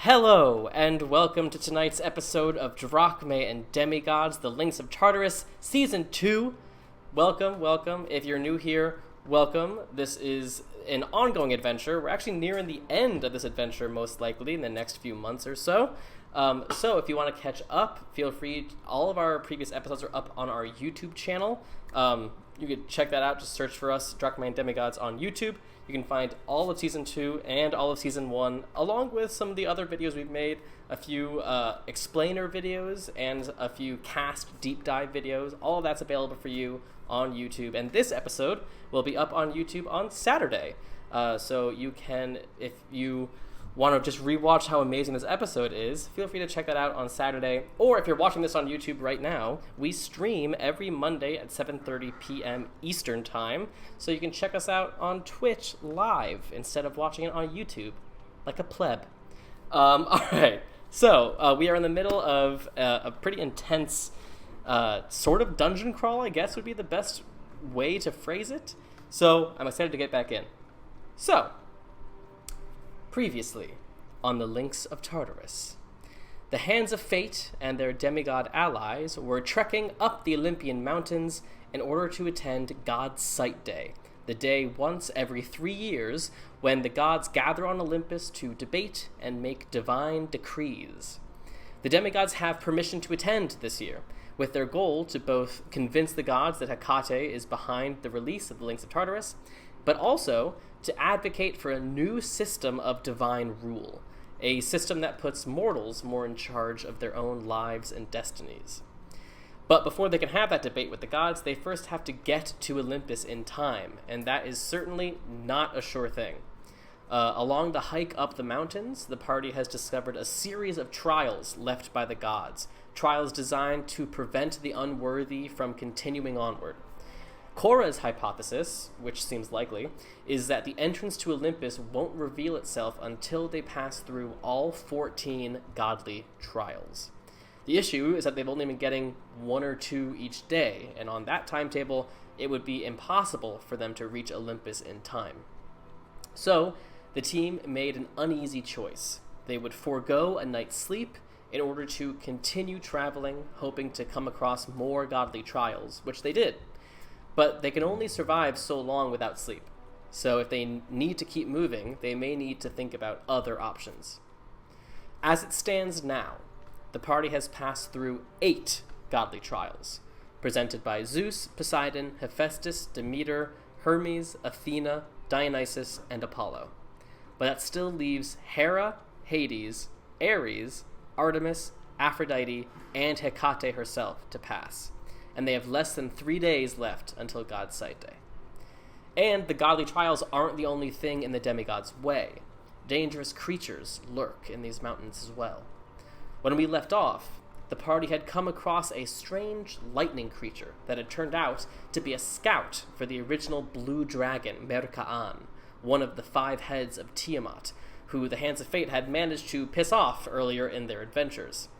Hello, and welcome to tonight's episode of Drachmae and Demigods, The Links of Tartarus, Season 2. Welcome. If you're new here, welcome. This is an ongoing adventure. We're actually nearing the end of this adventure, most likely, in the next few months or so. So if you want to catch up, feel free. All of our previous episodes are up on our YouTube channel. You can check that out. Just search for us, Drachmae and Demigods, on YouTube. You can find all of Season 2 and all of Season 1, along with some of the other videos we've made, a few explainer videos, and a few cast deep dive videos. All of that's available for you on YouTube. And this episode will be up on YouTube on Saturday. So you can, if you want to just rewatch how amazing this episode is, feel free to check that out on Saturday. Or if you're watching this on YouTube right now, we stream every Monday at 7:30 p.m. Eastern Time, so you can check us out on Twitch live instead of watching it on YouTube, like a pleb. All right, so we are in the middle of a pretty intense sort of dungeon crawl, I guess would be the best way to phrase it. So I'm excited to get back in. So, previously, on the Links of Tartarus, the Hands of Fate and their demigod allies were trekking up the Olympian mountains in order to attend God's Sight Day, the day once every 3 years when the gods gather on Olympus to debate and make divine decrees. The demigods have permission to attend this year, with their goal to both convince the gods that Hecate is behind the release of the Links of Tartarus, but also to advocate for a new system of divine rule, a system that puts mortals more in charge of their own lives and destinies. But before they can have that debate with the gods, they first have to get to Olympus in time, and that is certainly not a sure thing. Along the hike up the mountains, the party has discovered a series of trials left by the gods, trials designed to prevent the unworthy from continuing onward. Korra's hypothesis, which seems likely, is that the entrance to Olympus won't reveal itself until they pass through all 14 godly trials. The issue is that they've only been getting 1 or 2 each day, and on that timetable, it would be impossible for them to reach Olympus in time. So, the team made an uneasy choice. They would forego a night's sleep in order to continue traveling, hoping to come across more godly trials, which they did. But they can only survive so long without sleep. So if they need to keep moving, they may need to think about other options. As it stands now, the party has passed through 8 godly trials, presented by Zeus, Poseidon, Hephaestus, Demeter, Hermes, Athena, Dionysus, and Apollo. But that still leaves Hera, Hades, Ares, Artemis, Aphrodite, and Hecate herself to pass. And they have less than 3 days left until God's Sight Day. And the godly trials aren't the only thing in the demigods' way. Dangerous creatures lurk in these mountains as well. When we left off, the party had come across a strange lightning creature that had turned out to be a scout for the original blue dragon, Merkaan, one of the 5 heads of Tiamat, who the Hands of Fate had managed to piss off earlier in their adventures.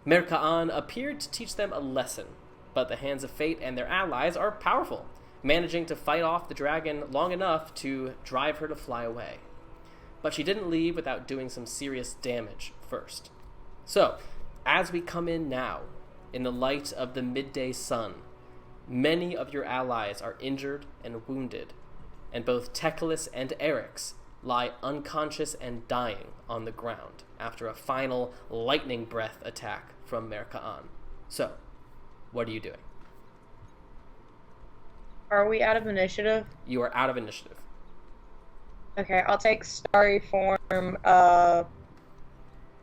Merkaan appeared to teach them a lesson, but the Hands of Fate and their allies are powerful, managing to fight off the dragon long enough to drive her to fly away. But she didn't leave without doing some serious damage first. So, as we come in now, in the light of the midday sun, many of your allies are injured and wounded, and both Teclis and Eryx lie unconscious and dying on the ground after a final lightning breath attack from Merkaan. So, what are you doing? Are we out of initiative? You are out of initiative. Okay, I'll take starry form. Well,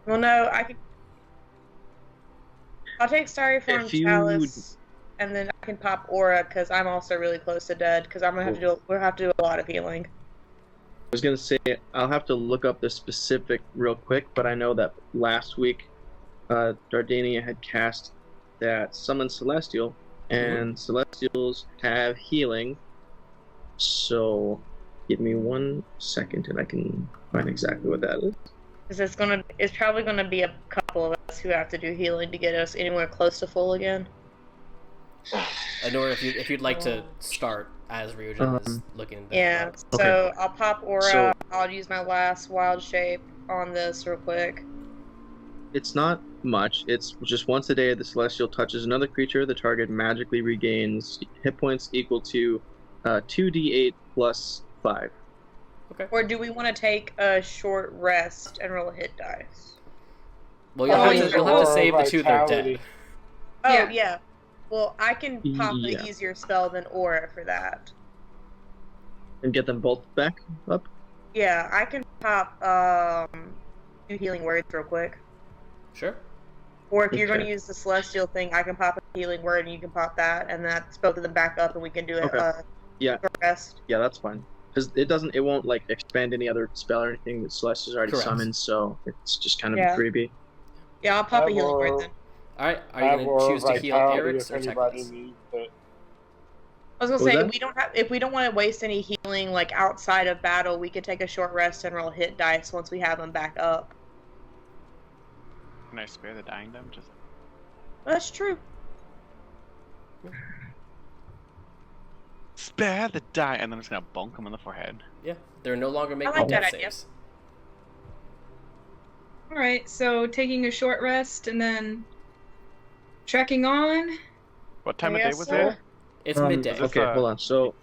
no, I'll take starry form Chalice, and then I can pop Aura because I'm also really close to dead. Because I'm gonna we'll have to do a lot of healing. I was gonna say I'll have to look up the specific real quick, but I know that last week, Dardania had cast that summon Celestial, and Celestials have healing. So, give me 1 second, and I can find exactly what that is. Because it's probably gonna be a couple of us who have to do healing to get us anywhere close to full again. Nor if you'd like to start as Ryujin is looking into yeah, that. So I'll pop Aura, I'll use my last wild shape on this real quick. It's not much. It's just once a day the celestial touches another creature, the target magically regains hit points equal to 2d8 plus 5. Okay. Or do we want to take a short rest and roll a hit dice? Well, you'll have to save the two that are dead. Oh, yeah. Well, I can pop Yeah. an easier spell than Aura for that. And get them both back up? Yeah, I can pop 2 healing words real quick. Sure. Or if you're going to use the celestial thing, I can pop a healing word and you can pop that, and that's both of them back up, and we can do it. Yeah. Rest. Yeah, that's fine. Because it won't like expand any other spell or anything that Celestia's already summoned, so it's just kind of a freebie. Yeah, I'll pop a healing word then. All right, are you going to choose to heal Eric's or Teclis? I was gonna say if we don't want to waste any healing like outside of battle, we could take a short rest and roll hit dice once we have them back up. Can I spare the dying damages? That's true. Spare the die, and then I'm just gonna bonk him in the forehead. Yeah, they're no longer making death saves. Alright, so taking a short rest and then trekking on. What time of day was it? It's midday. Okay, hold on. So,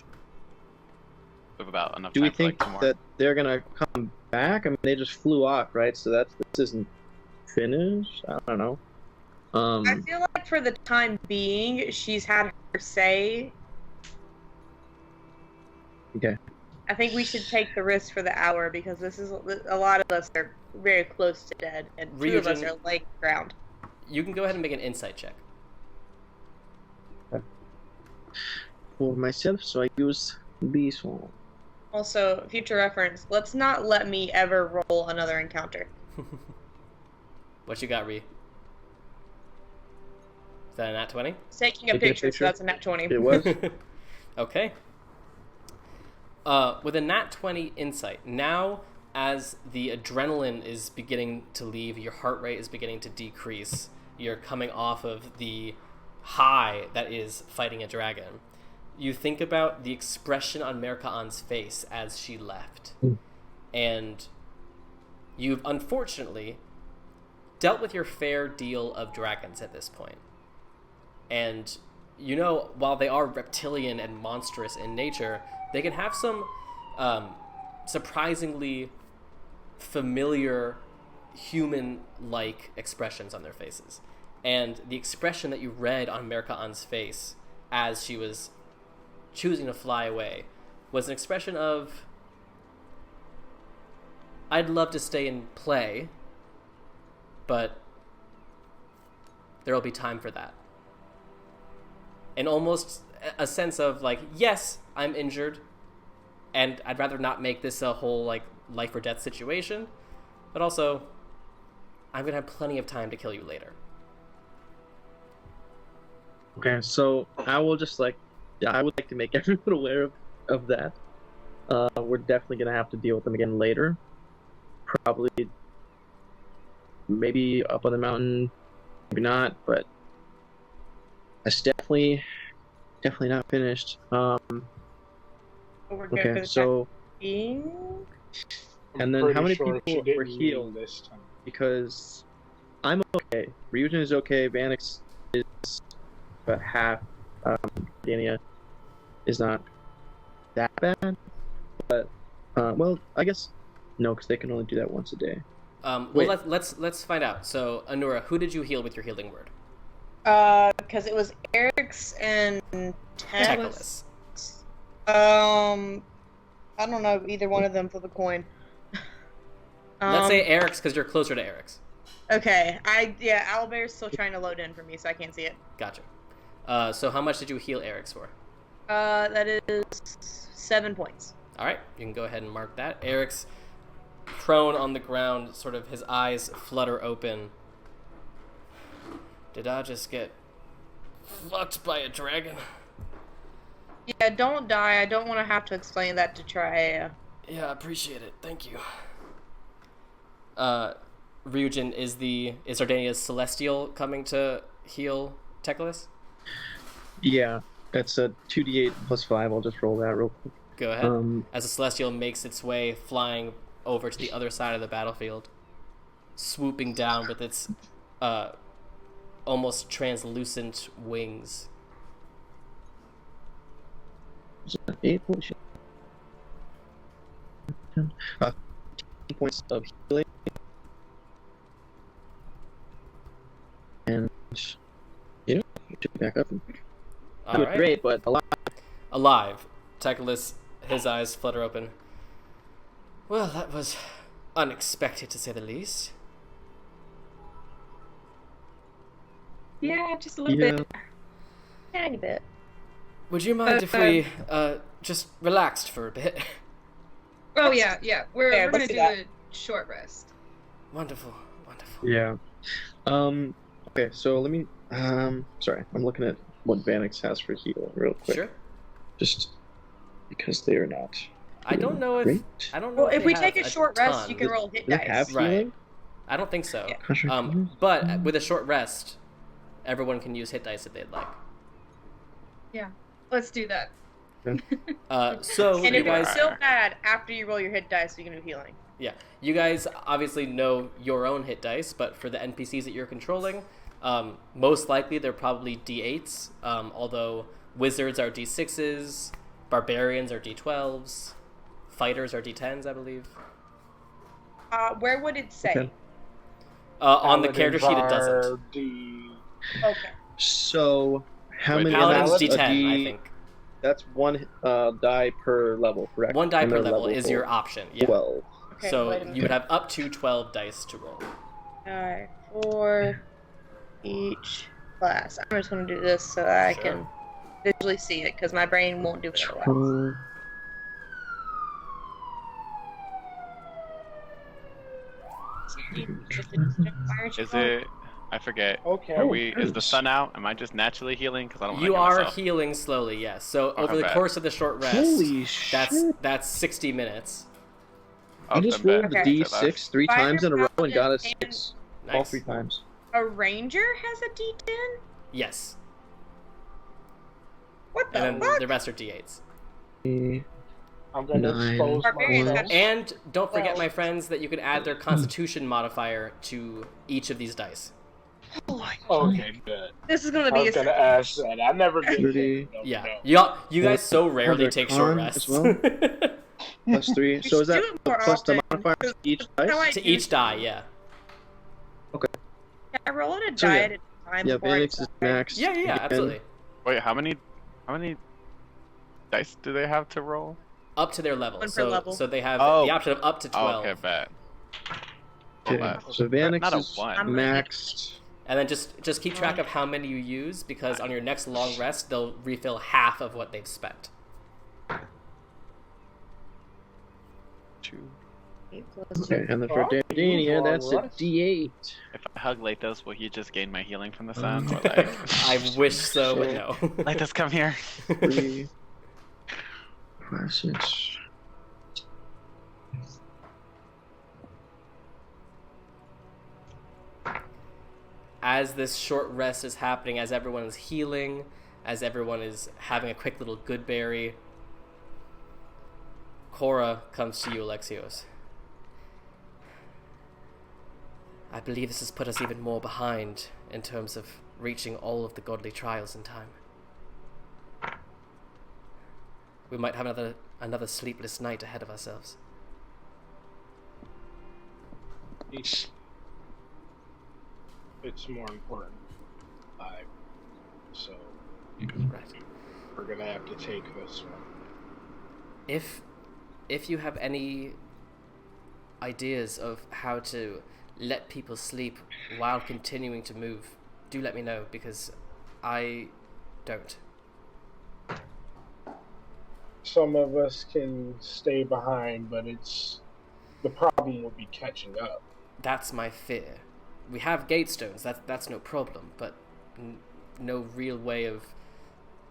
about enough do we time think for, like, that they're gonna come back? I mean, they just flew off, right? So this isn't finished. I don't know. I feel like for the time being, she's had her say. Okay. I think we should take the risk for the hour because this is a lot of us are very close to dead, and two of us are laying ground. You can go ahead and make an insight check. For myself, so I use this one. Also, future reference, let's not let me ever roll another encounter. What you got, Ree? Is that a nat 20? It's taking a picture, so that's a nat 20. It was? Okay. With a nat 20 insight, now as the adrenaline is beginning to leave, your heart rate is beginning to decrease, you're coming off of the high that is fighting a dragon. You think about the expression on Mercaon's face as she left. And you've unfortunately dealt with your fair deal of dragons at this point. And you know, while they are reptilian and monstrous in nature, they can have some surprisingly familiar human-like expressions on their faces. And the expression that you read on Mercaon's face as she was choosing to fly away was an expression of, I'd love to stay and play, but there'll be time for that. And almost a sense of like, yes, I'm injured, and I'd rather not make this a whole like life or death situation, but also I'm gonna have plenty of time to kill you later. Okay, so I will just I would like to make everyone aware of that. We're definitely gonna have to deal with them again later. Probably, maybe up on the mountain, maybe not, but it's definitely not finished. Okay, so and then how many people were healed this time? Because I'm okay. Ryujin is okay. Vanix is about half. Dania is not that bad, but well, I guess no, because they can only do that once a day. Well, let's find out. So, Anura, who did you heal with your healing word? Because it was Eric's and Teclis. I don't know either one of them. Flip a coin. Let's say Eric's because you're closer to Eric's. Okay, Owlbear's still trying to load in for me, so I can't see it. Gotcha. So how much did you heal Eric's for? That is 7 points. All right, you can go ahead and mark that. Eric's prone on the ground, sort of his eyes flutter open. Did I just get fucked by a dragon? Yeah, don't die. I don't want to have to explain that to Traea. Yeah, I appreciate it. Thank you. Ryujin, is Dardania's Celestial coming to heal Teclis? Yeah, that's a 2d8 plus 5. I'll just roll that real quick. Go ahead. As the Celestial makes its way flying over to the other side of the battlefield. swooping down with its almost translucent wings. 8 points. 10 points of healing. And yeah, you took back up. All right. Great, but alive. Alive. Teclis, his eyes flutter open. Well, that was unexpected to say the least. Yeah, just a little Yeah. bit. Tiny bit. Would you mind if we just relaxed for a bit? Oh yeah, yeah. We're Yeah, gonna let's do do that. a short rest. Wonderful, wonderful. Yeah. Okay, so let me. Sorry, I'm looking at what Vanix has for heal real quick. Sure. Just because they are not. I don't know if Great. I don't know. Well, if they we have take a short rest, ton. you can roll hit Do they dice. have Right. healing? I don't think so. Yeah. Contract healers? But with a short rest, everyone can use hit dice if they'd like. Yeah, let's do that. So And you if guys, it's still bad after you roll your hit dice, you can do healing. yeah, you guys obviously know your own hit dice, but for the NPCs that you're controlling, most likely they're probably D8s. Although wizards are D6s, barbarians are D12s, fighters are D10s, I believe. Where would it say? Okay. On the character sheet, it doesn't. Okay. So, how Wait, many? Paladin's that's a D10, I D- think. That's one die per level, correct? One die And per they're level is your for option. Yeah. 12. Okay, So wait a minute. you would have up to 12 dice to roll. Alright, 4 each class. I'm just going to do this so that I Sure. can visually see it, because my brain won't do it otherwise. 12. Is it? I forget. Okay. Are we? Is the nice. sun out? Am I just naturally healing? Because I don't. You like are myself. healing slowly, yes. So over the bet. course of the short rest, Holy shit. that's 60 minutes. I just then rolled bet. the Okay. D6 3 Fighter, times in a row and got a paladin, 6. All Nice. 3 times. A ranger has a D10? Yes. What the And then fuck? the rest are D8s. I'm gonna 9. expose Barbarians myself. have- And don't forget, Well- my friends, that you can add their Constitution modifier to each of these dice. Okay, good. This is going to I be was a... gonna ask that. I never get 30. no, Yeah. no. You guys so rarely their take short con rests. as well? Plus 3. We So is should that do it more plus the often, modifiers to each how I dice? To do each die, yeah. Can I roll it a So, die yeah. at a time? Yeah, before I Vanix is decide? max. Yeah, again. absolutely. Wait, how many dice do they have to roll? Up to their level. One per So level. so they have Oh. the option of up to 12. Oh, okay, bet. Okay, Well, so Vanix not a is 1. I'm- maxed. And then just keep track of how many you use, because on your next long rest, they'll refill half of what they've spent. 2. 8 plus Okay, 2. and then for Oh, Dardania, long that's a rest. D8. If I hug Lathos, will he just gain my healing from the sun? Or like, I wish so, but no. Lathos, come here. 3, 5, 6. As this short rest is happening, as everyone is healing, as everyone is having a quick little good berry, Cora comes to you, Alexios. I believe this has put us even more behind in terms of reaching all of the godly trials in time. We might have another sleepless night ahead of ourselves. It's more important. So Right. we're gonna have to take this one. If you have any ideas of how to let people sleep while continuing to move, do let me know, because I don't. Some of us can stay behind, but the problem will be catching up. That's my fear. We have gate stones, that's no problem, but no real way of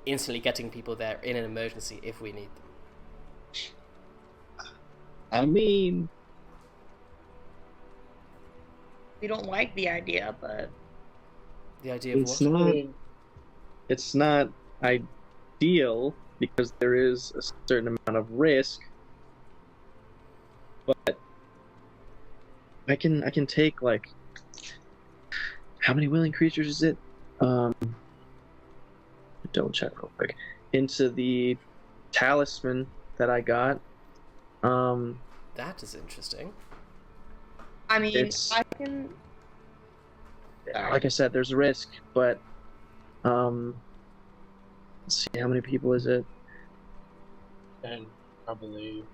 instantly getting people there in an emergency if we need them. I mean, We don't like the idea, but... The idea of it's what? not. I mean, It's not ideal because there is a certain amount of risk, but I can take like, how many willing creatures is it? Double check real quick. Into the talisman that I got. That is interesting. I mean, It's- I can. Like I said, there's a risk, but let's see, how many people is it? And I believe.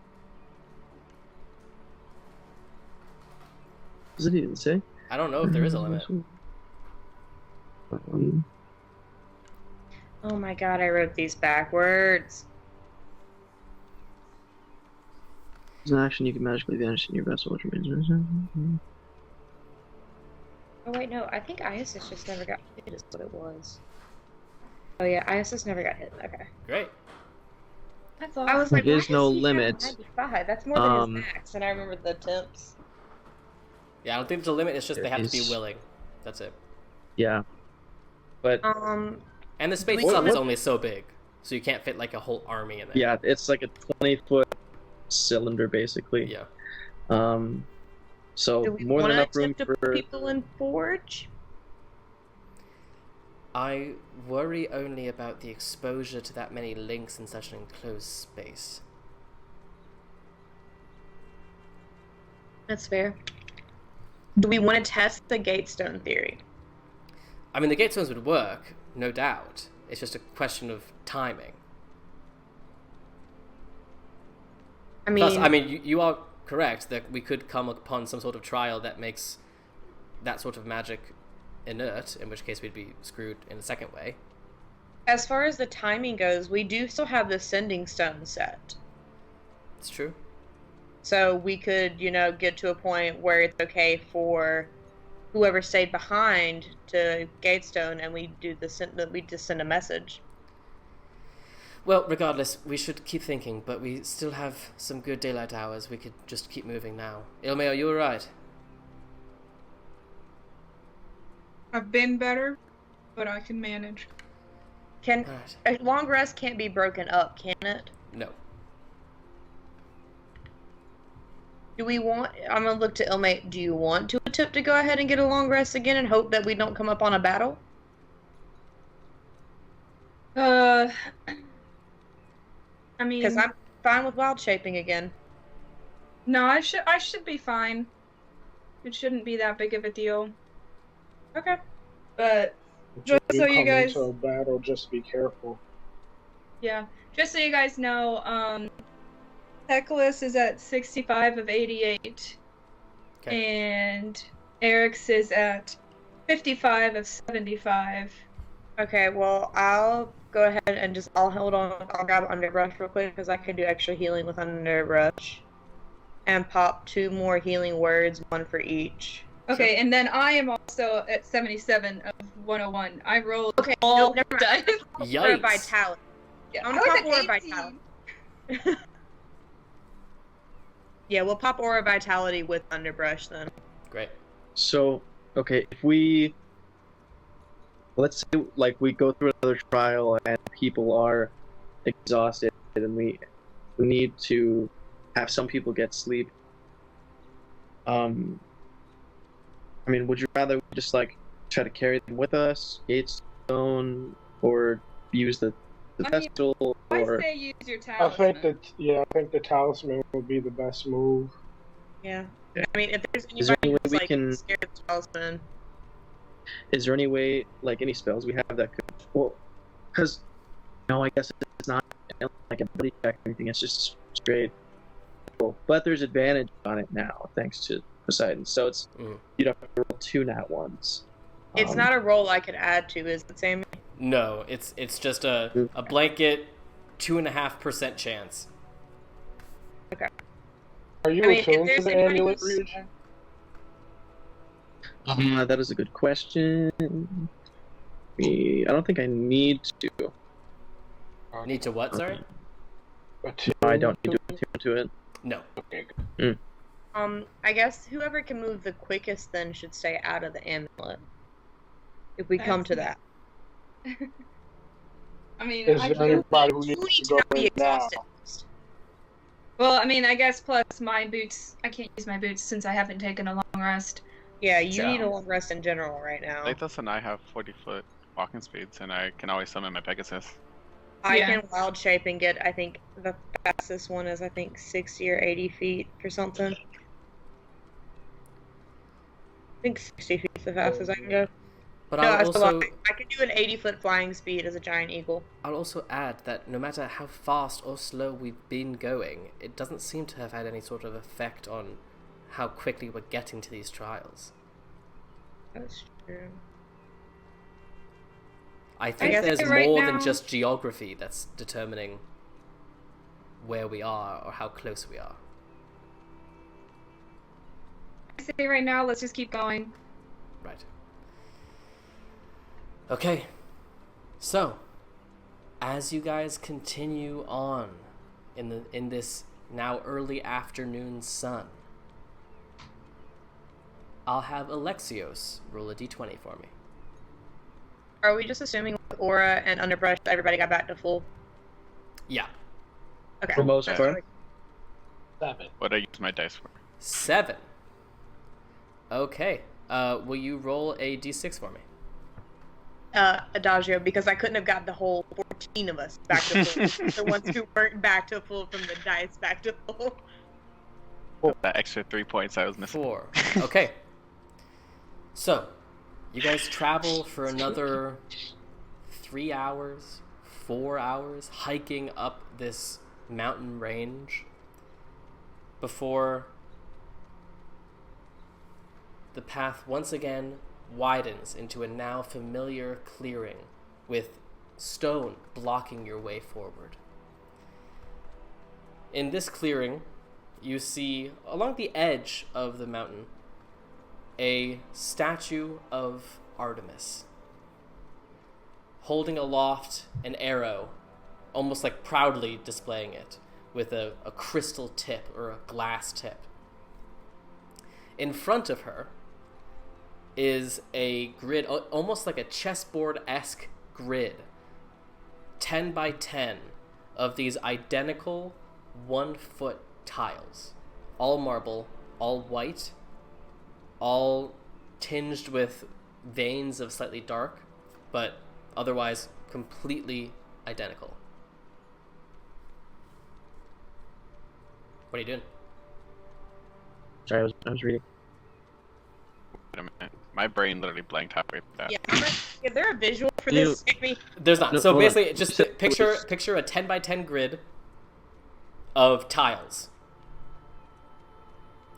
Does it even say? I don't know if there is a limit. Oh my god, I wrote these backwards. As an action, you can magically vanish in your vessel, which remains. Oh wait, no, I think Isis just never got hit is what it was. Oh yeah, Isis never got hit. Okay. Great. That's all. I was There like, why is no does he have limit. 95? That's more than his max, and I remember the temps. Yeah, I don't think there's a limit. It's just There they have to be is- willing. That's it. Yeah. But And the space We itself can- is only so big, so you can't fit like a whole army in there. yeah, it's like a 20-foot cylinder, basically. Yeah. So Do we more than want enough to room attempt to for. put people in Forge? I worry only about the exposure to that many links in such an enclosed space. That's fair. Do we want to test the Gatestone theory? I mean, the gatestones would work, no doubt. It's just a question of timing. I mean, Plus, I mean, you are correct that we could come upon some sort of trial that makes that sort of magic inert, in which case we'd be screwed in a second way. as far as the timing goes, we do still have the Sending Stone set. It's true. So we could, get to a point where it's okay for whoever stayed behind to Gatestone, and we just send a message. Well, regardless, we should keep thinking, but we still have some good daylight hours. We could just keep moving now. Ilme, are you alright? I've been better, but I can manage. Can Alright. a long rest can't be broken up, can it? No. Do we want? I'm gonna look to Ilmate. Do you want to attempt to go ahead and get a long rest again and hope that we don't come up on a battle? I mean, Because I'm fine with wild shaping again. no, I should be fine. It shouldn't be that big of a deal. Okay. But If Just do so you come guys- into a battle, just be careful. yeah, just so you guys know, Teclis is at 65 of 88, Okay. and Eric's is at 55 of 75. Okay. Well, I'll go ahead and I'll hold on. I'll grab Underbrush real quick because I can do extra healing with Underbrush, and pop 2 more healing words, 1 for each. Okay, and then I am also at 77 of 101. I rolled Okay. all No, never mind. dice. Aura Yikes. Vitality. Yeah, I'm I gonna was pop Aura at 18. Vitality. Yeah, we'll pop Aura Vitality with Underbrush then. Great. So, okay, if we, let's say, like, we go through another trial and people are exhausted and we need to have some people get sleep. I mean, would you rather just, like, try to carry them with us, Gatestone, or use the I mean, vessel, I or... say use your I talisman. think the talisman would be the best move. Yeah. Yeah. I mean, if there's Is there anybody any way who's we like can- scared of the talisman, Is there any way, like, any spells we have that could... Well, because, no, I guess it's not like a ability check or anything, it's just straight. But there's advantage on it now, thanks to Poseidon. So it's, Mhm. you'd have to roll 2 nat ones. it's not a roll I could add to, is it, Sammy? No, it's just a blanket 2.5% chance. Are you I mean, if attuned to there's the anybody amulet, who's- Ryujin? That is a good question. I don't think I need to. Need to what, sorry? Attune I don't need to to attune to it. No. Okay. I guess whoever can move the quickest then should stay out of the amulet. If we come to that. I mean, Is I there can, anybody who You needs need to to go not be in now? exhausted. Well, I mean, I guess plus my boots. I can't use my boots since I haven't taken a long rest. Yeah, you So- need a long rest in general right now. Lathos and I have 40-foot walking speeds, and I can always summon my Pegasus. I Yeah. can wild shape and get, I think, the fastest one is, 60 or 80 feet or something. I think 60 feet is the fastest I can go. But No, I'll that's a also lot. I can do an 80-foot flying speed as a giant eagle. I'll also add that no matter how fast or slow we've been going, it doesn't seem to have had any sort of effect on how quickly we're getting to these trials. That's true. I think guess there's right more now- than just geography that's determining where we are or how close we are. I say right now, let's just keep going. Right. Okay. So, as you guys continue on in this now early afternoon sun, I'll have Alexios roll a d20 for me. Are we just assuming with Aura and Underbrush everybody got back to full? Yeah. Okay. For most That's part. what 7. What I use my dice for? 7. Okay. Will you roll a d6 for me? Adagio, because I couldn't have got the whole 14 of us back to full. The ones who weren't back to full from the dice back to full. That extra 3 points I was missing. 4. Okay. So, you guys travel for another 3 hours, 4 hours, hiking up this mountain range before the path once again widens into a now familiar clearing with stone blocking your way forward. In this clearing, you see along the edge of the mountain a statue of Artemis, holding aloft an arrow, almost like proudly displaying it, with a crystal tip or a glass tip. In front of her is a grid, almost like a chessboard-esque grid, 10 by 10 of these identical 1-foot tiles, all marble, all white, all tinged with veins of slightly dark, but otherwise completely identical. What are you doing? Sorry, I was reading. Wait a minute. My brain literally blanked halfway through that. Yeah, is there a visual for You- this? Jamie? There's not. No, So hold on. basically, just So- picture a 10 by 10 grid of tiles.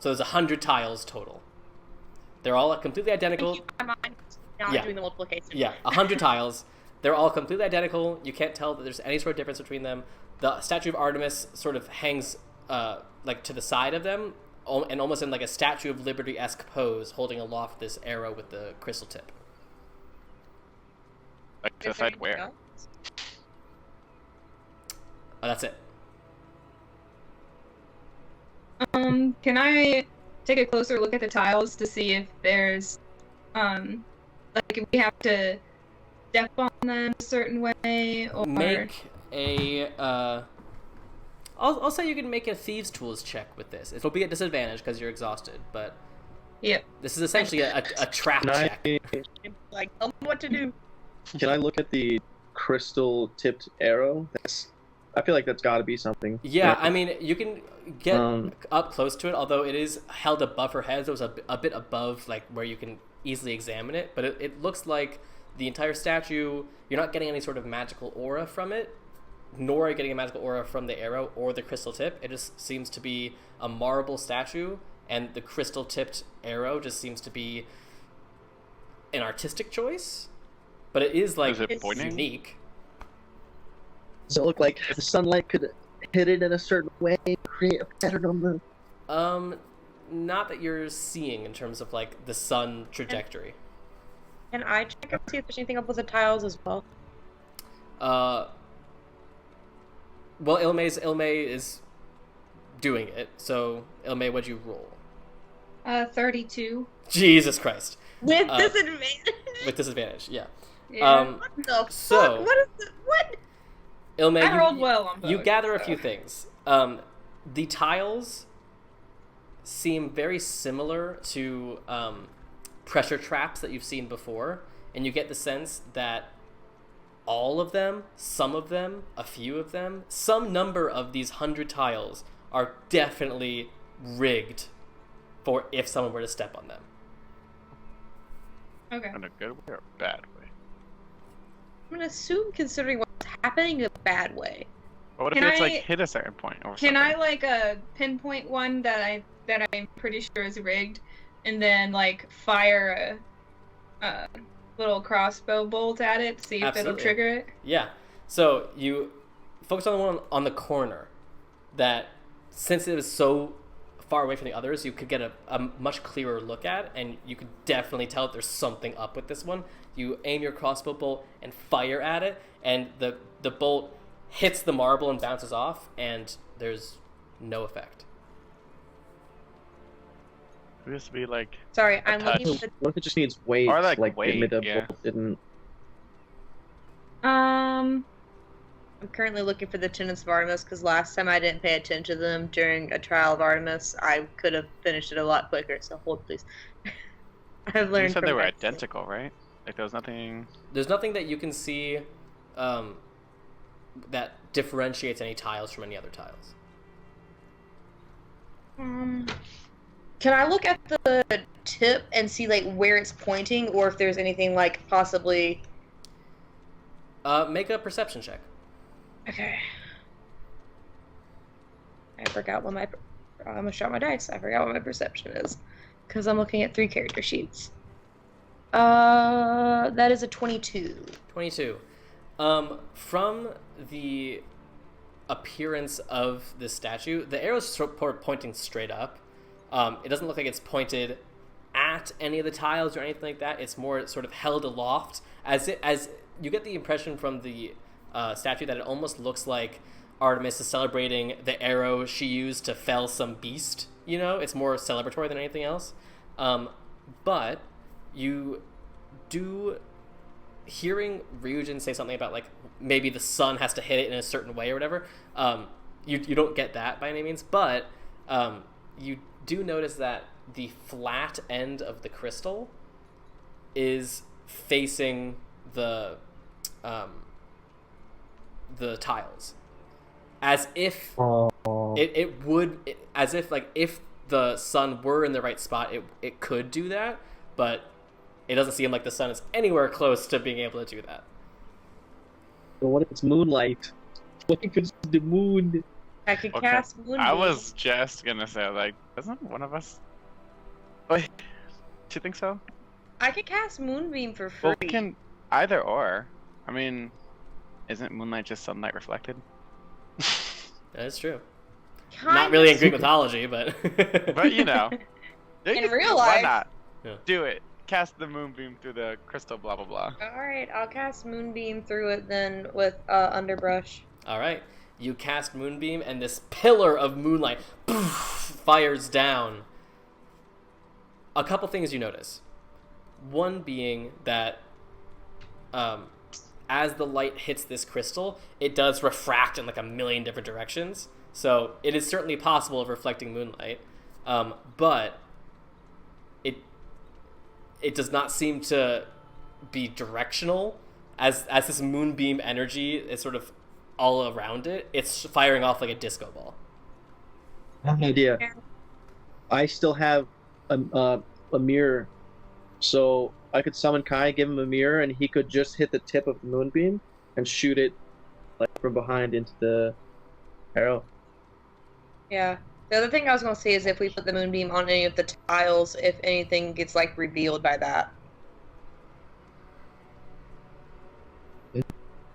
So there's 100 tiles total. They're all completely identical. Keep my mind not Yeah. doing the multiplication. Yeah, 100 tiles. They're all completely identical. You can't tell that there's any sort of difference between them. The statue of Artemis sort of hangs like to the side of them, and almost in like a Statue of Liberty-esque pose, holding aloft this arrow with the crystal tip. Like, Is there decide anything where. else? That's it. Can I take a closer look at the tiles to see if there's, like if we have to step on them a certain way, or Make a I'll say you can make a thieves tools check with this. It'll be at disadvantage because you're exhausted, but Yep. this is essentially a trap check. Like, tell me what to do. Can I look at the crystal tipped arrow? I feel like that's got to be something. Yeah, right? I mean, you can get Um, up close to it, although it is held above her head, so it's a bit above like where you can easily examine it. But it looks like the entire statue, you're not getting any sort of magical aura from it, nor are you getting a magical aura from the arrow or the crystal tip. It just seems to be a marble statue, and the crystal tipped arrow just seems to be an artistic choice. But it is like Is it pointing? unique. Does it look like the sunlight could hit it in a certain way, create a pattern on the... Not that you're seeing in terms of like the sun trajectory. Can I check and see if there's anything up with the tiles as well? Well, Ilme is doing it. So Ilme, what'd you roll? 32. Jesus Christ! With Uh, disadvantage? With disadvantage, yeah. Yeah. What the so- fuck? What is the, what? Ilme, I rolled well on both. you gather a few things. The tiles seem very similar to pressure traps that you've seen before, and you get the sense that all of them, some of them, a few of them, some number of these 100 tiles are definitely rigged for if someone were to step on them. Okay. In a good way or a bad way? I'm gonna assume, considering what's happening, a bad way. But what if Can it's I- like hit a certain point or Can something? I like pinpoint one that I'm pretty sure is rigged, and then like fire a little crossbow bolt at it, see if Absolutely. it'll trigger it? Yeah. So you focus on the one on the corner that, since it was so far away from the others, you could get a much clearer look at, and you could definitely tell that there's something up with this one. You aim your crossbow bolt and fire at it, and the bolt hits the marble and bounces off, and there's no effect. It used to be like Sorry, I'm touch. looking for What if it just needs weight? Or, like, the weight, the yeah. bolt didn't. I'm currently looking for the tenets of Artemis because last time I didn't pay attention to them during a trial of Artemis. I could have finished it a lot quicker. So hold, please. I've learned. you said from they were my identical, right? Like there was nothing. There's nothing that you can see that differentiates any tiles from any other tiles. Can I look at the tip and see like where it's pointing, or if there's anything like possibly? Make a perception check. Okay. I forgot what my. I'm gonna shot my dice. I forgot what my perception is, because I'm looking at 3 character sheets. That is a 22. 22. From the appearance of this statue, the arrow's pointing straight up. It doesn't look like it's pointed at any of the tiles or anything like that. It's more sort of held aloft, as you get the impression from the statue that it almost looks like Artemis is celebrating the arrow she used to fell some beast. You know, it's more celebratory than anything else. But you do, hearing Ryujin say something about like maybe the sun has to hit it in a certain way or whatever. You don't get that by any means, but you do notice that the flat end of the crystal is facing the tiles, as if it would, as if like if the sun were in the right spot, it could do that, but it doesn't seem like the sun is anywhere close to being able to do that. But what if it's moonlight? What if it's the moon? I could Okay. cast Moonbeam. I was just gonna say like, doesn't one of us? Wait, do you think so? I could cast Moonbeam for free. Well, we can either or. I mean, isn't moonlight just sunlight reflected? That is true. Kind Not really in of. Greek mythology, but But you know, In real why life. not? Yeah. Do it. Cast the moonbeam through the crystal. Blah blah blah. All right, I'll cast Moonbeam through it then with Underbrush. all right. You cast Moonbeam, and this pillar of moonlight fires down. A couple things you notice. One being that as the light hits this crystal, it does refract in like a million different directions. So it is certainly possible of reflecting moonlight, but it does not seem to be directional. As this moonbeam energy is sort of all around it, it's firing off like a disco ball. I have an idea. I still have a mirror, so I could summon Kai, give him a mirror, and he could just hit the tip of the moonbeam and shoot it like from behind into the arrow. Yeah. The other thing I was going to say is if we put the Moonbeam on any of the tiles, if anything gets like revealed by that.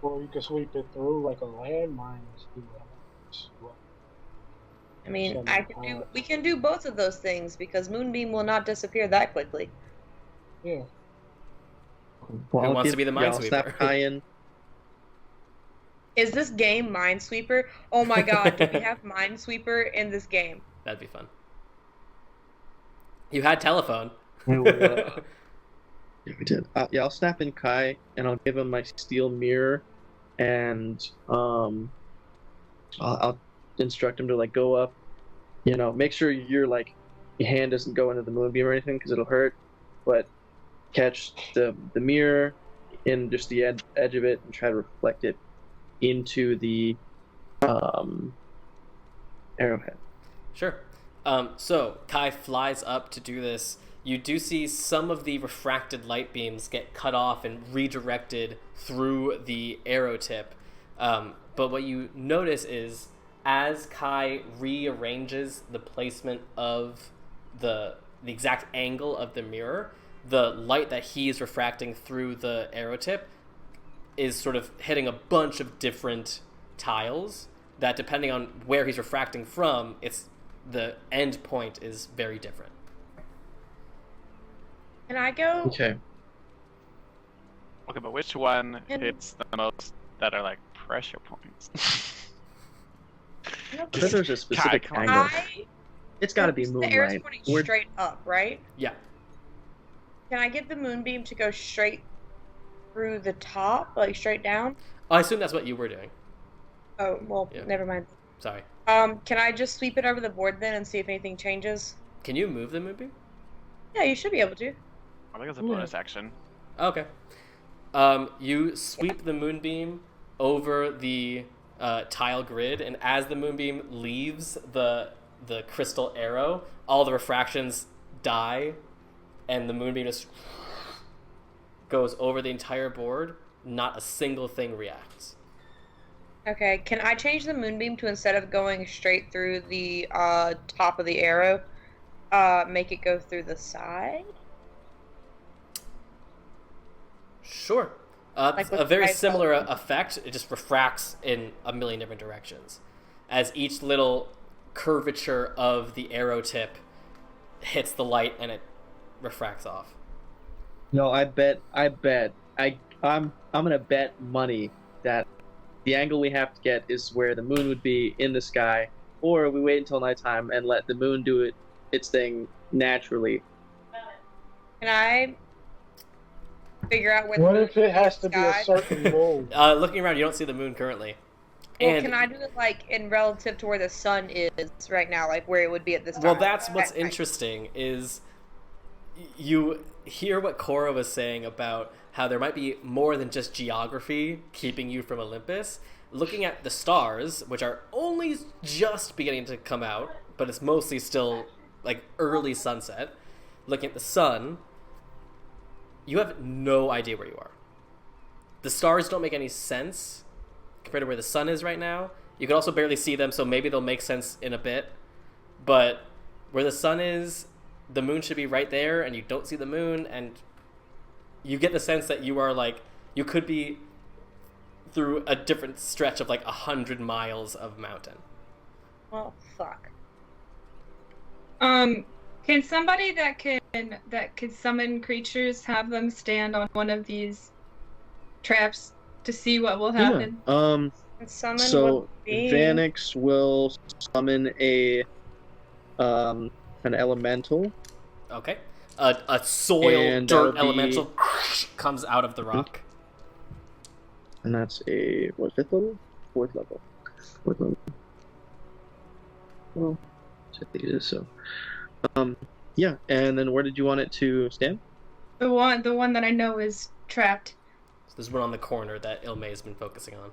Or you can sweep it through like a landmine. I mean, Send I it can do. out. We can do both of those things because Moonbeam will not disappear that quickly. Yeah. Well, Who I'll wants to be the I'll minesweeper? snap Kai in. Is this game Minesweeper? Oh my god, do we have Minesweeper in this game? That'd be fun. You had telephone. Yeah, we did. Yeah, I'll snap in Kai, and I'll give him my steel mirror, and I'll instruct him to like go up. Make sure your hand doesn't go into the moonbeam or anything because it'll hurt. But catch the mirror in just the edge of it and try to reflect it into the arrowhead. Sure. So Kai flies up to do this. You do see some of the refracted light beams get cut off and redirected through the arrow tip. But what you notice is as Kai rearranges the placement of the exact angle of the mirror, the light that he is refracting through the arrow tip is sort of hitting a bunch of different tiles that, depending on where he's refracting from, the end point is very different. Can I go? Okay. Okay, but which one hits the most that are like pressure points? I bet there's a specific Kai, angle. It's got to be The moonlight. arrow's pointing straight up, right? Yeah. Can I get the moonbeam to go straight through the top, like straight down? I assume that's what you were doing. Oh, well, Yeah. never mind. Sorry. Can I just sweep it over the board then and see if anything changes? Can you move the moonbeam? Yeah, you should be able to. I think it's a bonus action. Okay. You sweep the moonbeam over the tile grid, and as the moonbeam leaves the crystal arrow, all the refractions die, and the moonbeam just goes over the entire board. Not a single thing reacts. Okay, can I change the moonbeam to, instead of going straight through the top of the arrow, make it go through the side? Sure. Like with a very the similar iPhone. effect. It just refracts in a million different directions. As each little curvature of the arrow tip hits the light and it refracts off. No, I'm gonna bet money that the angle we have to get is where the moon would be in the sky, or we wait until nighttime and let the moon do its thing naturally. Can I figure out where What the if it has to moon be a sky? certain moon? Looking around, you don't see the moon currently. Well, And can I do it like in relative to where the sun is right now, like where it would be at this time? well, that's what's At night. interesting is you hear what Cora was saying about how there might be more than just geography keeping you from Olympus. Looking at the stars, which are only just beginning to come out, but it's mostly still like early sunset. Looking at the sun, you have no idea where you are. The stars don't make any sense compared to where the sun is right now. You can also barely see them, so maybe they'll make sense in a bit. But where the sun is, the moon should be right there, and you don't see the moon, and you get the sense that you are like, you could be through a different stretch of like 100 miles of mountain. Well, fuck. Can somebody that could summon creatures have them stand on one of these traps to see what will happen? Yeah. And summon So would be... Vanix will summon an elemental. Okay. A soil And dirt that'll be- elemental comes out of the rock. And that's a, what, 5th level? 4th level. 4th level. Well, I think it is so. Yeah, and then where did you want it to stand? The one that I know is trapped. So there's one on the corner that Ilmay has been focusing on.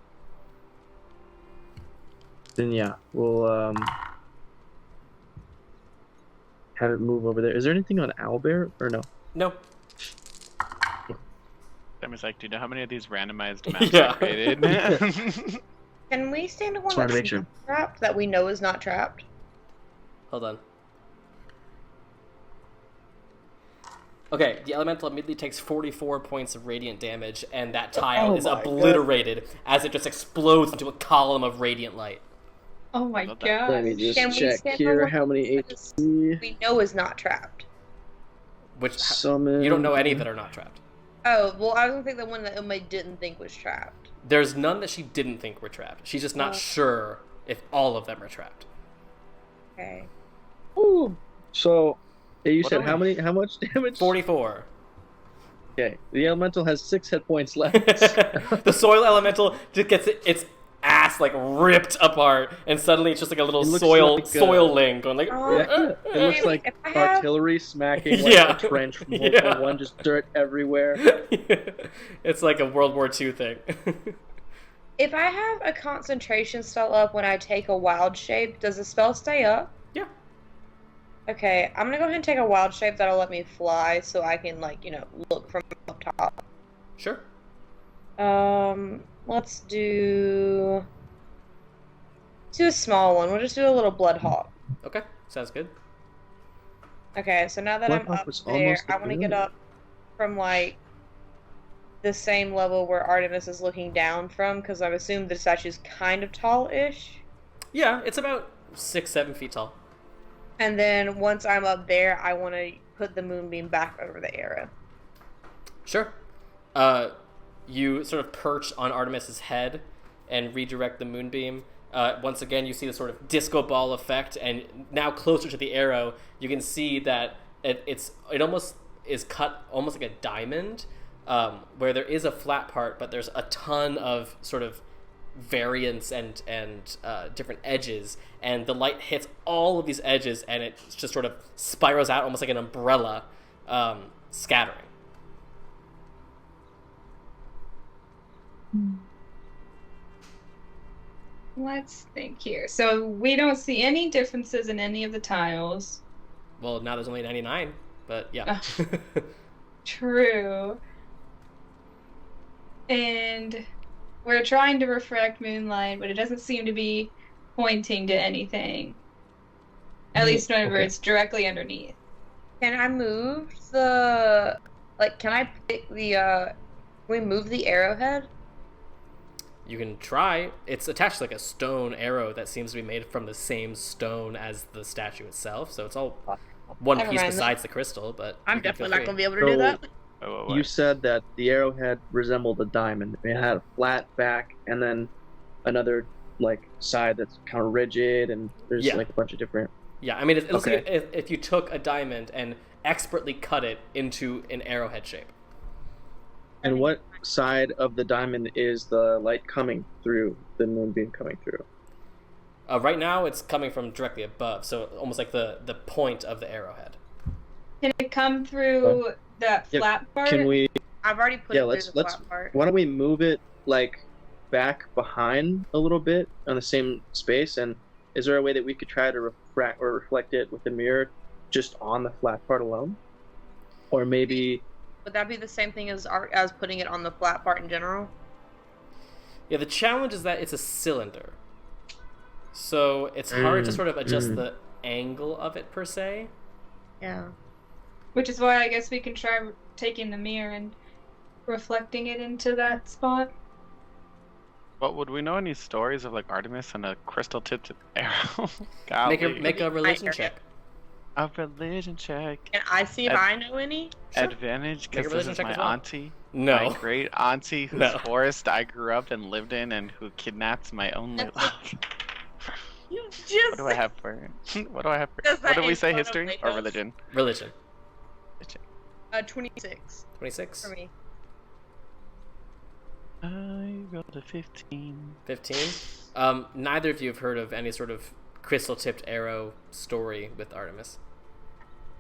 Then yeah, we'll have it move over there. Is there anything on Owlbear or no? No. Demi's like, do you know how many of these randomized maps Yeah. I created? Can we stand on one Just wanted to that's make sure. not trapped, that we know is not trapped? Hold on. Okay, the elemental immediately takes 44 points of radiant damage, and that tile Oh is my obliterated as it just explodes into a column of radiant light. Oh my Love that. Let me god. just Can we check stand on here one how many that HP. we know is not trapped? Which Summon. you don't know any that are not trapped. Oh, well, I was gonna think the one that Ilmay didn't think was trapped. There's none that she didn't think were trapped. She's just not Oh. sure if all of them are trapped. Okay. Ooh. So, you What said are we- how much damage? 44. Okay, the elemental has 6 hit points left. The soil elemental just gets its ass mass like ripped apart, and suddenly it's just like a little It looks soil like, soil link going like. Yeah, it looks like if I have- artillery smacking like Yeah. a trench from World Yeah. War I, just dirt everywhere. It's like a World War II thing. If I have a concentration spell up when I take a wild shape, does the spell stay up? Yeah. Okay, I'm gonna go ahead and take a wild shape that'll let me fly, so I can look from up top. Sure. Let's do a small one. We'll just do a little blood hawk. Okay, sounds good. Okay, so now that Blood I'm hawk up was there, almost I want to get familiar. up from the same level where Artemis is looking down from, because I've assumed the statue's kind of tall-ish. Yeah, it's about 6-7 feet tall. And then once I'm up there, I want to put the moonbeam back over the arrow. Sure. You sort of perch on Artemis's head and redirect the moonbeam. Once again, you see the sort of disco ball effect, and now closer to the arrow, you can see that it almost is cut almost like a diamond, where there is a flat part, but there's a ton of sort of variants and different edges, and the light hits all of these edges, and it just sort of spirals out almost like an umbrella, scattering. Let's think here. So we don't see any differences in any of the tiles. Well, now there's only 99, but yeah. True. And we're trying to refract moonlight, but it doesn't seem to be pointing to anything. At least whenever it's directly underneath. Can I move can I pick can we move the arrowhead? You can try. It's attached to like a stone arrow that seems to be made from the same stone as the statue itself, so it's all one Never piece mind. besides the crystal, but I'm you can definitely feel not going to free. be able to do that. Oh, You said that the arrowhead resembled a diamond. It had a flat back and then another side that's kind of rigid, and there's Yeah. a bunch of different. Yeah, I mean, it looks like Okay. if you took a diamond and expertly cut it into an arrowhead shape. And what side of the diamond is the light coming through? The moonbeam coming through? Right now, it's coming from directly above, so almost like the point of the arrowhead. Can it come through that Yeah, flat part? Can we? I've already put Yeah, it let's through the flat part. Why don't we move it back behind a little bit on the same space? And is there a way that we could try to refract or reflect it with the mirror just on the flat part alone? Or maybe Would that be the same thing as putting it on the flat part in general? Yeah, the challenge is that it's a cylinder. So it's hard to sort of adjust the angle of it, per se. Yeah. Which is why I guess we can try taking the mirror and reflecting it into that spot. But would we know any stories of Artemis and a crystal-tipped arrow? Golly. Make a religion check. A religion check. Can I see if I know any? Sure. Advantage, Make a because this religion is check my as well. auntie. No. My great auntie whose No. forest I grew up and lived in and who kidnapped my only love. You What just do I have for What do I have for Does What that did we say, include history Legos? or religion? Religion. 26 26? for me. I rolled a 15. 15? Neither of you have heard of any sort of crystal-tipped arrow story with Artemis.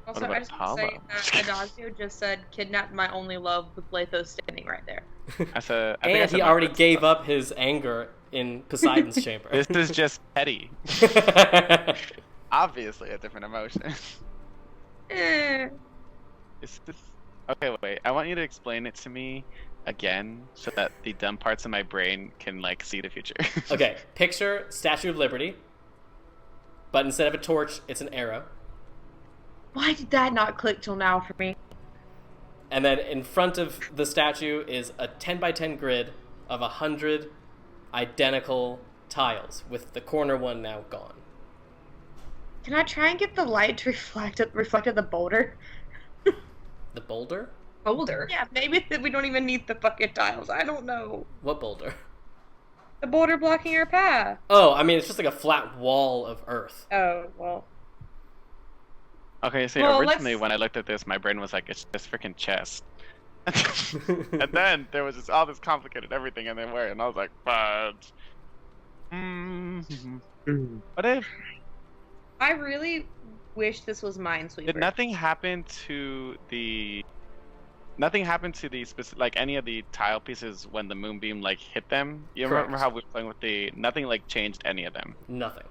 Also, about I just want to say Apollo? that Adagio just said, "Kidnapped my only love," with Lathos standing right there. I think I And said he my already words, gave so- up his anger in Poseidon's chamber. This is just petty. Obviously a different emotion. Eh. Is this... Okay, wait. I want you to explain it to me again so that the dumb parts of my brain can see the future. Okay, picture Statue of Liberty, but instead of a torch, it's an arrow. Why did that not click till now for me? And then in front of the statue is a 10 by 10 grid of 100 identical tiles, with the corner one now gone. Can I try and get the light to reflect the boulder? The boulder? Boulder. Yeah, maybe we don't even need the fucking tiles. I don't know. What boulder? The boulder blocking our path. Oh, I mean, it's just like a flat wall of earth. Oh, well. Okay, so Well, originally let's- when I looked at this, my brain was like, it's just freaking chest. And then there was just all this complicated everything in there, and I was like, fudge. What if I really wish this was Minesweeper. did nothing happen to the specific, like any of the tile pieces when the moonbeam like hit them? You Correct. remember how we were playing with the nothing like changed any of them? Nothing.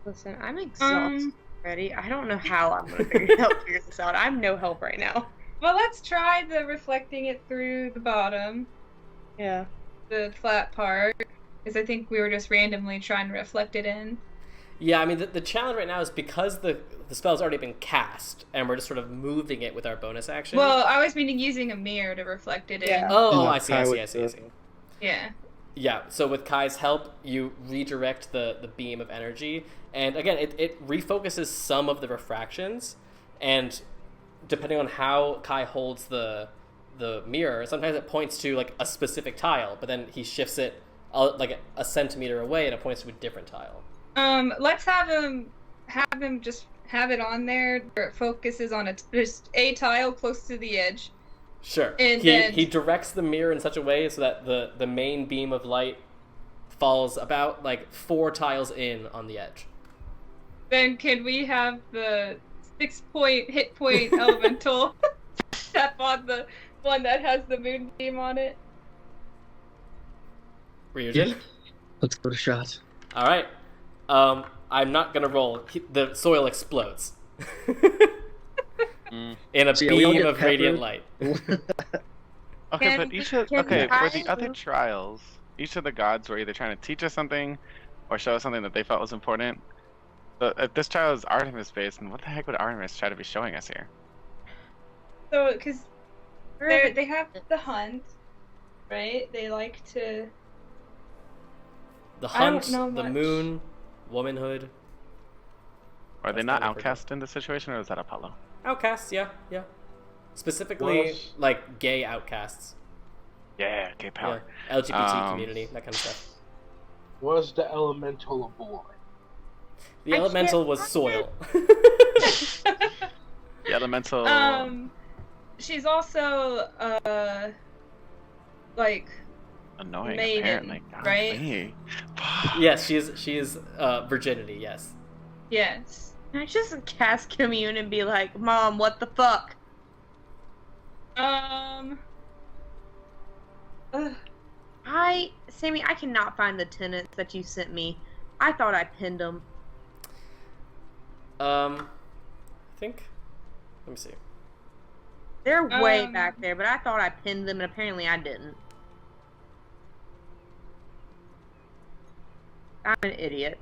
Listen, I'm exhausted already. I don't know how I'm gonna figure this out. I'm no help right now. Well, let's try the reflecting it through the bottom, Yeah. the flat part, because I think we were just randomly trying to reflect it in. Yeah, I mean, the challenge right now is because the spell's already been cast, and we're just sort of moving it with our bonus action. Well, I was meaning using a mirror to reflect it Yeah. in. Oh, Yeah, I see. Kai would Yeah. Yeah, so with Kai's help, you redirect the beam of energy, and again, it refocuses some of the refractions, and depending on how Kai holds the mirror, sometimes it points to like a specific tile, but then he shifts it like a centimeter away, and it points to a different tile. Let's have him just have it on there where it focuses on just a tile close to the edge. Sure. And He directs the mirror in such a way so that the main beam of light falls about like 4 tiles in on the edge. Then can we have the 6-point hit point elemental step on the one that has the moonbeam on it? Ryujin? Let's go to shot. All right. I'm not gonna roll. The soil explodes in a So yeah, we all beam get of radiant peppered. light. Okay, but for the I- other trials, each of the gods were either trying to teach us something or show us something that they felt was important. So if this trial is Artemis based, then what the heck would Artemis try to be showing us here? So, because they have the hunt, right? They like to. The I don't hunt, know the much. moon, womanhood. Are they That's not kind of outcast in this situation, or is that Apollo? Outcasts, yeah. Specifically, Was- like gay outcasts. Yeah, gay power. Yeah. LGBT Um, community, that kind of stuff. Was the elemental a boy? The I elemental can't was find soil. The elemental. She's also like Annoying, maiden, apparently. right? Golly. Yes, she is virginity. Yes. yes. Can I just cast commune and be like, Mom, what the fuck? Sammy, I cannot find the tenants that you sent me. I thought I pinned them. I think. Let me see. They're way Um, back there, but I thought I pinned them, and apparently I didn't. I'm an idiot.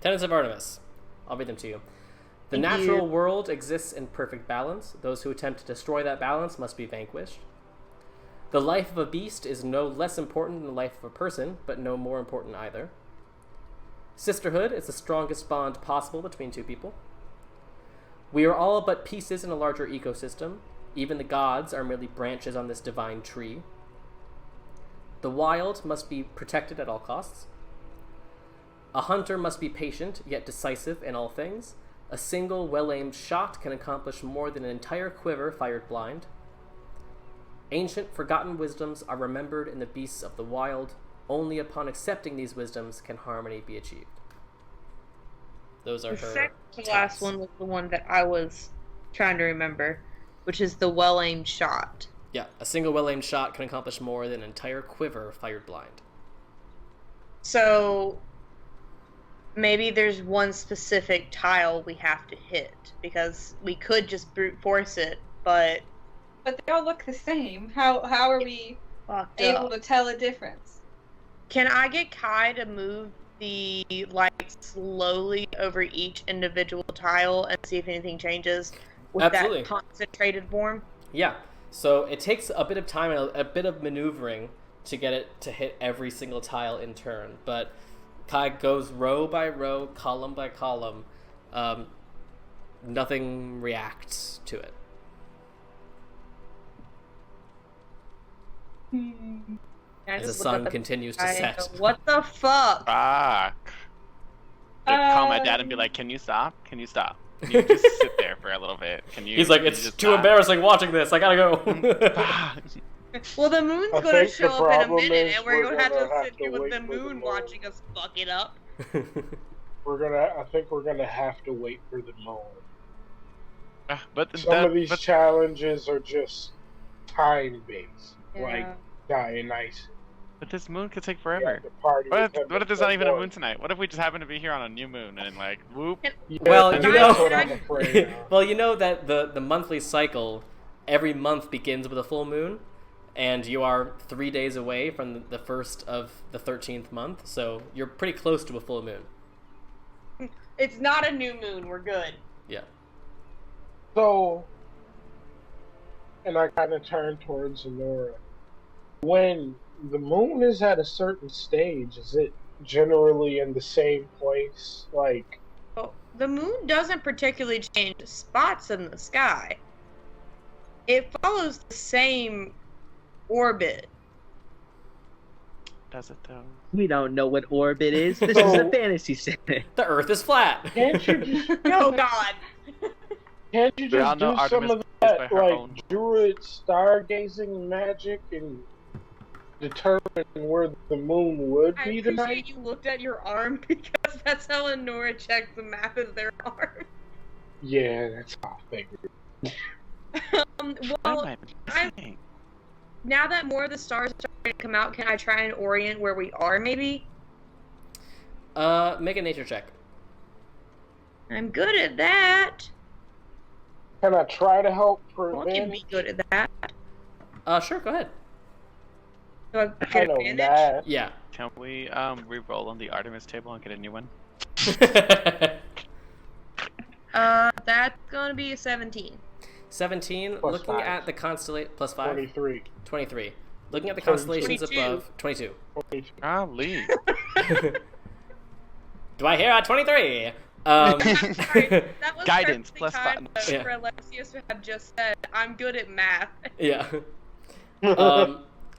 Tenets of Artemis. I'll read them to you. The Thank natural you. world exists in perfect balance. Those who attempt to destroy that balance must be vanquished. The life of a beast is no less important than the life of a person, but no more important either. Sisterhood is the strongest bond possible between two people. We are all but pieces in a larger ecosystem. Even the gods are merely branches on this divine tree. The wild must be protected at all costs. A hunter must be patient, yet decisive in all things. A single well-aimed shot can accomplish more than an entire quiver fired blind. Ancient, forgotten wisdoms are remembered in the beasts of the wild. Only upon accepting these wisdoms can harmony be achieved. Those are The her second to tenets. last one was the one that I was trying to remember, which is the well-aimed shot. Yeah, a single well-aimed shot can accomplish more than an entire quiver fired blind. So maybe there's one specific tile we have to hit, because we could just brute force it, but But they all look the same. How are we fucked able up. to tell a difference? Can I get Kai to move the light slowly over each individual tile and see if anything changes with Absolutely. that concentrated form? Yeah, so it takes a bit of time and a bit of maneuvering to get it to hit every single tile in turn, but Kai goes row by row, column by column. Nothing reacts to it. Can I As the just look sun up continues to I set. go, what the fuck? Fuck. I'd call my dad and be like, "Can you stop? Can you stop? Can you just sit there for a little bit. Can you? He's like, can you it's just too not?" embarrassing watching this. I gotta go. Well, the moon's I gonna think show the up in a problem minute, is and we're gonna have to have sit to here with wait the for the moon moon. watching us fuck it up. I think we're gonna have to wait for the moon. But Some of these challenges are just time based, like Yeah. Dionysus. but this moon could take You forever. have to party with him What if there's not even a until moon tonight? What if we just happen to be here on a new moon and like whoop? Yeah, Well, that's you know- what I'm afraid of. Well, you know that the monthly cycle, every month begins with a full moon, and you are 3 days away from the first of the 13th month, so you're pretty close to a full moon. It's not a new moon. We're good. Yeah. So, and I kind of turn towards Honora. When the moon is at a certain stage, is it generally in the same place? Like, Well, the moon doesn't particularly change spots in the sky. It follows the same orbit. Does it though? We don't know what orbit is. This is a fantasy setting. The Earth is flat. can't you just Oh God. can't you We all just know do Artemis some of is by that her like own. druid stargazing magic and determine where the moon would I be appreciate tonight? you looked at your arm because that's how Lenora checks the map of their arm. Yeah, that's how I figured. Well, I now that more of the stars are starting to come out, can I try and orient where we are, maybe? Make a nature check. I'm good at that. Can I try to help Well, I can prevent? be good at that. Sure, go ahead. Do I I get know advantage? that. Yeah. Can we re-roll on the Artemis table and get a new one? That's gonna be a 17. 17, Plus looking 5. at the constellation, plus 5? 23. 23. Looking at the 22. constellations above, 22. 22. Golly. Do I hear a 23? I'm sorry, that was Guidance, perfectly plus kind five. of Yeah. for Alexius to have just said, I'm good at math. Yeah.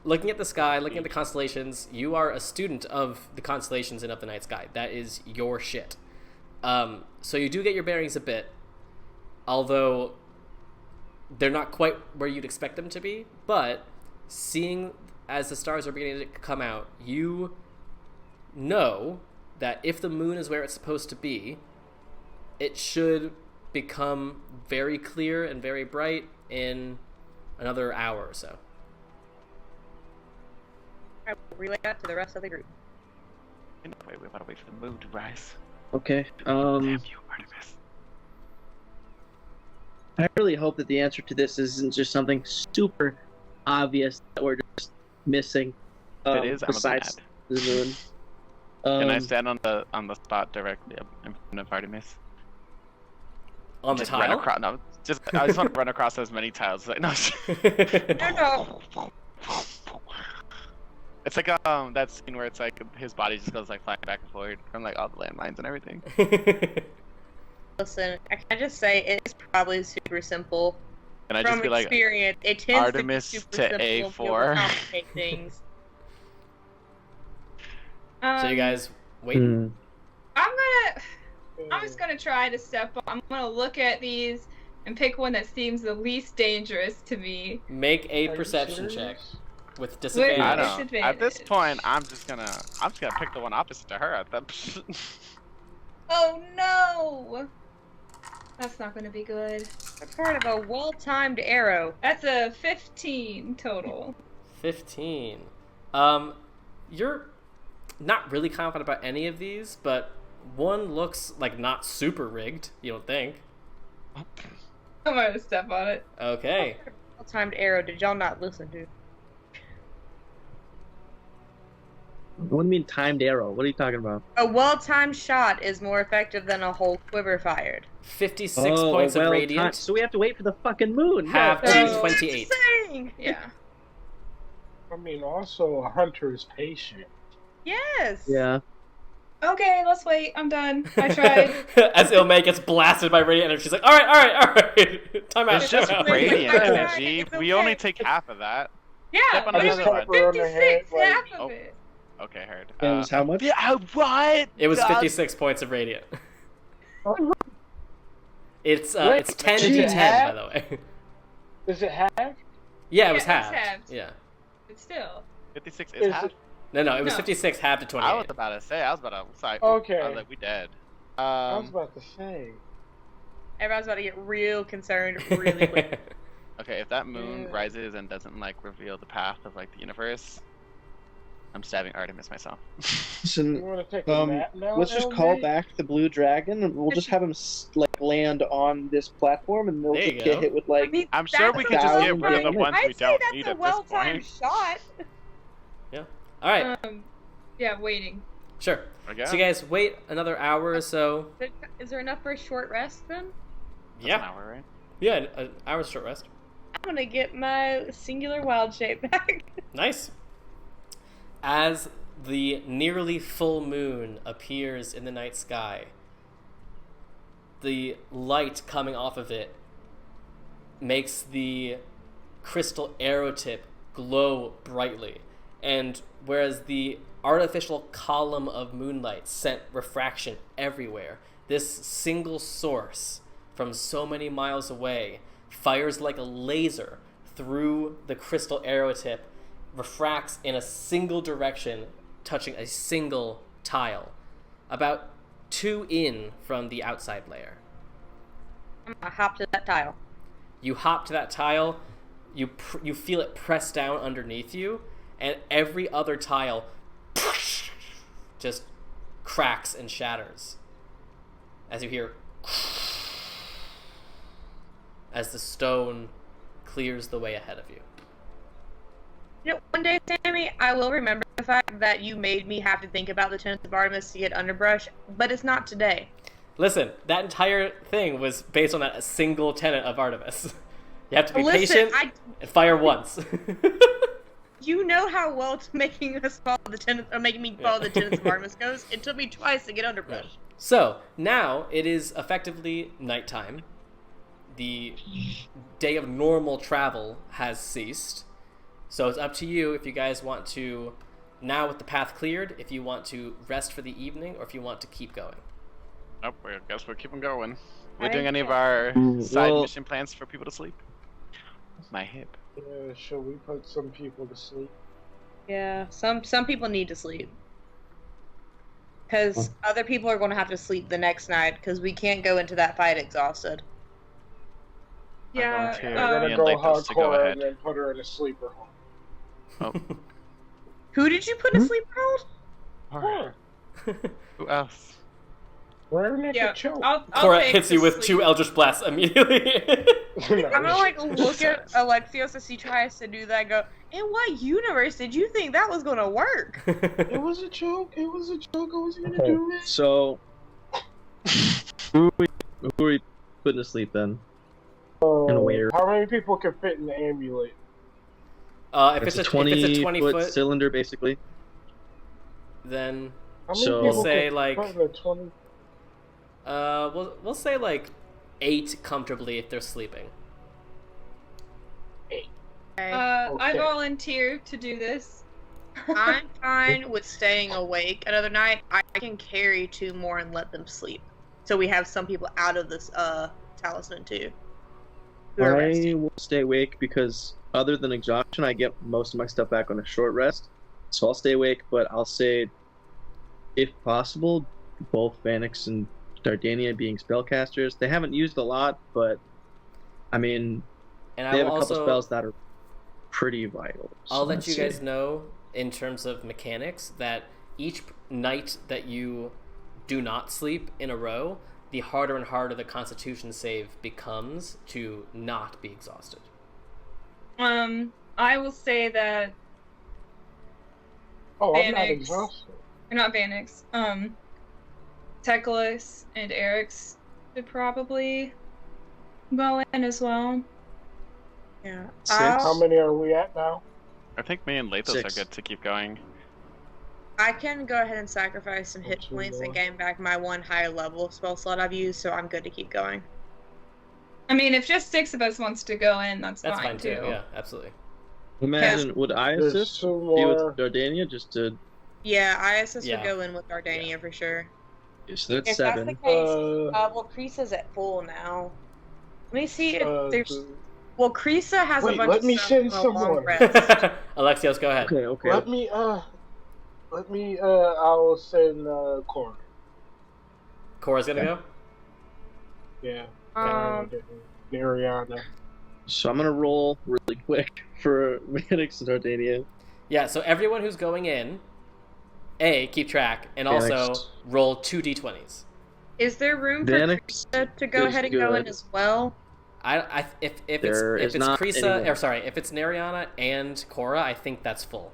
Looking at the sky, looking at the constellations, you are a student of the constellations and of the night sky. That is your shit. So you do get your bearings a bit, although they're not quite where you'd expect them to be, but seeing as the stars are beginning to come out, you know that if the moon is where it's supposed to be, it should become very clear and very bright in another hour or so. I will relay that to the rest of the group. Wait, we gotta wait for the moon to rise. Okay. Damn you, Artemis. I really hope that the answer to this isn't just something super obvious that we're just missing. If it is, I'm besides mad. the moon. Can I stand on the spot directly up in front of Artemis? On the Just run tile? across. No, I just want to run across as many tiles. Like no. No. It's like that scene where it's like his body just goes like flying back and forth from like all the landmines and everything. Listen, I can just say it's probably super simple. And I From just be like, experience, it tends Artemis to be super to simple if you A4. overcomplicate things. So you guys wait. I'm just gonna try to step on. I'm gonna look at these and pick one that seems the least dangerous to me. Make a Are you perception serious? check with I disadvantage. don't know. Disadvantage. At this point, I'm just gonna pick the one opposite to her. Oh no! That's not gonna be good. That's part of a well-timed arrow. That's a 15 total. 15. You're not really confident about any of these, but one looks like not super rigged, you don't think. I'm gonna step on it. Okay. Well-timed arrow. Did y'all not listen to? What do you mean timed arrow? What are you talking about? A well-timed shot is more effective than a whole quiver fired. 56 points of radiant. So we have to wait for the fucking moon. Half No. to That's 28. insane! Yeah. I mean, also a hunter is patient. Yes. Yeah. Okay, let's wait. I'm done. I tried. As Ilmay gets blasted by radiant energy, she's like, alright. Time out. It's just time out." radiant It's energy. okay. We only take half of that. Yeah, Step on but it another was one. on the head, 56, like- half of Oh. it. Okay, heard. It was how much? Yeah, what? It was 56 points of radiant. It's Wait, it's 10 is to it 10, half? by the way. Is it half? Yeah, it was Yeah, it was halved. halved. Yeah. But still. 56 Is is half. it- No, it was No. 56 halved to 28. I was about to say. I was about to. Sorry. Okay. I was like, we dead. I was about to say. Everyone's about to get real concerned really quick. Okay, if that moon Yeah. rises and doesn't like reveal the path of like the universe, I'm stabbing Artemis myself. You Listen, want to take a nap now? let's just call LJ? back the blue dragon, and we'll just have him land on this platform, and they'll There just you get go. hit with like. I'm sure we can just get rid of the ones we I'd say don't that's need a at this well-timed point. shot. All right, Yeah, waiting. sure. Okay. So you guys wait another hour or so. Is there enough for a short rest then? That's an Yeah, hour, right? yeah, an hour's short rest. I'm gonna get my singular wild shape back. Nice. As the nearly full moon appears in the night sky, the light coming off of it makes the crystal arrow tip glow brightly. And whereas the artificial column of moonlight sent refraction everywhere, this single source from so many miles away fires like a laser through the crystal arrow tip, refracts in a single direction, touching a single tile, about 2 in from the outside layer. I'm gonna hop to that tile. You hop to that tile, you feel it press down underneath you, and every other tile just cracks and shatters as you hear as the stone clears the way ahead of you. You know, one day, Sammy, I will remember the fact that you made me have to think about the tenets of Artemis to get underbrush, but it's not today. Listen, that entire thing was based on that single tenet of Artemis. You have to be Listen, patient and fire once. You know how well it's making us follow the tenets, or making me follow the tenets of Artemis goes. It took me twice to get underbrush. So, now it is effectively nighttime. The day of normal travel has ceased. So it's up to you if you guys want to, now with the path cleared, if you want to rest for the evening or if you want to keep going. Nope, I guess we're keeping going. We're I doing any of guess. our side Well- mission plans for people to sleep? My hip. Yeah, should we put some people to sleep? Yeah, some people need to sleep. Because other people are going to have to sleep the next night, because we can't go into that fight exhausted. Yeah, to- We're Me gonna and go Lathos to go hardcore ahead. and then put her in a sleeper home. Oh, Who did you put in sleep hold? Cora, who else? we're in it Yeah, to choke. I'll Cora take hits the you with sleep. 2 Eldritch Blasts immediately. I'm gonna look at Alexios as he tries to do that and go, in what universe did you think that was gonna work? It was a joke. It was a joke. I was gonna do it. So, who are we putting to sleep then? And where? How many people can fit in the ambulance? If It's it's a a 20 foot, foot cylinder, basically. then How many So- people We'll say, can like- fit in the 20? we'll say like 8 comfortably if they're sleeping. I Okay. volunteer to do this. I'm fine with staying awake another night. I can carry 2 more and let them sleep. So we have some people out of this talisman too. Who are I resting. will stay awake because other than exhaustion, I get most of my stuff back on a short rest. So I'll stay awake, but I'll say, if possible, both Vanix and Dardania being spellcasters. They haven't used a lot, but I mean, And they I have a will couple also spells that are pretty vital. I'll So let let's you see. guys know in terms of mechanics that each night that you do not sleep in a row, the harder and harder the Constitution save becomes to not be exhausted. I will say that Oh, I'm not Vanix. exhausted. or not Vanix. Teclis and Eric's should probably go in as well. Yeah. Six. How many are we at now? I think me and Lathos 6. are good to keep going. I can go ahead and sacrifice some hit 2 points more. and gain back my 1 higher level spell slot I've used, so I'm good to keep going. I mean, if just 6 of us wants to go in, that's That's fine, too. Yeah, absolutely. Imagine, would I There's assist 2 be with more. Dardania just to? Yeah, ISS Yeah. would go in with Dardania for sure. So that's If 7. that's the case, well, Creasa's at full now. Let me see if there's. Well, Creasa has a Wait, bunch let of me stuff send on a long someone. rest. Alexios, go ahead. Okay. I'll send Cora. Cora's gonna go? Yeah. Um, Mariana. So I'm gonna roll really quick for Vanix and Dardania. Yeah, so everyone who's going in, keep track, and Vanix. also roll 2 d20s. is there room for Vanix Creasa to go is ahead and go in good. as well? If There it's is not Creasa, anyone. or sorry, if it's Nariana and Cora, I think that's full.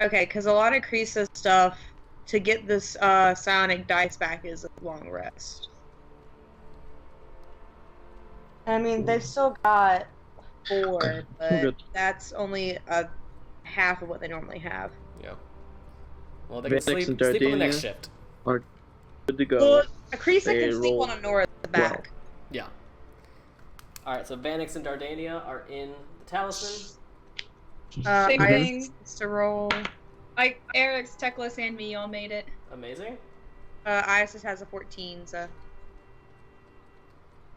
Okay, because a lot of Creasa stuff to get this psionic dice back is a long rest. I mean, they've still got 4, but Good. that's only a half of what they normally have. Yeah. Well, they can Vanix sleep and on the next Dardania. shift. Good to go. Well, a Creasa They can sleep roll on Honora at the back. Yeah. All right, so Vanix and Dardania are in the Talisman. Same I thing. used to roll. Eric's, Teclis, and me all made it. Amazing. Isis has a 14, so.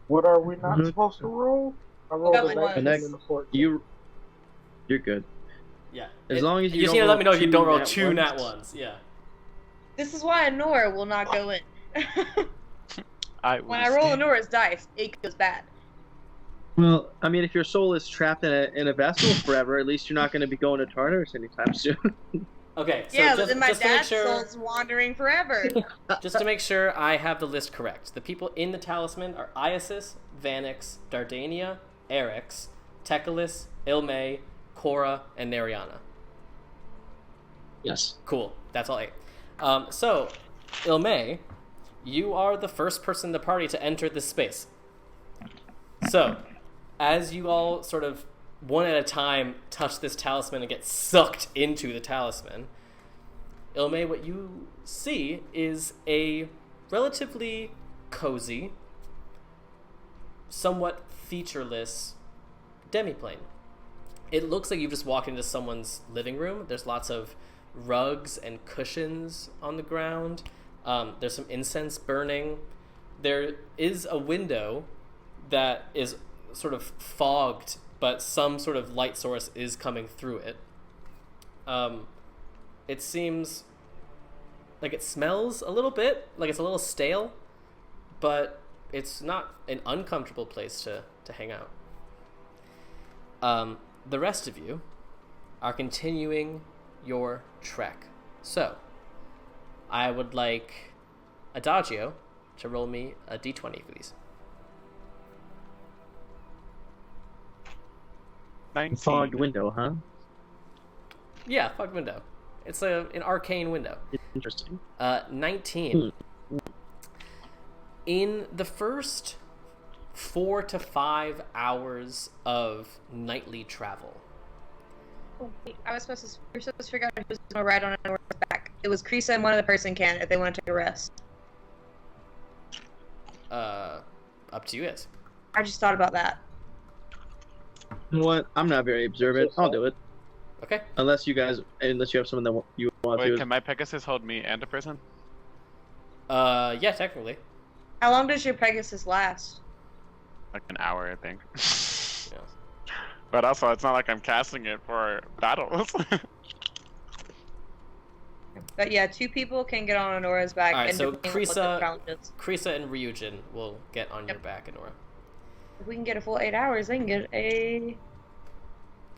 What are we not supposed to roll? I rolled Got a one. 19 and a 14. You're good. Yeah. As long as you just don't need to let roll me know if you 2 don't roll nat 2 ones. nat ones. Yeah. This is why Honora will not go in. When I roll Honora's dice, it goes bad. Well, I mean, if your soul is trapped in a vessel forever, at least you're not going to be going to Tartarus anytime soon. Okay. So Yeah, but just, then my just to make dad's sure, soul's wandering forever. just to make sure I have the list correct, the people in the Talisman are Iasis, Vanix, Dardania, Erix, Teclis, Ilme, Cora, and Nariana. Yes. Cool. That's all 8. So, Ilme, you are the first person in the party to enter this space. So, as you all sort of one at a time touch this talisman and get sucked into the talisman, Ilme, what you see is a relatively cozy, somewhat featureless demiplane. It looks like you've just walked into someone's living room. There's lots of rugs and cushions on the ground. There's some incense burning. There is a window that is sort of fogged, but some sort of light source is coming through it. It seems like it smells a little bit, like it's a little stale, but it's not an uncomfortable place to hang out. The rest of you are continuing your trek. So, I would like Adagio to roll me a d20, please. 19. Fogged window, huh? Yeah, fog window. It's an arcane window. Interesting. 19. In the first 4 to 5 hours of nightly travel. Oh, wait, we were supposed to figure out who was going to ride on Honora's back. It was Creasa and one other person can if they want to take a rest. Up to you guys. I just thought about that. You know what? I'm not very observant. I'll do it. Okay. Unless you have someone that you want Wait, to. can my Pegasus hold me and a person? Yeah, technically. How long does your Pegasus last? Like an hour, I think. Yeah. But also, it's not like I'm casting it for battles. But yeah, 2 people can get on Honora's back. Alright, and so depending on what the challenge is. Creasa and Ryujin will get on your back, Enora. If we can get a full 8 hours, they can get a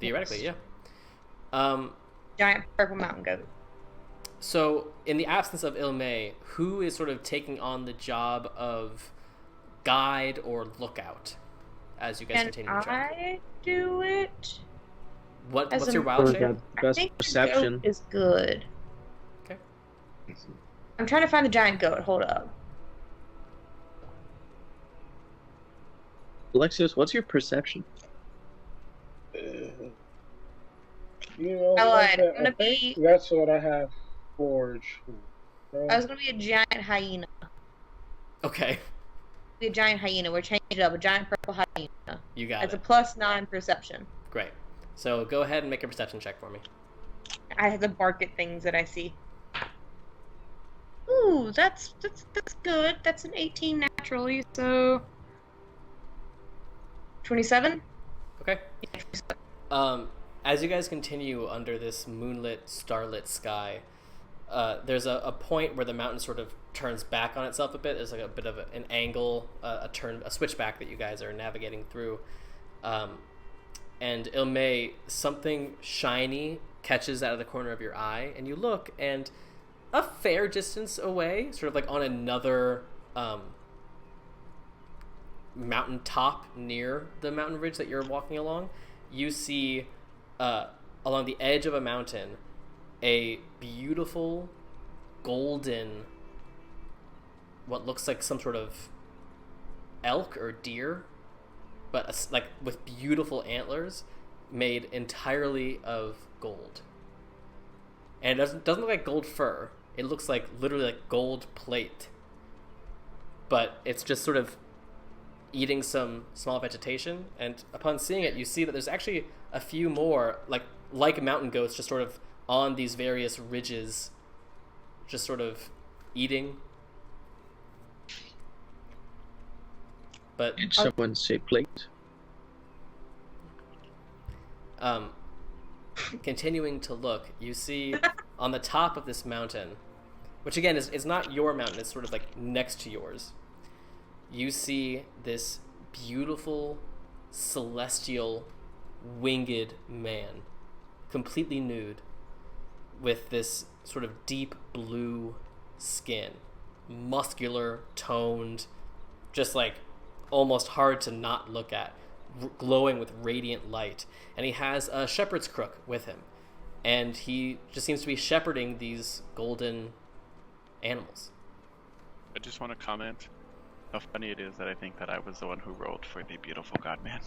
Theoretically, yeah. giant purple mountain goat. So, in the absence of Ilme, who is sort of taking on the job of guide or lookout as you guys Can continue to track? I do it? As What's a your wild shape? I Best think the perception. goat is good. Okay. I'm trying to find the giant goat. Hold up. Alexios, what's your perception? You know, I lied. like that, I'm gonna I think be- that's what I have forged. I was gonna be a giant hyena. Okay. Be a giant hyena. We're changing it up. A giant purple hyena. You got That's it. a +9 perception. Great. So go ahead and make a perception check for me. I have to bark at things that I see. Ooh, that's good. That's an 18 naturally, so 27. Okay. As you guys continue under this moonlit, starlit sky, there's a point where the mountain sort of turns back on itself a bit. There's like a bit of an angle, a switchback that you guys are navigating through. And Ilme, something shiny catches out of the corner of your eye, and you look, and a fair distance away, sort of like on another mountain top near the mountain ridge that you're walking along, you see along the edge of a mountain a beautiful golden, what looks like some sort of elk or deer, but like with beautiful antlers made entirely of gold. And it doesn't look like gold fur. It looks like literally like gold plate. But it's just sort of eating some small vegetation, and upon seeing it, you see that there's actually a few more like mountain goats just sort of on these various ridges, just sort of eating. But Did someone say plate? Continuing to look, you see on the top of this mountain, which again is not your mountain, it's sort of like next to yours, you see this beautiful celestial winged man, completely nude, with this sort of deep blue skin, muscular, toned, just like almost hard to not look at, glowing with radiant light. And he has a shepherd's crook with him, and he just seems to be shepherding these golden animals. I just want to comment how funny it is that I think that I was the one who rolled for the beautiful god man.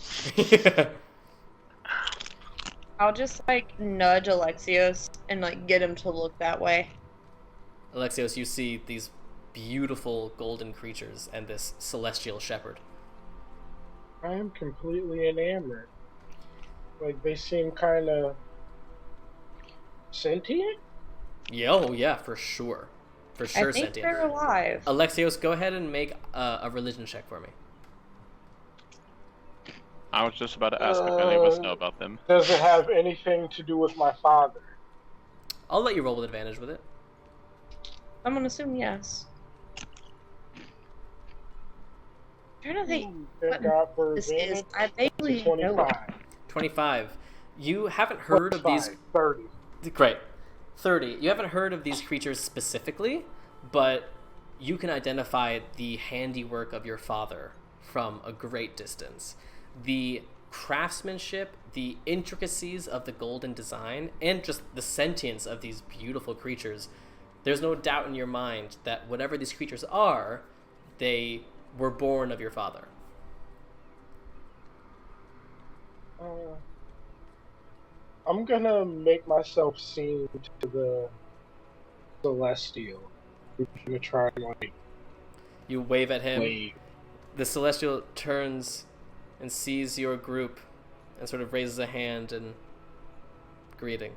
I'll just nudge Alexios and get him to look that way. Alexios, you see these beautiful golden creatures and this celestial shepherd. I am completely enamored. They seem kind of sentient? Yeah, for sure. For sure, I think sentient. they're alive. Alexios, go ahead and make a religion check for me. I was just about to ask if any of us know about them. Does it have anything to do with my father? I'll let you roll with advantage with it. I'm gonna assume yes. I'm trying to think what this is. I vaguely know 25. it. 25. You haven't heard of these... 30. Great. 30. You haven't heard of these creatures specifically, but you can identify the handiwork of your father from a great distance. The craftsmanship, the intricacies of the golden design, and just the sentience of these beautiful creatures. There's no doubt in your mind that whatever these creatures are, they were born of your father. I'm gonna make myself seen to the Celestial. I'm gonna try and You wave at him. wave. The Celestial turns and sees your group and sort of raises a hand in greeting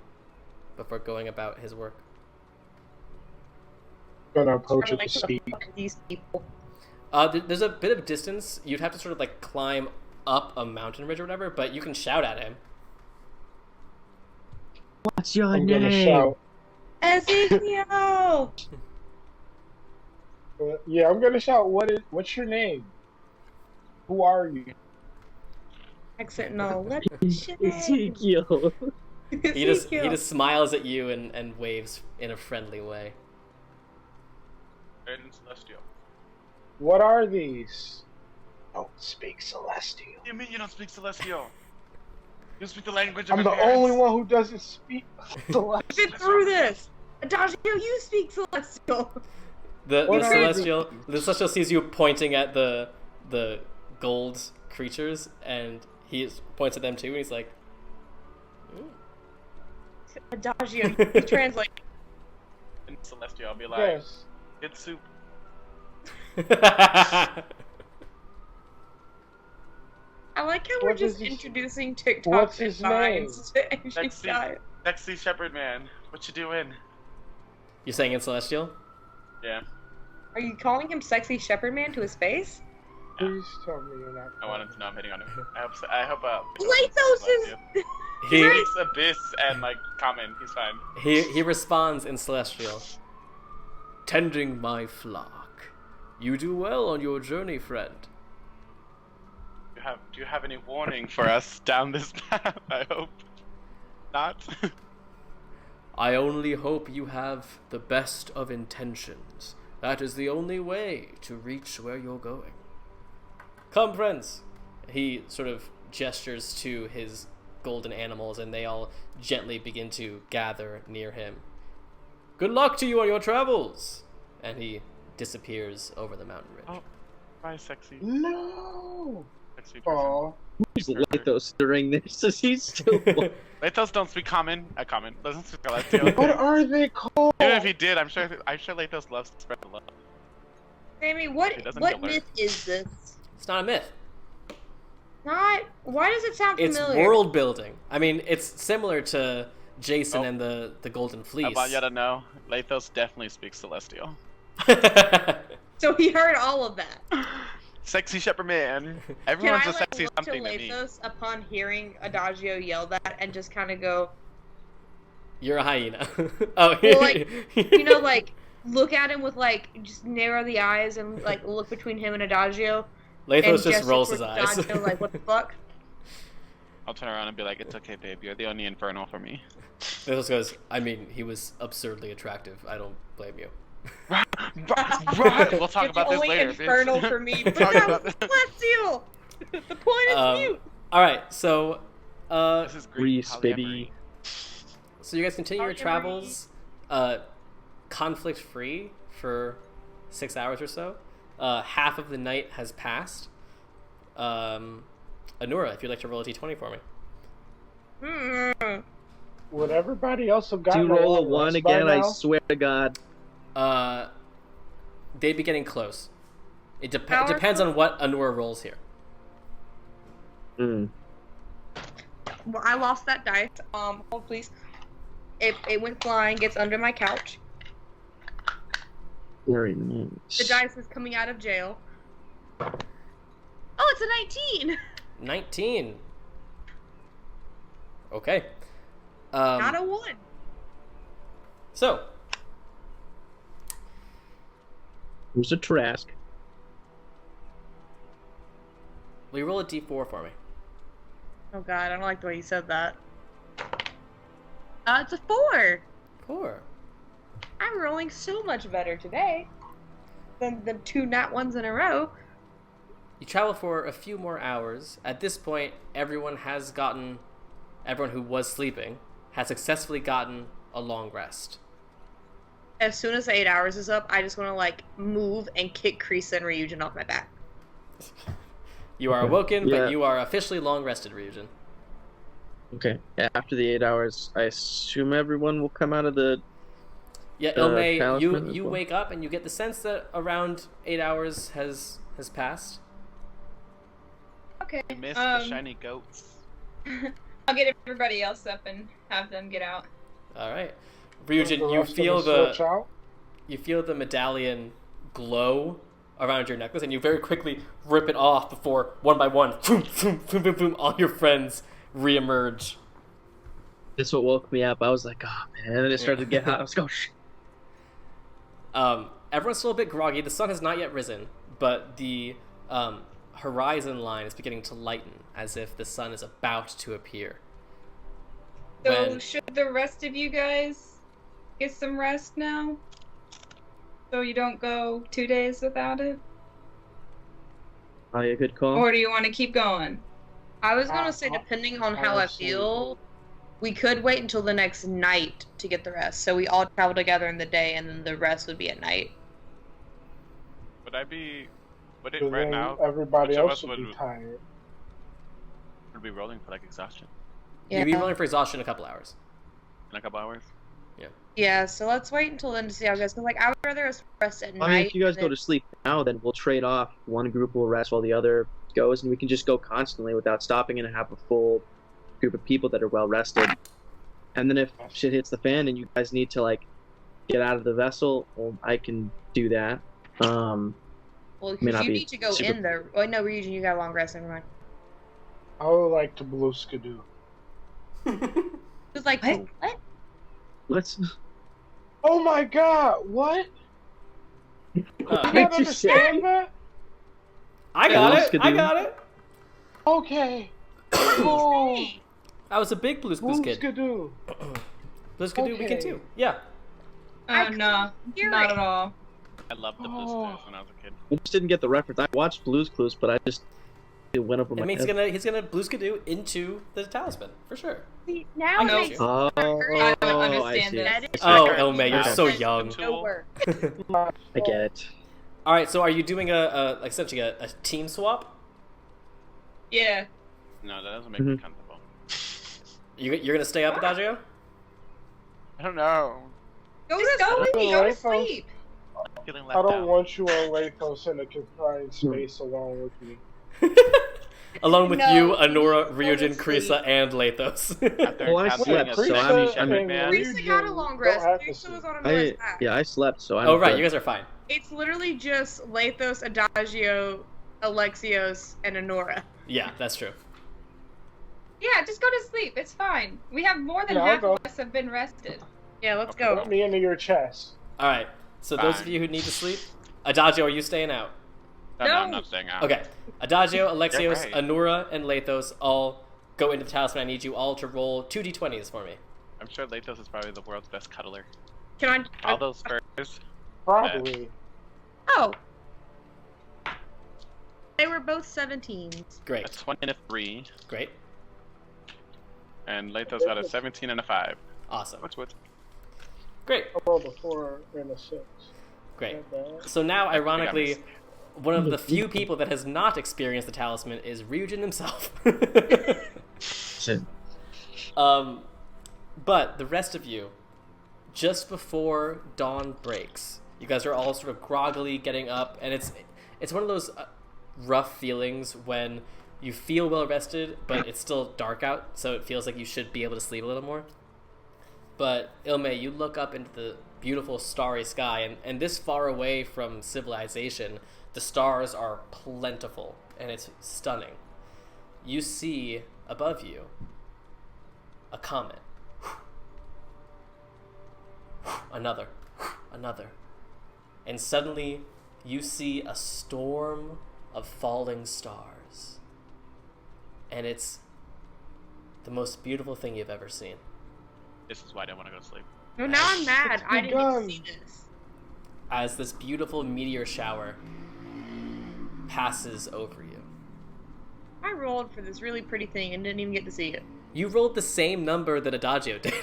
before going about his work. Gonna approach it Who to the speak. fuck are these people? There's a bit of distance. You'd have to sort of climb up a mountain ridge or whatever, but you can shout at him. What's your I'm gonna shout. Ezekiel! Yeah, I'm gonna shout. What's your name? Who are you? Accent no. Let Ezekiel. He just smiles at you and waves in a friendly way. Maiden Celestial. What are these? Don't speak Celestial. What do you mean you don't speak Celestial? You speak the language of I'm my the parents. only one who doesn't speak Celestial. Get through this! Adagio, you speak Celestial! The What are Celestial sees you pointing at the gold creatures, and he points at them too, and he's like, Adagio, you translate. In Celestial, I'll be like, Yes. good soup. I like how we're What just is his- introducing TikTok what's his designs to ancient Let's see. guy. Next, see Shepherd Man. What you doing? You're saying in Celestial? Yeah. Are you calling him sexy shepherd man to his face? Please tell me you're not. I want him to know I'm hitting on him. I hope Lathos is. He He speaks Abyss and like common. He's fine. he responds in Celestial. Tending my flock. You do well on your journey, friend. Do you have any warning for us down this path? I hope not. I only hope you have the best of intentions. That is the only way to reach where you're going. Come, friends. He sort of gestures to his golden animals, and they all gently begin to gather near him. Good luck to you on your travels! And he disappears over the mountain ridge. Oh, bye, sexy. No. Sexy person. Aw. Who's Lathos during this? Is he still? Lathos don't speak common. Common. Doesn't speak Celestial. What are they called? Even if he did, I'm sure Lathos loves to spread the love. Sammy, He what doesn't what alert. myth is this? It's not a myth. Not. Why does it sound It's familiar? world building. I mean, it's similar to Jason Oh. and the Golden I Fleece. want you to know, Lathos definitely speaks Celestial. So he heard all of that. Sexy shepherd man. Can Everyone's I a like sexy look to something to me. Lathos upon hearing Adagio yell that and just kind of go, You're a hyena. Oh, well, like, you know, like look at him with like just narrow the eyes and like look between him and Adagio. Lathos and just gesture rolls his towards eyes. Adagio, like what the fuck? I'll turn around and be like, it's okay, babe. You're the only infernal for me. Lathos goes, I mean, he was absurdly attractive. I don't blame you. Right. We'll talk You're about the this only later, infernal bitch. for me. We'll But talk that about was this. celestial. The point is mute. Alright, so This is great. Reese, baby. so you guys continue your Polyamory. travels conflict free for 6 hours or so. Half of the night has passed. Anura, if you'd like to roll a d20 for me. Would everybody else have Do gotten you roll a long one rest by again? I now? swear to God. They'd be getting close. It Power depends on what Anura rolls here. Mm. Well, I lost that dice. Hold please. It went flying. Gets under my couch. Very nice. The dice is coming out of jail. Oh, it's a 19. 19. Okay. Not a 1. So, Who's a Trask? will you roll a d4 for me? Oh god, I don't like the way you said that. It's a 4. 4. I'm rolling so much better today than the 2 nat ones in a row. You travel for a few more hours. At this point, everyone who was sleeping has successfully gotten a long rest. As soon as the 8 hours is up, I just want to like move and kick Kreesa and Ryujin off my back. You are awoken, Yeah. but you are officially long rested, Ryujin. Okay. After the 8 hours, I assume everyone will come out of the. Yeah, Ilme, talisman as you well? wake up and you get the sense that around 8 hours has passed. Okay. I missed the shiny goats. I'll get everybody else up and have them get out. All right, The Ryujin, you rest of feel us search out? the medallion glow around your necklace, and you very quickly rip it off before one by one, boom, boom, boom, boom, boom, all your friends reemerge. This what woke me up. I was like, oh man. And then it started to get hot. I was like, oh shit. Everyone's still a bit groggy. The sun has not yet risen, but the horizon line is beginning to lighten, as if the sun is about to appear. So When- should the rest of you guys get some rest now? So you don't go 2 days without it? Probably a good call. Or do you want to keep going? I was gonna say, depending on how I feel, we could wait until the next night to get the rest. So we all travel together in the day, and then the rest would be at night. Would it So right then now? everybody which of else us would be would- tired. Would be rolling for like exhaustion You'll be rolling for exhaustion in a couple hours. in a couple hours. Yeah, so let's wait until then to see how it goes. 'Cause, like, I would rather us rest at I night. mean, if you guys and go then- to sleep now, then we'll trade off. One group will rest while the other goes, and we can just go constantly without stopping and have a full group of people that are well rested. And then if shit hits the fan and you guys need to like get out of the vessel, well, I can do that. Um, Well, May not because you be need to go super- in there. Oh, no, Ryujin, you got a long rest. Never mind. I would like to blue skidoo. It's like, What? what? let's. Oh my god, what? You Uh, don't just understand that? I got Blue it. I Skidoo. got it. Okay. Oh, Hey, I was a big Blues Clues blue kid. skidoo. Blues Clues we can Okay. too. Yeah. I No, hear not it. at all. I loved the Blues Oh. Clues when I was a kid. I just didn't get the reference. I watched Blue's Clues, but it went over It my means head. he's gonna Blues Skidoo into the talisman for sure. See, now I it know. makes Oh, I don't I understand see. this. That is- Oh, Sure. Elme, you're so That's young. no work. I get it. All right, so are you doing essentially a team swap? Yeah. No, that doesn't make me Mhm. comfortable. You're gonna stay up, Adagio? I don't know. Go Just to go sleep. in. Go to Life sleep. I'm feeling left I don't out. want you on Lathos in a confined space along with me. Along with No, you, you Anora, go to Ryujin, sleep. Krisa, and Lathos. After Well, I encountering slept, a so sexy I'm- shepherd man. Risa got a long rest. Don't have to Risa was sleep. on Anora's I back. I slept, so I'm. Oh right, good. you guys are fine. It's literally just Lathos, Adagio, Alexios, and Anora. Yeah, that's true. Yeah, just go to sleep. It's fine. We have more than Yeah, I'll half go. of us have been rested. Yeah, let's Okay. go. Put me into your chest. All right. So those of Fine. you who need to sleep, Adagio, are you staying out? No, No. I'm not staying out. Okay. Adagio, Alexios, You're right. Anura, and Lathos all go into the talisman. I need you all to roll 2d20s for me. I'm sure Lathos is probably the world's best cuddler. Can I? All those furs. Probably. Oh. They were both 17s. A Great. 20 and a 3. Great. And Lathos got a 17 and a 5. Awesome. What's Great. I rolled a 4 and a 6. Great. Not bad. So now, ironically, missed. one of the few people that has not experienced the talisman is Ryujin himself. Shit. But the rest of you, just before dawn breaks, you guys are all sort of groggily getting up, and it's one of those rough feelings when you feel well rested, but it's still dark out, so it feels like you should be able to sleep a little more. But Ilme, you look up into the beautiful starry sky, and this far away from civilization, the stars are plentiful, and it's stunning. You see above you a comet. Another. Another. And suddenly you see a storm of falling stars. And it's the most beautiful thing you've ever seen. This is why I didn't want to go to sleep. No, now I'm mad. I didn't get to see begun. this. As this beautiful meteor shower passes over you. I rolled for this really pretty thing and didn't even get to see it. You rolled the same number that Adagio did.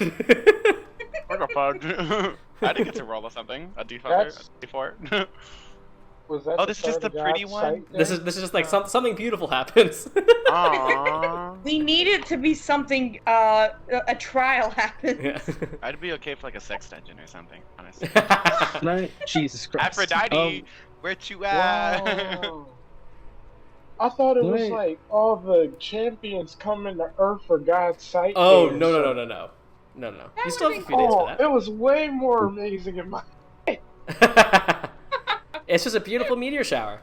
What the fuck? I didn't get to roll or something. A D4? That's- A D4? Was that Oh, the this is just start the of pretty God's one? sight This there? is just like something beautiful happens. Aww. We need it to be something, a trial happens. Yeah. I'd be okay for like a sex dungeon or something, honestly. Can I? Jesus Christ. Aphrodite, where you at? Wow. I thought it was Wait. like all the champions coming to Earth for God's sight. Oh day or no no no something. no no no no! That You still have a would've few days Oh, for it was way more amazing in my. that. It's just a beautiful meteor shower.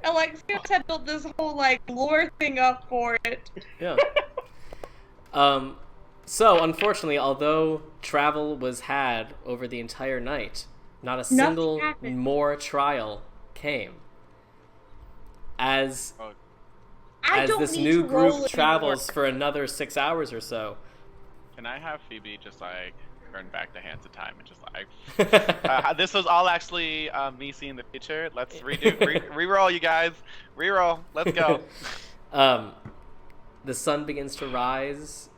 Alexios had built this whole, like, lore thing up for it. Yeah. So unfortunately, although travel was had over the entire night, not a single happened. more trial came. As I don't this need new to roll group it travels anymore. for another 6 hours or so. Can I have Phoebe just like turn back the hands of time and just like this was all actually me seeing the future. Let's re-roll, you guys. Re-roll. Let's go. The sun begins to rise,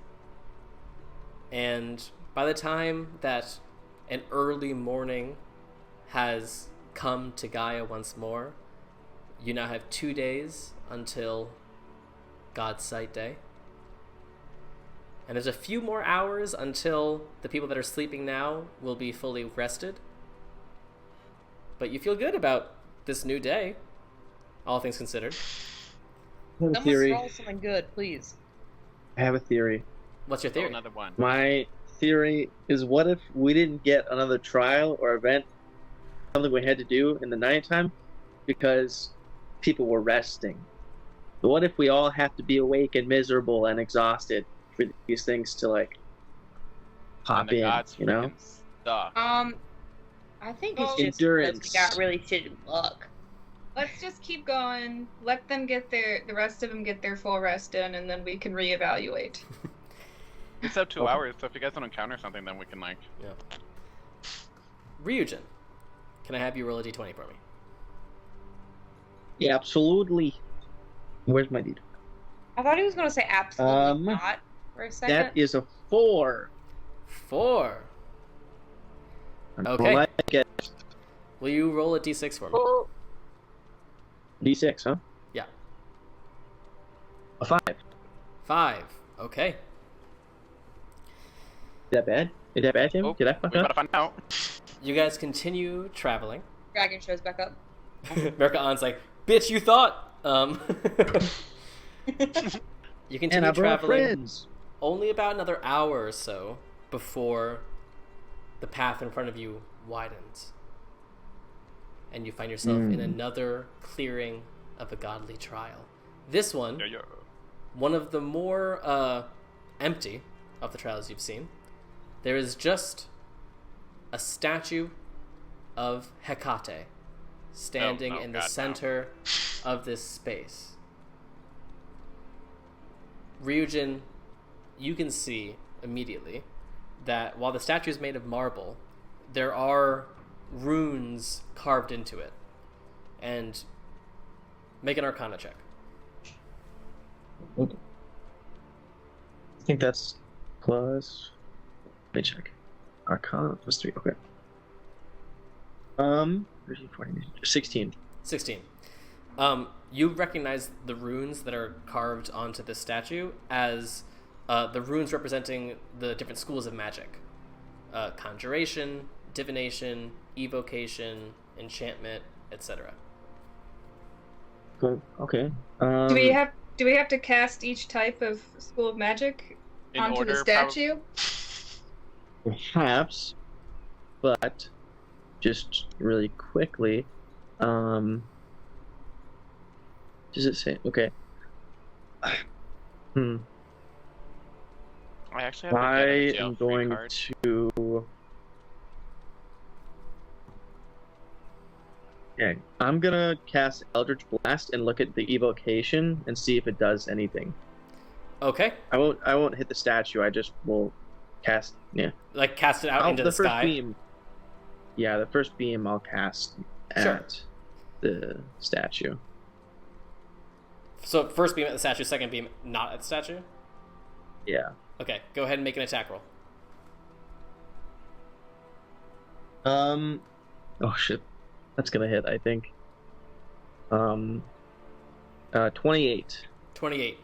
and by the time that an early morning has come to Gaia once more, you now have 2 days until God's Sight Day. And there's a few more hours until the people that are sleeping now will be fully rested. But you feel good about this new day, all things considered. I have a Someone theory. roll something good, please. I have a theory. What's your Roll theory? another one. My theory is, what if we didn't get another trial or event, something we had to do in the nighttime because people were resting. But what if we all have to be awake and miserable and exhausted for these things to like pop And the in? gods You know, freaking suck. I think it's just Endurance. because we got really shitty luck. Let's just keep going. Let them get the rest of them get their full rest in, and then we can reevaluate. It's up 2 hours, so if you guys don't encounter something, then we can like. Yeah. Ryujin, can I have you roll a d20 for me? yeah, absolutely. Where's my D? I thought he was going to say absolutely Um, not for a second. That is a 4. 4. I Okay. like it. Will you roll a d6 for me? D6, huh? Yeah. A 5. 5. Okay. Is that bad? Is that bad, Tim? Oh, Did I we fuck gotta up? find out. You guys continue traveling. Dragon shows back up. Mercaon's like, bitch, you thought. You And continue I brought traveling friends. only about another hour or so before the path in front of you widens. And you find yourself in another clearing of a godly trial. This one, Yeah, yeah. one of the more empty of the trials you've seen. There is just a statue of Hecate standing in the God, no. center of this space. Ryujin, you can see immediately that while the statue is made of marble, there are runes carved into it. And make an Arcana check. I think that's plus. Let me check. Arcana plus 3. Okay. 13, 14, 16. 16. You recognize the runes that are carved onto this statue as the runes representing the different schools of magic. Conjuration, divination, evocation, enchantment, etc. Good. Okay. Do we have to cast each type of school of magic In onto order, the statue? Perhaps, but just really quickly, does it say? Okay. I actually have to I get a am jail-free going card. to. Yeah, I'm gonna cast Eldritch Blast and look at the evocation and see if it does anything. Okay. I won't hit the statue. I just will cast. Yeah. Like cast it out into the first sky. beam. Yeah, the first beam I'll cast Sure. at the statue. So first beam at the statue, second beam not at the statue? Yeah. Okay, go ahead and make an attack roll. Oh shit, that's gonna hit. I think. 28. 28.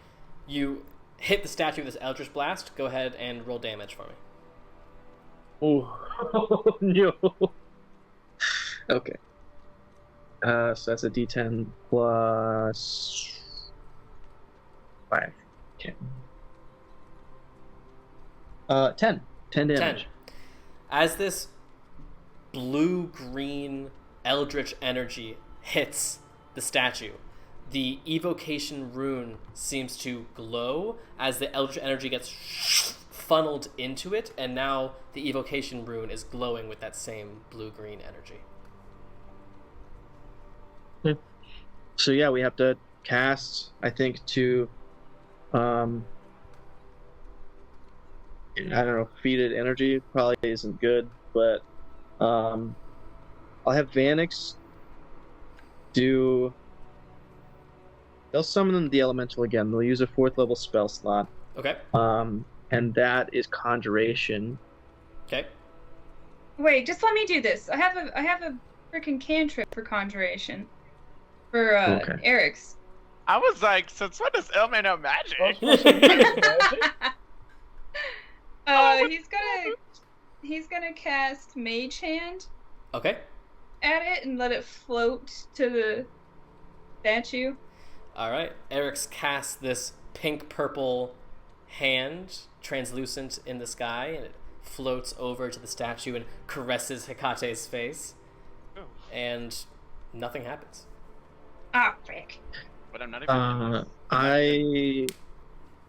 You hit the statue with this Eldritch Blast. Go ahead and roll damage for me. Oh no. Okay. So that's a D10 plus 5. Okay. 10. 10 damage. 10. As this blue-green eldritch energy hits the statue, the evocation rune seems to glow as the eldritch energy gets funneled into it, and now the evocation rune is glowing with that same blue-green energy. So yeah, we have to cast, I think, to I don't know, feeded energy probably isn't good, but I'll have Vanix do. They'll summon the elemental again. They'll use a 4th level spell slot. Okay. And that is conjuration. Okay. Wait, just let me do this. I have a freaking cantrip for conjuration. For Okay. Eric's. I was like, since when does Elman know magic? He's gonna cast Mage Hand Okay. at it and let it float to the statue. All right. Eric's cast this pink-purple hand, translucent in the sky, and it floats over to the statue and caresses Hecate's face. Ooh. and nothing happens. Ah, frick. But I'm not even.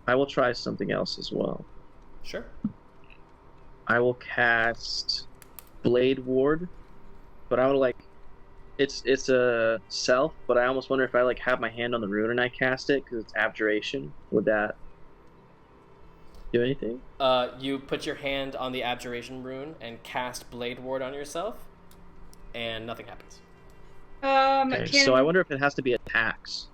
I will try something else as well. Sure. I will cast Blade Ward, but I would like it's a self, but I almost wonder if I like have my hand on the rune and I cast it because it's abjuration. Would that do anything? You put your hand on the abjuration rune and cast Blade Ward on yourself, and nothing happens. Okay, so I wonder if it has to be attacks.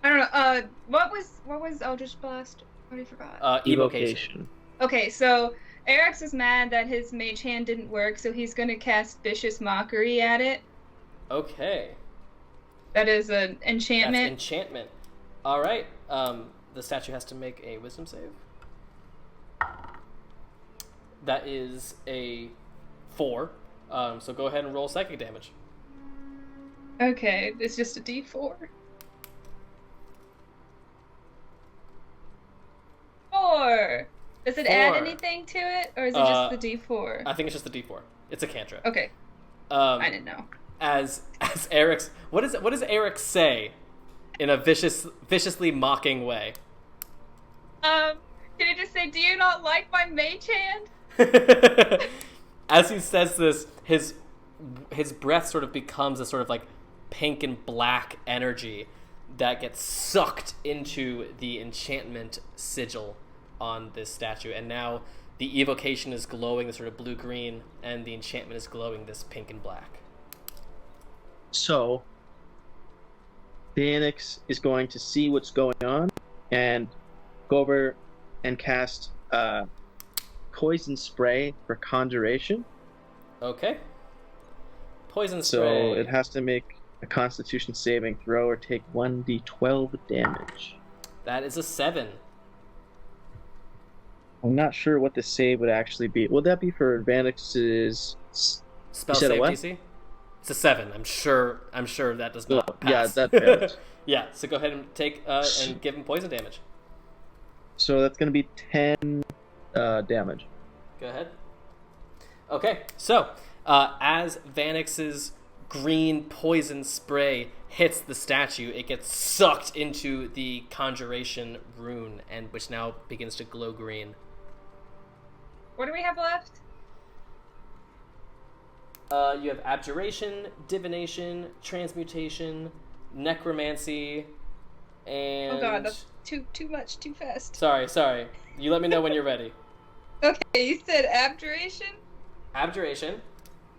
I don't know. What was Eldritch Blast? I already forgot. Evocation. Okay, so Eric's is mad that his mage hand didn't work, so he's gonna cast Vicious Mockery at it. Okay. That is an enchantment. That's enchantment. All right. The statue has to make a wisdom save. That is a 4. So go ahead and roll psychic damage. Okay, it's just a D4. 4. Does it add 4. anything to it, or is it just the D4? I think it's just the D4. It's a cantrip. Okay. I didn't know. As Eric's, what does Eric say in a viciously mocking way? Can he just say, "Do you not like my mage hand?" As he says this, his breath sort of becomes a sort of like pink and black energy that gets sucked into the enchantment sigil on this statue, and now the evocation is glowing this sort of blue-green, and the enchantment is glowing this pink and black. So, Phoenix is going to see what's going on and go over and cast poison spray for conjuration. Okay. Poison So spray. it has to make a Constitution saving throw or take 1d12 damage. That is a 7. I'm not sure what the save would actually be. Would that be for Vanix's Spell you said a save what? DC? It's a 7. I'm sure that does not pass. Yeah, that fails. Yeah, so go ahead and take and give him poison damage. So that's going to be 10 damage. Go ahead. Okay, so as Vanix's green poison spray hits the statue, it gets sucked into the conjuration rune, and which now begins to glow green. What do we have left? You have abjuration, divination, transmutation, necromancy, and... Oh god, that's too much, too fast. Sorry. You let me know when you're ready. Okay, you said abjuration? Abjuration,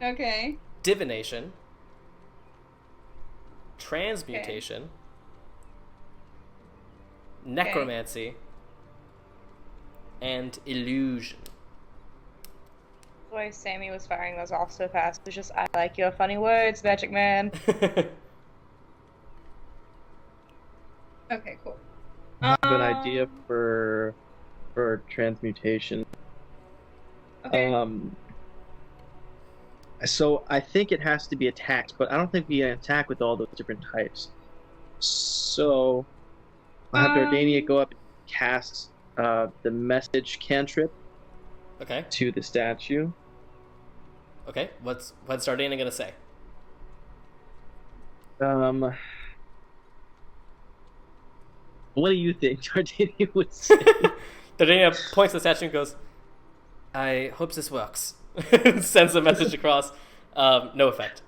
Okay. divination, transmutation, necromancy, and illusion. The way Sammy was firing those off so fast was just, I like your funny words, Magic Man. Okay, cool. I have an idea for transmutation. Okay. So I think it has to be attacked, but I don't think we can attack with all those different types. So I'll have Dardania go up and cast the message cantrip Okay. to the statue. Okay. What's Dardania gonna say? What do you think Dardania would say? Dardania points to the statue and goes, "I hope this works." Sends a message across. No effect.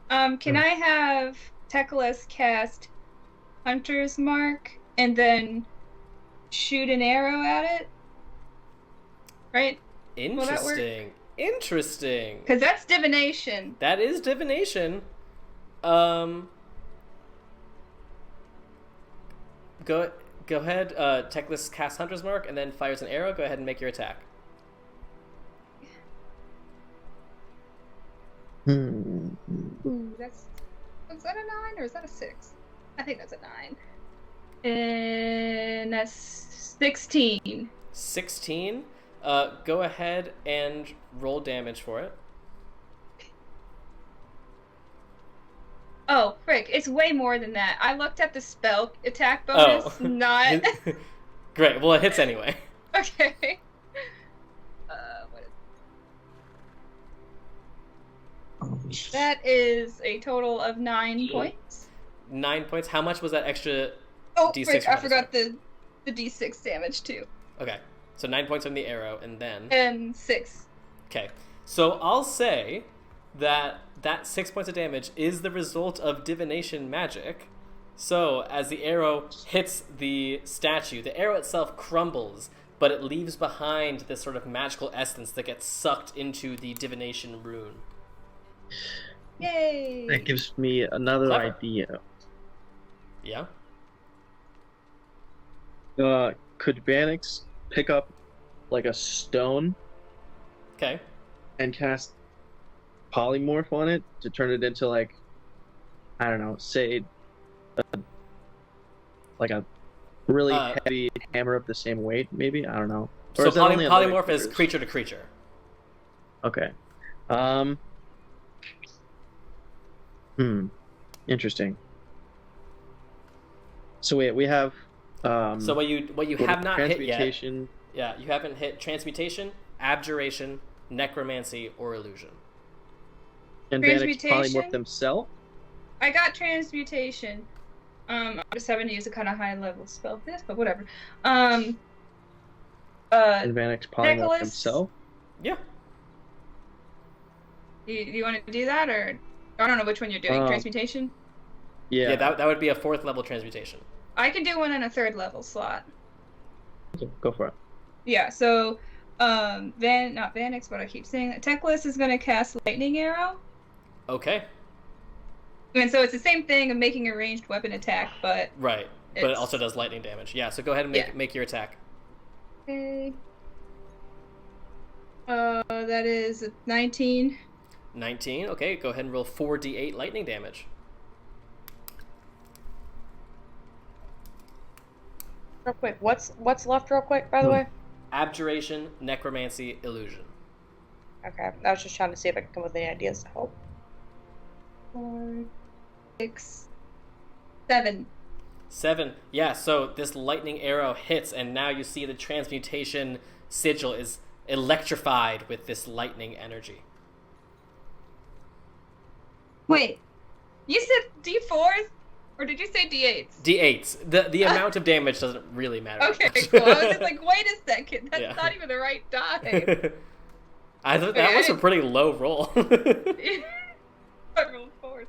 Can I have Teclis cast Hunter's Mark and then shoot an arrow at it? Right? Will that work? Interesting. Because that's divination. That is divination. Go ahead. Teclis casts Hunter's Mark and then fires an arrow. Go ahead and make your attack. Ooh, is that a 9 or is that a 6? I think that's a 9. And that's 16. 16. Go ahead and roll damage for it. Oh, frick. It's way more than that. I looked at the spell attack bonus, not... Great. Well, it hits anyway. Okay. What That is a total of 9 points. 9 points. How much was that extra Oh, D6? wait, I forgot the D6 damage too. Okay, so 9 points from the arrow, and then... And 6. Okay, so I'll say that 6 points of damage is the result of divination magic. So, as the arrow hits the statue, the arrow itself crumbles, but it leaves behind this sort of magical essence that gets sucked into the divination rune. Yay! That gives me another Clever. idea. Yeah? Could Vanix pick up like a stone Okay. and cast polymorph on it to turn it into like, I don't know, say like a really heavy hammer of the same weight, maybe? I don't know. Or So is that only on living polymorph is creatures? creature to creature. Okay. Interesting. So wait, we have So what you have not hit yet... transmutation. Yeah, you haven't hit transmutation, abjuration, necromancy, or illusion. And Vanix Transmutation? polymorph themselves? I got transmutation. I just haven't used a kind of high level spell for this, but whatever. And Vanix polymorph Nicholas? themselves? Yeah. Do you want to do that, or I don't know which one you're doing? Transmutation. Yeah, that would be a 4th level transmutation. I can do one in a 3rd level slot. Okay, go for it. Yeah. So, not Vanix, but I keep saying that Teclis is going to cast lightning arrow. Okay. And so it's the same thing of making a ranged weapon attack, but Right. But it also does lightning damage. Yeah, so go ahead and make your attack. okay. That is 19. 19. Okay, go ahead and roll 4d8 lightning damage. Real quick, what's left real quick, by the way? Abjuration, necromancy, illusion. Okay, I was just trying to see if I could come up with any ideas to help. 4, 6, 7. 7. Yeah, so this lightning arrow hits, and now you see the transmutation sigil is electrified with this lightning energy. Wait, you said D4s? Or did you say D8s? D8s. The amount of damage doesn't really matter. Okay, much. cool. I was just like, wait a second, that's Yeah. not even the right die. I thought that was a pretty low roll. I rolled 4s.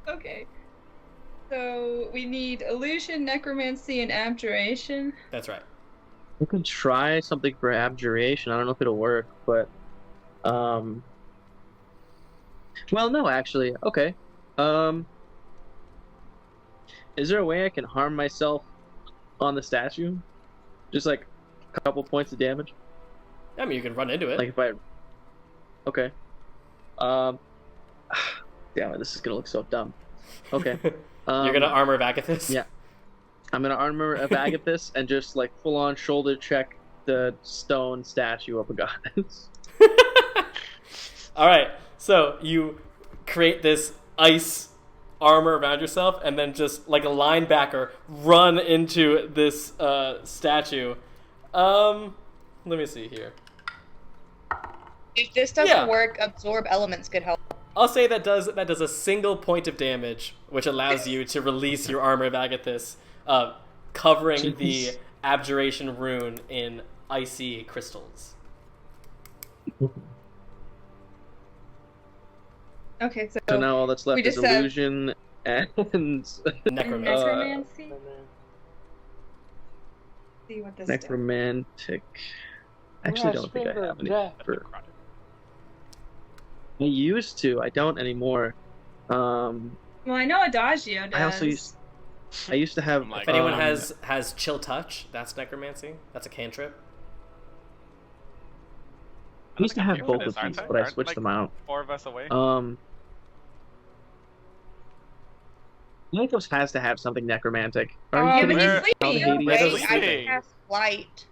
Okay. So we need illusion, necromancy, and abjuration. That's right. We can try something for abjuration. I don't know if it'll work, but well, no, actually. Okay. Is there a way I can harm myself on the statue? Just like a couple points of damage? I mean, you can run into it. Like if I... Okay. Damn it, this is gonna look so dumb. Okay. You're gonna armor of Agathis? Yeah. I'm gonna armor of Agathis and just like full on shoulder check the stone statue of a goddess. Alright, so you create this ice armor around yourself and then just like a linebacker run into this statue. Let me see here. If this doesn't work, absorb elements could help. I'll say that does a single point of damage, which allows you to release your armor of Agathis, covering the abjuration rune in icy crystals. Okay, so now all that's left is just have- illusion and necromancy. See what this does. necromantic. I actually don't think I have any. For... I used to. I don't anymore. Well, I know Adagio does. I also used. I used to have. If anyone has chill touch, that's necromancy. That's a cantrip. I used to have both of Aren't these, they? but I Aren't, switched like, them out. 4 of us away. Nikos has to have something necromantic. Oh, Are you kidding but me? he's sleeping. How Hades- Wait, Wait, I sleeping. can cast flight.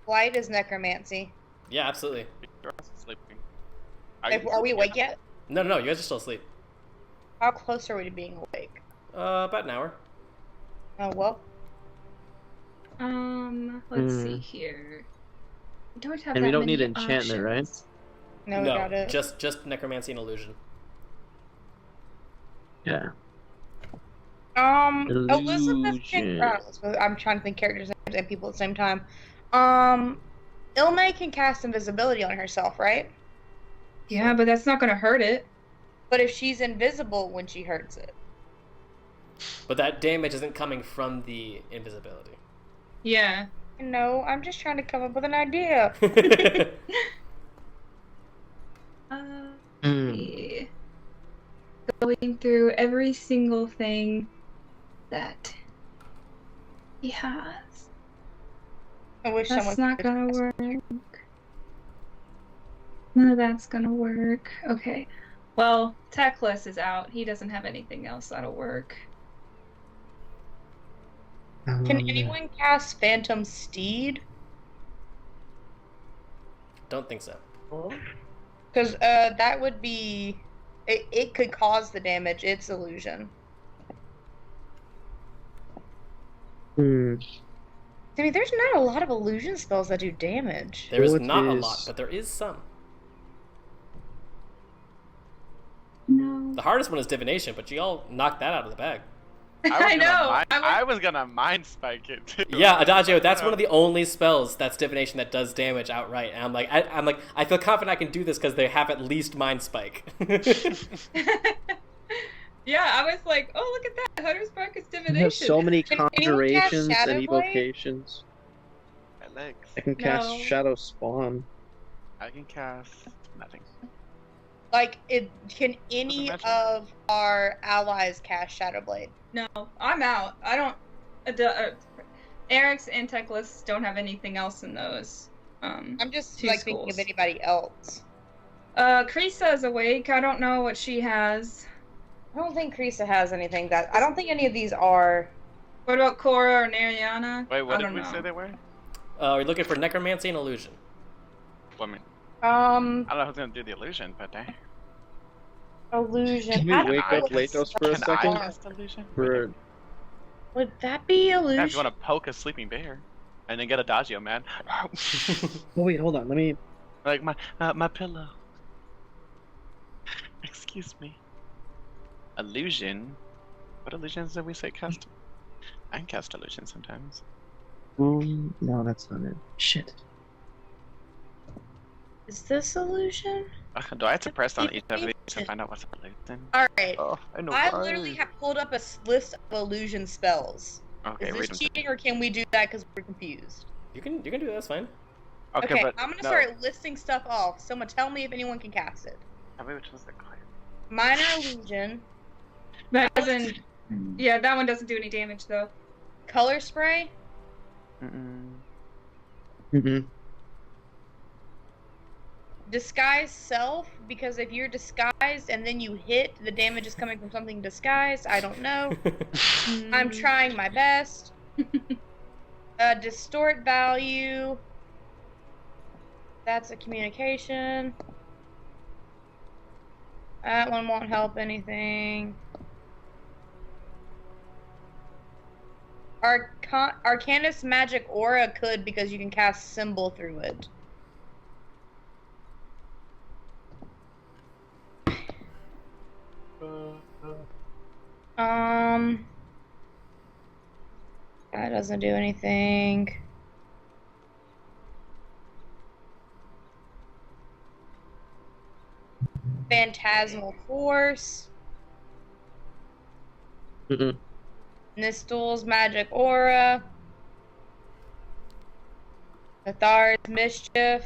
Flight is necromancy. Yeah, absolutely. You're also sleeping. Are we awake yet? No, you guys are still asleep. How close are we to being awake? About an hour. Oh, well. Let's see here. don't have And that we don't many need enchantment, right? options. No, we got it. just necromancy and illusion. Yeah. Elizabeth Illusion. I'm trying to think characters and people at the same time. Ilme can cast invisibility on herself, right? Yeah, but that's not gonna hurt it. But if she's invisible when she hurts it. But that damage isn't coming from the invisibility. Yeah. No, I'm just trying to come up with an idea. Yeah. Going through every single thing that he has. I wish That's someone not could gonna cast work. None of that's gonna work. Okay. Well, Teclis is out. He doesn't have anything else that'll work. Can anyone cast Phantom Steed? Don't think so. Because that would be... It could cause the damage. It's illusion. I mean, there's not a lot of illusion spells that do damage. There is not a lot, but there is some. No. The hardest one is divination, but you all knocked that out of the bag. I know. I was gonna mind spike it too. Yeah, Adagio, that's one of the only spells that's divination that does damage outright. And I'm like, I feel confident I can do this because they have at least mind spike. Yeah, I was like, oh, look at that. Hunter's Mark is divination. I have so many Can anyone cast conjurations Shadow and Blade? evocations. My legs. I can cast No. Shadow Spawn. I can cast nothing. Like, can any Doesn't matter. of our allies cast Shadow Blade? No, I'm out. I don't. Eric's and Teclis don't have anything else in those. I'm just Two like thinking of schools. anybody else. Krisa is awake. I don't know what she has. I don't think Krisa has anything that. I don't think any of these are. What about Cora or Nariana? Wait, what I did don't we know. say they were? We're looking for necromancy and illusion. Well, I mean, I Um, don't know who's gonna do the illusion, but illusion. Can we I don't wake know up what Latos for a can I second? cast illusion? For Would that be illusion? Yeah, if you want to poke a sleeping bear, and then get Adagio, man. Oh wait, hold on. Let me. Like my pillow. Excuse me. Illusion. What illusions did we say cast? I can cast illusion sometimes. No, that's not it. Shit. Is this illusion? Do I have to press on each of these to find out what's illusion? Alright. Oh, I know. I why. literally have pulled up a list of illusion spells. Okay, Is read this them. cheating or can we do that because we're confused? You can do that, that's fine. Okay, but I'm gonna no. start listing stuff off. Someone tell me if anyone can cast it. Tell me which one's the clear. Minor illusion, That doesn't. Yeah, that one doesn't do any damage though. color spray, disguise self, because if you're disguised and then you hit, the damage is coming from something disguised. I don't know. I'm trying my best. Distort value. That's a communication. That one won't help anything. Arcanus Magic Aura could because you can cast Symbol through it. That doesn't do anything. Phantasmal Force. Nistul's Magic Aura. Nathar's Mischief.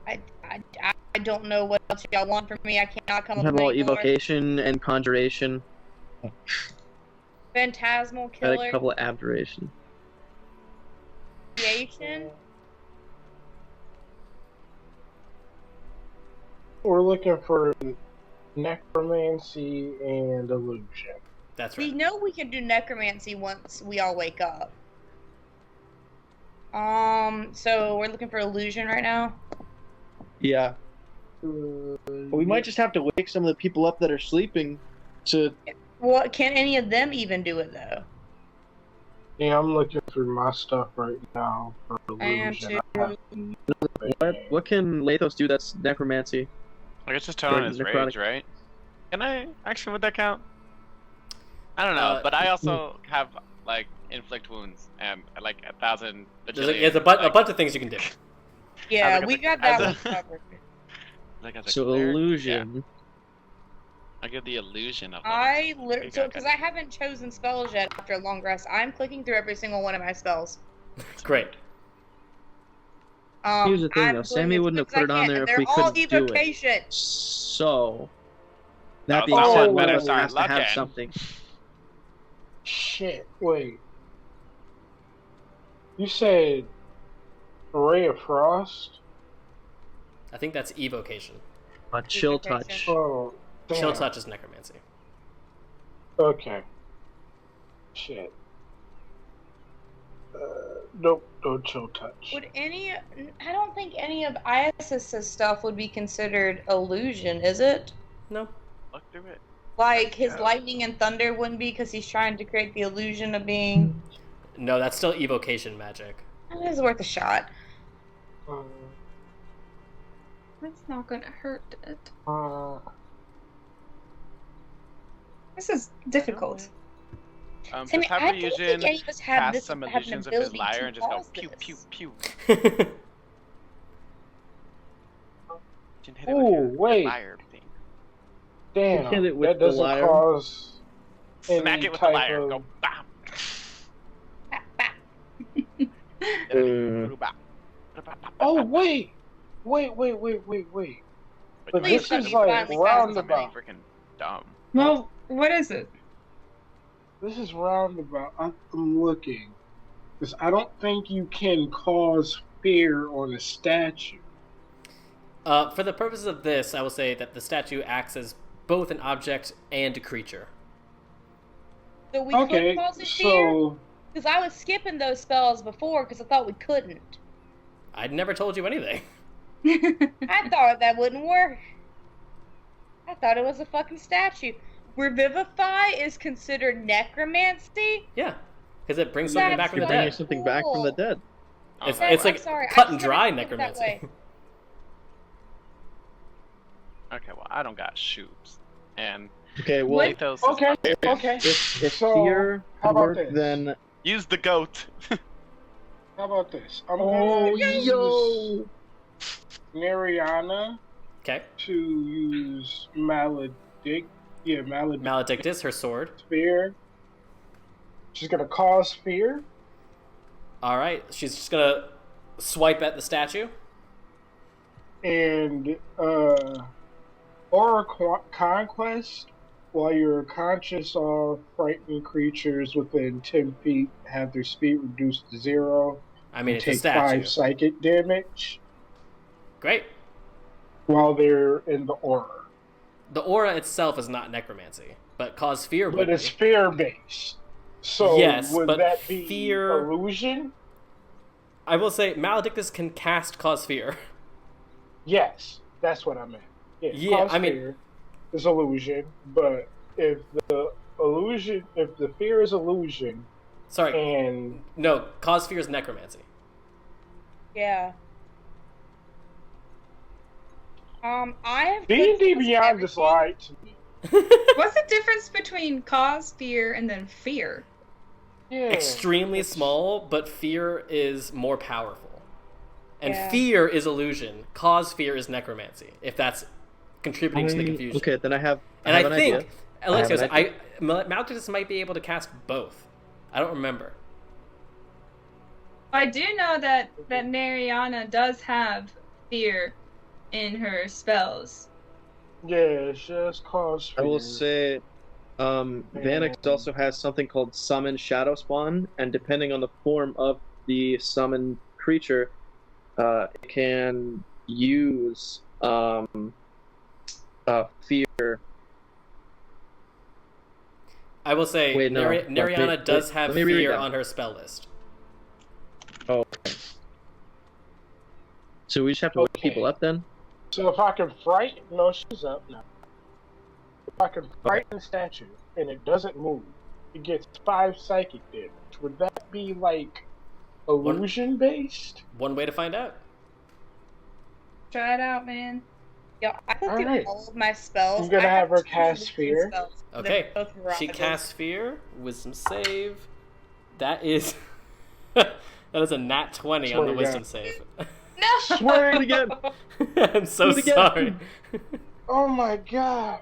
I don't know what else y'all want from me. I cannot come I up have with all any more. evocation and conjuration. Phantasmal I had a Killer. couple of abjuration. Creation. We're looking for necromancy and illusion. That's We right. know we can do necromancy once we all wake up. So we're looking for illusion right now. Yeah. But we might just have to wake some of the people up that are sleeping to. What can any of them even do it though? Yeah, I'm looking through my stuff right now for I am illusion. too. What can Lathos do that's necromancy? I guess just turn on his Necrotic. rage, right? Can I actually? Would that count? I don't know, but I also have like inflict wounds and like 1,000. There's a bunch of things you can do. Yeah, we got that one covered. So illusion. Yeah. I get the illusion of. I literally, because I haven't chosen spells yet after a long rest, I'm clicking through every single one of my spells. Great. Here's the thing, though. Sammy wouldn't have put it on there if we couldn't do evocation. it. So, that being someone said, one better of us start has to have looking. something. Shit, wait. You said Ray of Frost? I think that's evocation. But chill Evocation. touch. Oh, damn. Chill touch is necromancy. Okay. Shit. Nope, no chill touch. Would any? I don't think any of Isis's stuff would be considered illusion, is it? No. Look through it. Like his lightning and thunder wouldn't be because he's trying to create the illusion of being. No, that's still evocation magic. It is worth a shot. That's not gonna hurt it. This This is difficult. Sammy, Just have I the don't think illusion any of us have cast this some have an illusions of his ability lyre to and just go cause pew this. pew pew. Oh, You can hit it with your wait. lyre thing. Damn, Hit it with that the doesn't lyre. cause Smack any it with the type lyre. of- Go bam. Oh, wait! Wait. But Please this tell is me you like finally found something. roundabout. Freaking dumb. Well, what is it? This is roundabout. I'm looking. Because I don't think you can cause fear on a statue. For the purposes of this, I will say that the statue acts as both an object and a creature. So we Okay, couldn't cause it fear? so... Because I was skipping those spells before because I thought we couldn't. I'd never told you anything. I thought that wouldn't work. I thought it was a fucking statue. Revivify is considered necromancy? Yeah, because it brings something back from the Bringing dead. something back from the dead. It's, Okay, it's I'm like sorry, I cut and just never dry think that necromancy. way. Okay, well I don't got shoes, and Okay, well, Lathos is Okay, okay. if So, fear how could about work, this? then... use the goat. How about this? I'm Oh, gonna use yo! Mariana Okay. to use Maledict. Yeah, Maledictus, her sword. Fear. She's gonna cause fear. All right, she's just gonna swipe at the statue. And Aura Conquest, while you're conscious of frightened creatures within 10 feet have their speed reduced to 0. I mean, You it's a take statue. 5 psychic damage Great. while they're in the aura. The aura itself is not necromancy, but cause fear would But it's be. fear based. So Yes, would but that be fear- illusion? I will say, Maledictus can cast cause fear. Yes, that's what I meant. Yeah, cause I mean- fear is illusion, but if the fear is illusion Sorry, and no, cause fear is necromancy. Yeah. I have D&D clicked Beyond everything. just lied to me. What's the difference between cause, fear, and then fear? Yeah. Extremely small, but fear is more powerful. And Yeah. fear is illusion. Cause fear is necromancy, if that's contributing to the confusion. Okay, then I have And an I think, idea. Alexios, I have Maledictus might be able to cast both. I don't remember. I do know that Mariana does have fear in her spells. Yeah, she has cause fear. I will say, Vanix also has something called Summon Shadow Spawn, and depending on the form of the summoned creature, it can use fear. I will say, Wait, no. Nariana Wait, does have let me read it fear down. on her spell list. Oh, okay. So we just have to wake Okay. people up then? So if I can frighten... No, she's up now. If I can frighten the statue and it doesn't move, it gets 5 psychic damage. Would that be like illusion based? One way to find out. Try it out, man. Yo, I can do Alright. all of my spells. I'm gonna I have her two cast illusion Fear. spells. Okay. They're both She mirages. casts Fear. Wisdom save. That is... that is a nat 20 on the Swear to wisdom God. save. No! Swear it again. I'm so Do it again. sorry. Oh my god.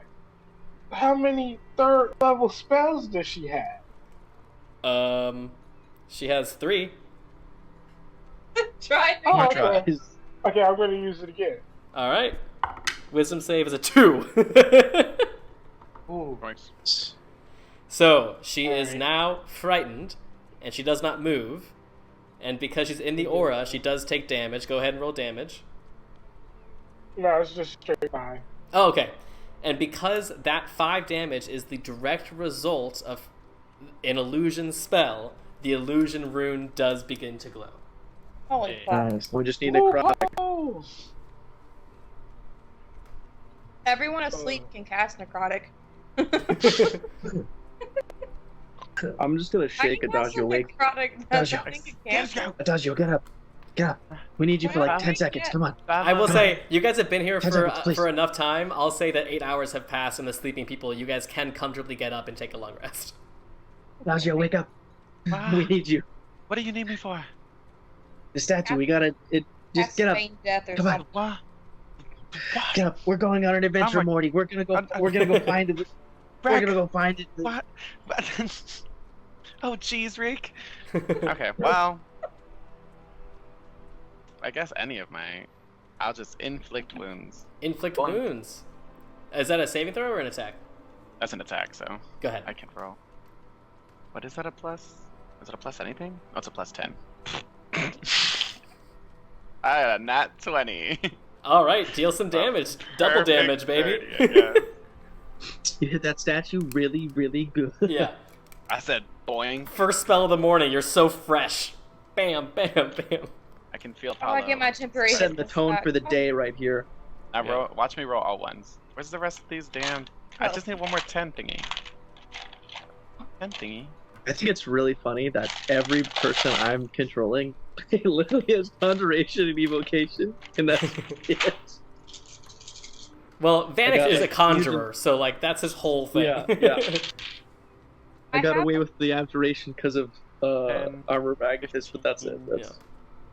How many 3rd level spells does she have? She has 3. Try it Oh, again. okay. Tries. Okay, I'm gonna use it again. All right. Wisdom save is a 2. Ooh. Nice. So she is Alright. now frightened, and she does not move. And because she's in the aura, she does take damage. Go ahead and roll damage. No, it's just straight by. Oh, okay. And because that 5 damage is the direct result of an illusion spell, the illusion rune does begin to glow. Holy Hey. fuck. Nice. We just need a croc. Whoa. Everyone asleep can cast necrotic. I'm just gonna I shake can cast Adagio awake. necrotic. That's Adagio. I think it can. Adagio, get up. Get up. We need you for like Well, 10 seconds. yeah. Come on. I will say, you guys have been here 10 for seconds, please. for enough time. I'll say that 8 hours have passed, and the sleeping people, you guys can comfortably get up and take a long rest. Adagio, wake up. We need you. What do you need me for? The statue. We gotta. Just That's get up. feign death or Come on. something. What? Get up. We're going on an adventure, I'm a- Morty. We're gonna go. We're gonna go find it. We're Rick, gonna go find it. What? Oh, jeez, Rick. Okay, well, I guess any of my, I'll just inflict wounds. Inflict One. wounds. Is that a saving throw or an attack? That's an attack, so Go ahead. I can roll. What is that a plus? Is it a plus anything? Oh, it's a plus 10. I got a nat 20. All right, deal some damage. Double Perfect damage, baby. 30, I guess. You hit that statue really, really good. Yeah. I said boing. First spell of the morning. You're so fresh. Bam, bam, bam. I can feel Oh, I get my temporary Setting the hit tone back. for the day right here. Now Yeah. watch me roll all ones. Where's the rest of these damn? I Oh. just need one more 10 thingy. 10 thingy. I think it's really funny that every person I'm controlling literally has conjuration and evocation, and that's it. Well, Vanek got is a it. conjurer, so like that's his whole thing. Yeah, yeah. I I got have- away with the abjuration because of And armor magus, but that's it. That's,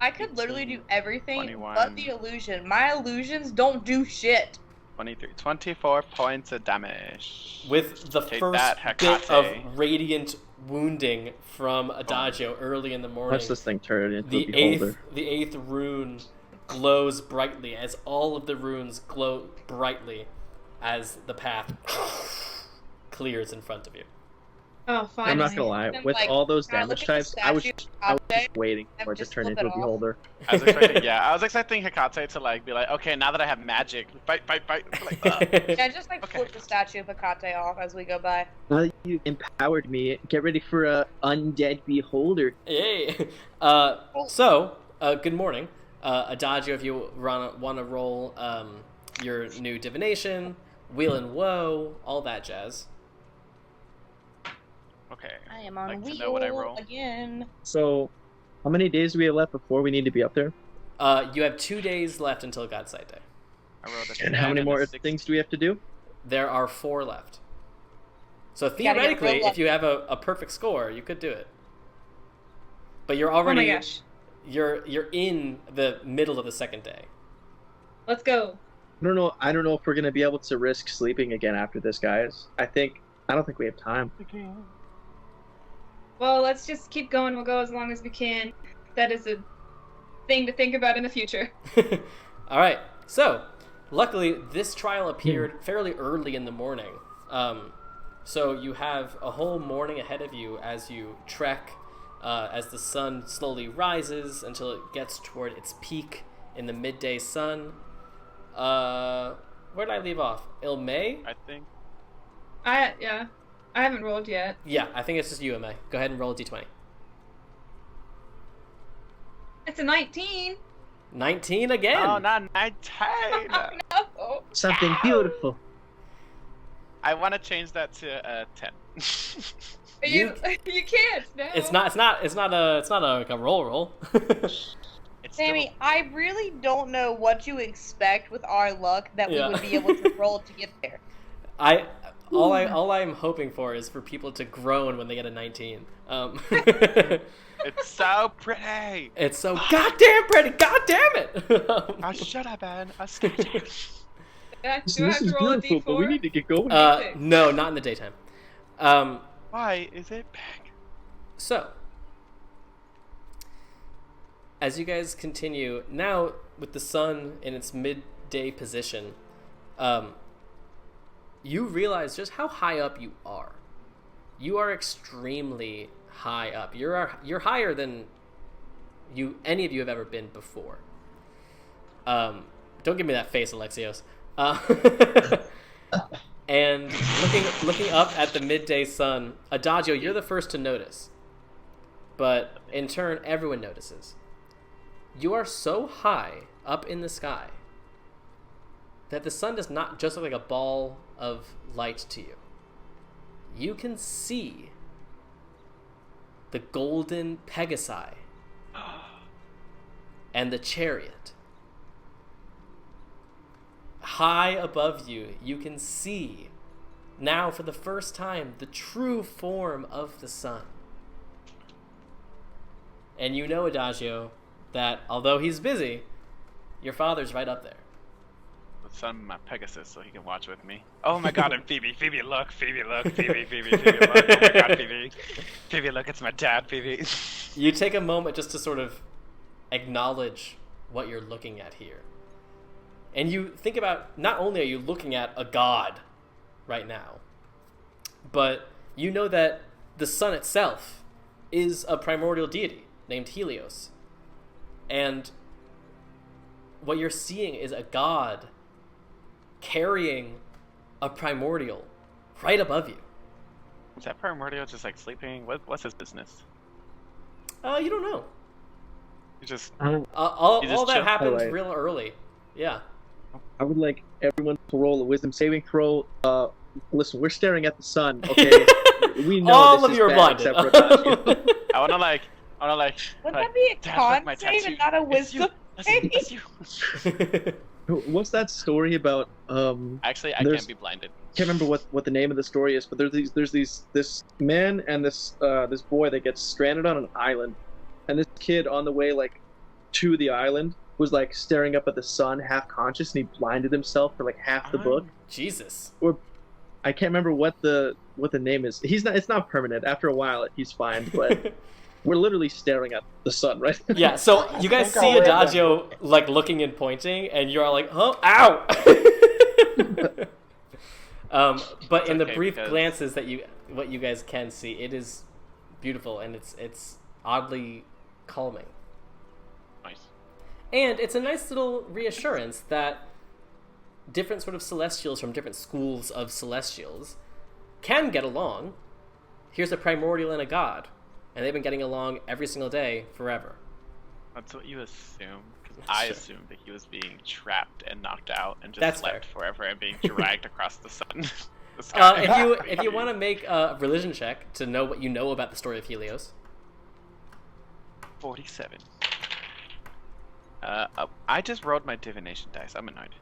I could literally do everything 21. but the illusion. My illusions don't do shit. 23, 24 points of damage. With the Take first that, bit Hecate. of radiant wounding from Adagio early in the morning, watch this thing turn into the a beholder. eighth rune glows brightly as all of the runes glow brightly as the path clears in front of you. Oh, finally. I'm not gonna lie, Then, with like, all those can I damage look at the types, I was statue just waiting and for it to just turn flip into it a off? beholder. I was expecting, I was expecting Hecate to like be like, okay, now that I have magic, fight. Like, Yeah, just like Okay. flip the statue of Hecate off as we go by. Now that you empowered me, get ready for a undead beholder. Yay! Good morning. Adagio, if you want to roll your new divination, wheel and woe, all that jazz. okay. I am on Like to wheel know what I roll. again. So, how many days do we have left before we need to be up there? You have 2 days left until God's Sight Day. I rolled a And 10 how many a more 16. things do we have to do? There are 4 left. So gotta get theoretically, real if you have a perfect score, you could do it. But you're Oh already my gosh. you're in the middle of the second day. Let's go. I don't know if we're gonna be able to risk sleeping again after this, guys. I don't think we have time. Well, let's just keep going. We'll go as long as we can. That is a thing to think about in the future. All right. So, luckily, this trial appeared fairly early in the morning. So you have a whole morning ahead of you as you trek, as the sun slowly rises until it gets toward its peak in the midday sun. Where did I leave off? Ilmay? I think. I haven't rolled yet. Yeah, I think it's just UMA. Go ahead and roll a d20. It's a 19. 19 again. Oh, not 19. Oh, no. Something beautiful. I want to change that to 10. You can't. No. It's not like a roll. It's Sammy, I really don't know what you expect with our luck that we Yeah. would be able to roll to get there. All I'm hoping for is for people to groan when they get a 19. It's so pretty. It's so goddamn pretty. Goddamn it. I should have been a skater. Do I have This to is roll a beautiful, but we d4? need to get going. No, not in the daytime. Why is it back? So, as you guys continue, now with the sun in its midday position, you realize just how high up you are. You are extremely high up. You're higher than any of you have ever been before. Don't give me that face, Alexios. And looking up at the midday sun, Adagio, you're the first to notice. But in turn, everyone notices. You are so high up in the sky that the sun does not just look like a ball of light to you. You can see the golden Pegasi and the chariot. High above you, you can see, now for the first time, the true form of the sun. And you know, Adagio, that although he's busy, your father's right up there. Let's summon my Pegasus so he can watch with me. Oh my god, and Phoebe, look, Phoebe, look, Phoebe, look. Oh my god, Phoebe, look, it's my dad, Phoebe. You take a moment just to sort of acknowledge what you're looking at here. And you think about, not only are you looking at a god right now, but you know that the sun itself is a primordial deity named Helios. And what you're seeing is a god carrying a primordial right above you. Is that primordial just like sleeping? What's his business? You don't know. He just All that chill. happened Alright. real early. Yeah. I would like everyone to roll a wisdom saving throw. Listen, we're staring at the sun, okay? We know All this of is you are bad, blinded. except for Adagio. I wanna like Wouldn't that be a Dad, con look, my save tattoo. and not a It's you. wisdom That's save? you. What's that story about? Actually, I There's- can't be blinded. Can't remember what the name of the story is, but there's this man and this boy that gets stranded on an island, and this kid on the way like to the island was like staring up at the sun, half conscious, and he blinded himself for like half the book. Jesus. Or I can't remember what the name is. It's not permanent. After a while, he's fine, but we're literally staring at the sun, right? Yeah, so you guys think see I read that Adagio like looking and pointing, and you're all like, "Huh? Ow!" But in the okay, brief because- glances that what you guys can see, it is beautiful and it's oddly calming, Nice. and it's a nice little reassurance that different sort of celestials from different schools of celestials can get along. Here's a primordial and a god, and they've been getting along every single day forever. That's what you assume. 'Cause I Sure. assumed that he was being trapped and knocked out and just That's slept fair. forever and being dragged across the sun. The sky. If you want to make a religion check to know what you know about the story of Helios. 47. I just rolled my divination dice. I'm annoyed.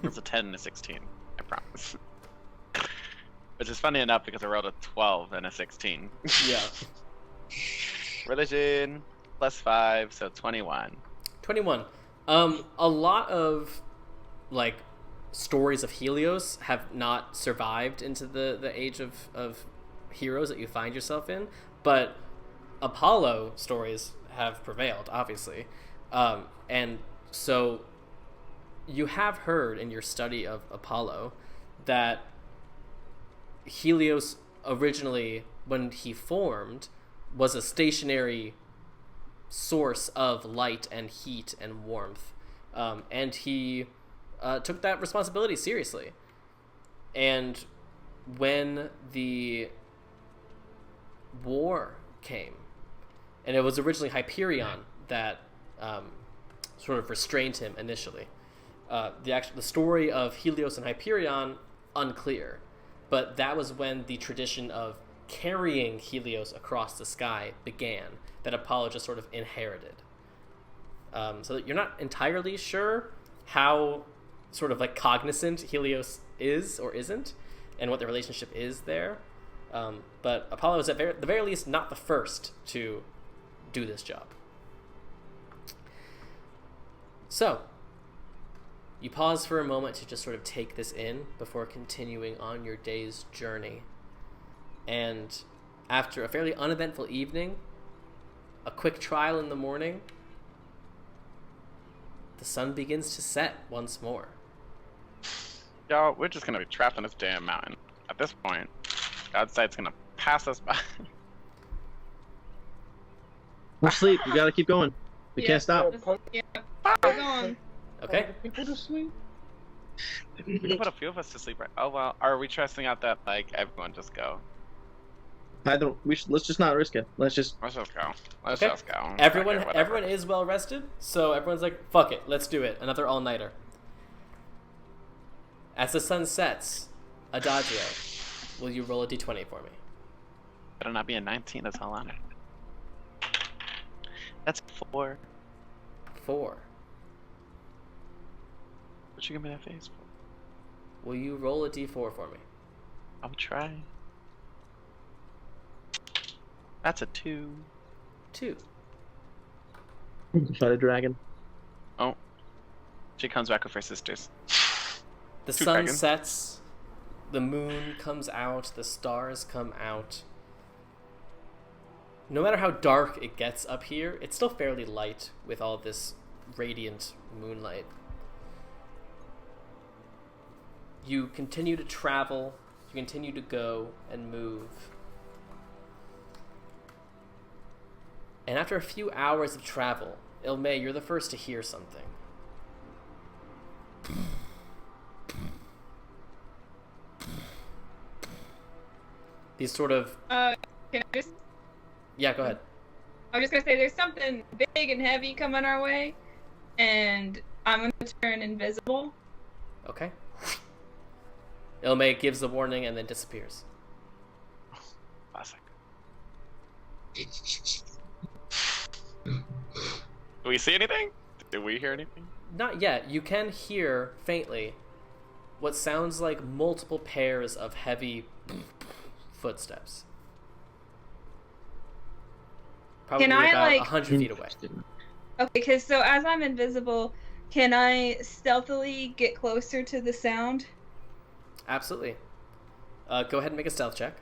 It's a 10 and a 16. I promise. Which is funny enough because I rolled a 12 and a 16. Yeah. Religion +5, so 21. 21. A lot of like stories of Helios have not survived into the age of heroes that you find yourself in, but Apollo stories have prevailed, obviously. And so you have heard in your study of Apollo that Helios originally, when he formed, was a stationary source of light and heat and warmth, and he took that responsibility seriously. And when the war came, and it was originally Hyperion that sort of restrained him initially. The story of Helios and Hyperion, unclear. but that was when the tradition of carrying Helios across the sky began, that Apollo just sort of inherited. So that you're not entirely sure how sort of like cognizant Helios is or isn't, and what the relationship is there. But Apollo is at the very least not the first to do this job. So, you pause for a moment to just sort of take this in before continuing on your day's journey. And after a fairly uneventful evening, a quick trial in the morning, the sun begins to set once more. Y'all, we're just gonna be trapped on this damn mountain. At this point, God's sight's gonna pass us by. We'll sleep. We gotta keep going. We can't stop. Yeah, we're going. Okay. People to sleep. We can put a few of us to sleep, right? Oh well. Are we trusting out that like everyone just go? Let's just not risk it. Let's just go. Let's Okay. just go. Everyone Okay, whatever. everyone is well rested, so everyone's like, fuck it, let's do it. Another all-nighter. As the sun sets, Adagio, will you roll a d20 for me? Better not be a 19. That's all on it. That's 4. 4. What you give me that face for? Will you roll a d4 for me? I'll try. That's a 2. 2. try the dragon. Oh. She comes back with her sisters. The Two sun dragons. sets, the moon comes out, the stars come out. No matter how dark it gets up here, it's still fairly light with all this radiant moonlight. You continue to travel, you continue to go and move. And after a few hours of travel, Ilme, you're the first to hear something. These sort of... Can I just... Yeah, go ahead. I was just gonna say there's something big and heavy coming our way, and I'm gonna turn invisible. Okay. Ilme gives the warning and then disappears. Classic. Do we see anything? Did we hear anything? Not yet. You can hear, faintly, what sounds like multiple pairs of heavy footsteps. Probably Can I, about like- 100 feet away. Okay, because so as I'm invisible, can I stealthily get closer to the sound? Absolutely. Go ahead and make a stealth check.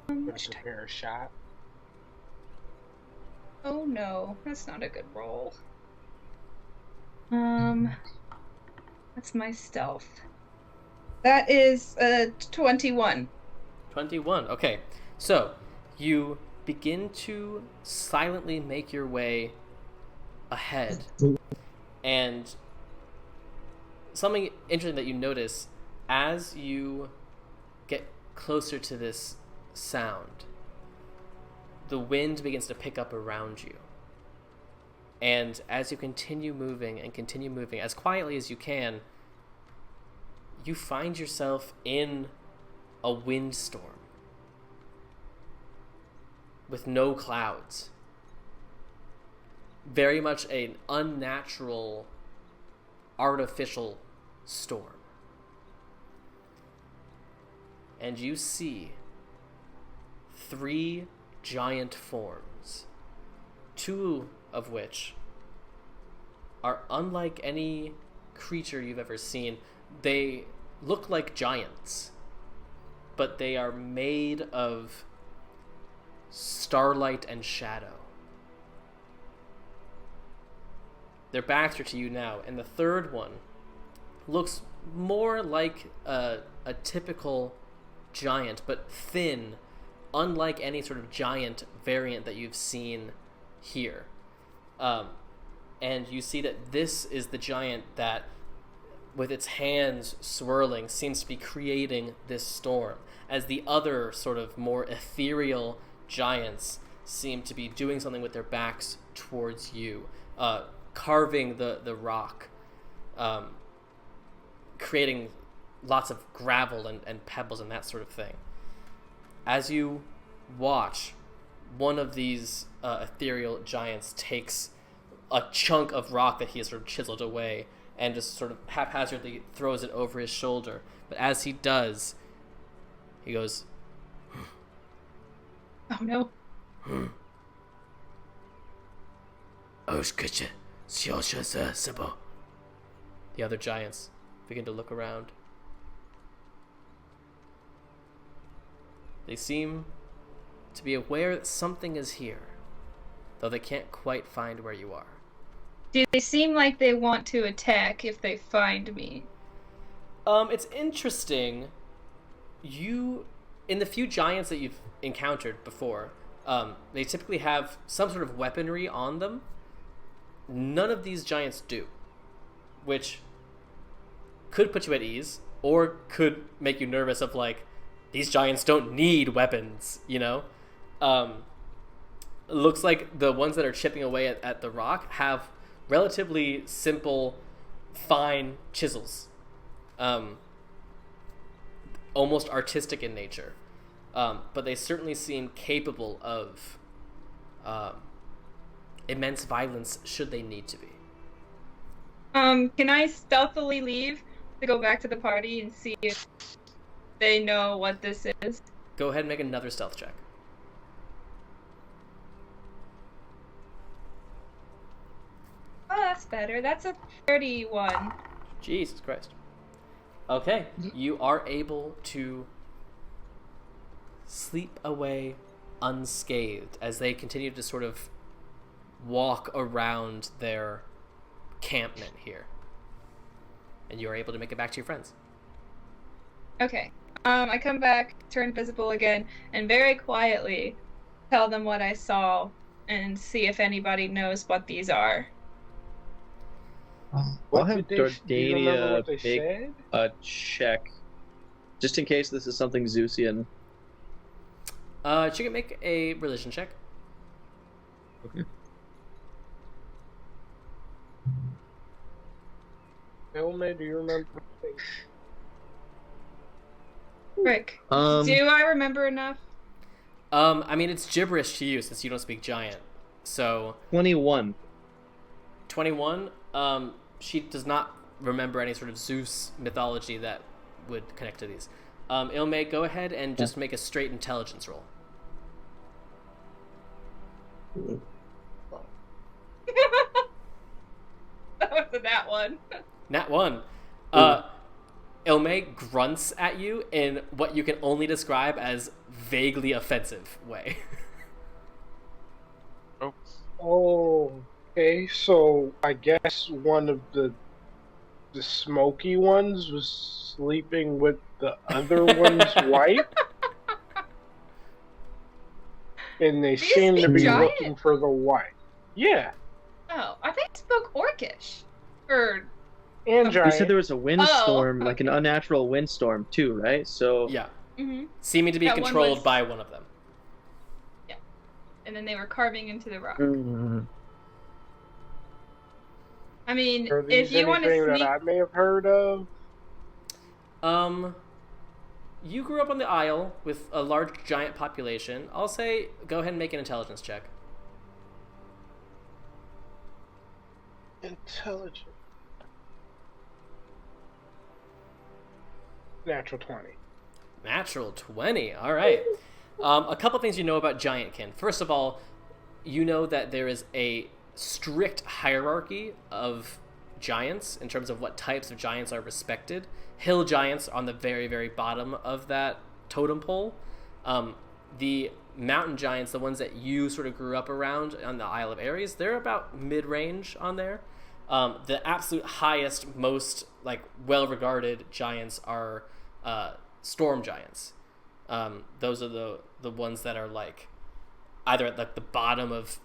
Let's prepare a shot. Oh no, that's not a good roll. That's my stealth. That is 21. 21. Okay. So, you begin to silently make your way ahead. And something interesting that you notice as you get closer to this sound, the wind begins to pick up around you. And as you continue moving as quietly as you can, you find yourself in a windstorm with no clouds. Very much an unnatural, artificial storm. And you see 3 giant forms, 2 of which are unlike any creature you've ever seen. They look like giants, but they are made of starlight and shadow. Their backs are to you now, and the third one looks more like a typical giant, but thin, unlike any sort of giant variant that you've seen here. And you see that this is the giant that, with its hands swirling, seems to be creating this storm, as the other sort of more ethereal giants seem to be doing something with their backs towards you, carving the rock. creating lots of gravel and pebbles and that sort of thing. As you watch, one of these ethereal giants takes a chunk of rock that he has sort of chiseled away and just sort of haphazardly throws it over his shoulder. But as he does, he goes, Oh no. The other giants begin to look around. They seem to be aware that something is here, though they can't quite find where you are. Do they seem like they want to attack if they find me? It's interesting. In the few giants that you've encountered before, they typically have some sort of weaponry on them. None of these giants do, which could put you at ease, or could make you nervous of like, these giants don't need weapons, you know? Looks like the ones that are chipping away at the rock have relatively simple, fine chisels. Almost artistic in nature. But they certainly seem capable of immense violence should they need to be. Can I stealthily leave to go back to the party and see if they know what this is? Go ahead and make another stealth check. Oh, that's better. That's a 31. Jesus Christ. Okay, you are able to sleep away unscathed as they continue to sort of walk around their campment here. And you are able to make it back to your friends. Okay. I come back, turn visible again, and very quietly tell them what I saw and see if anybody knows what these are. I'll have do you remember what they make said? a check, just in case this is something Zeusian. She can make a religion check. Okay. Elme, do you remember what they Rick, do I remember enough? I mean, it's gibberish to you since you don't speak giant. So 21. 21. She does not remember any sort of Zeus mythology that would connect to these. Ilme, go ahead and just make a straight intelligence roll. That wasn't that one. Nat 1. Ilme grunts at you in what you can only describe as vaguely offensive way. Oh, okay. So I guess one of the smoky ones was sleeping with the other one's wife, and they seem to be giant? looking for the wife. Yeah, Oh, I think I spoke Orcish. Or and You giant. said there was a windstorm, Oh, like an unnatural windstorm too, right? So Yeah. mm-hmm. Seeming to be That one controlled was- by one of them. And then they were carving into the rock. Mhm. I mean, Are if these you want to anything sneak, that I may have heard of? You grew up on the Isle with a large giant population. I'll say go ahead and make an intelligence check. Intelligent. Natural 20. Natural 20. All right. A couple things you know about giantkin. First of all, you know that there is a strict hierarchy of giants in terms of what types of giants are respected. Hill giants on the very, very bottom of that totem pole. The mountain giants, the ones that you sort of grew up around on the Isle of Ares, they're about mid-range on there. The absolute highest, most like well-regarded giants are storm giants. Those are the ones that are like either at like the bottom of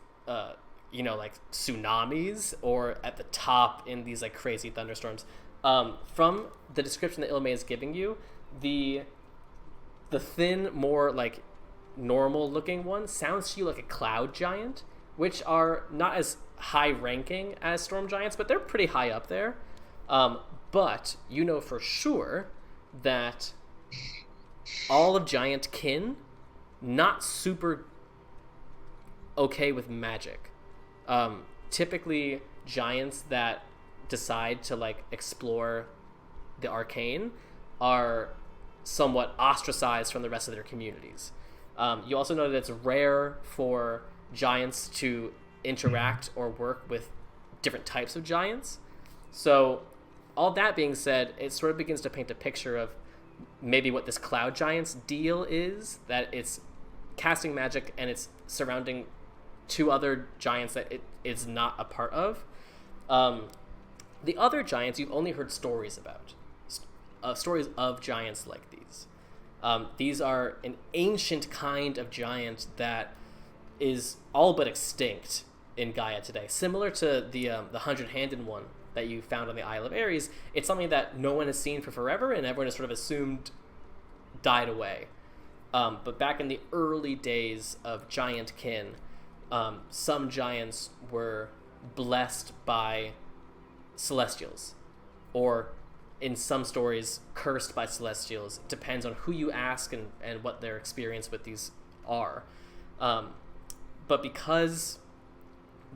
like tsunamis or at the top in these like crazy thunderstorms. From the description that Ilme is giving you, the thin, more like normal looking one sounds to you like a cloud giant, which are not as high ranking as storm giants, but they're pretty high up there. But you know for sure that all of giant kin, not super okay with magic. Typically, giants that decide to like explore the arcane are somewhat ostracized from the rest of their communities. You also know that it's rare for giants to interact or work with different types of giants. So all that being said, it sort of begins to paint a picture of maybe what this cloud giant's deal is, that it's casting magic and it's surrounding two other giants that it is not a part of. The other giants you've only heard stories about, stories of giants like these. These are an ancient kind of giant that is all but extinct in Gaia today. Similar to the 100-handed one that you found on the Isle of Ares, it's something that no one has seen for forever and everyone has sort of assumed died away. But back in the early days of giant kin, some giants were blessed by celestials, or in some stories cursed by celestials. It depends on who you ask and what their experience with these are. But because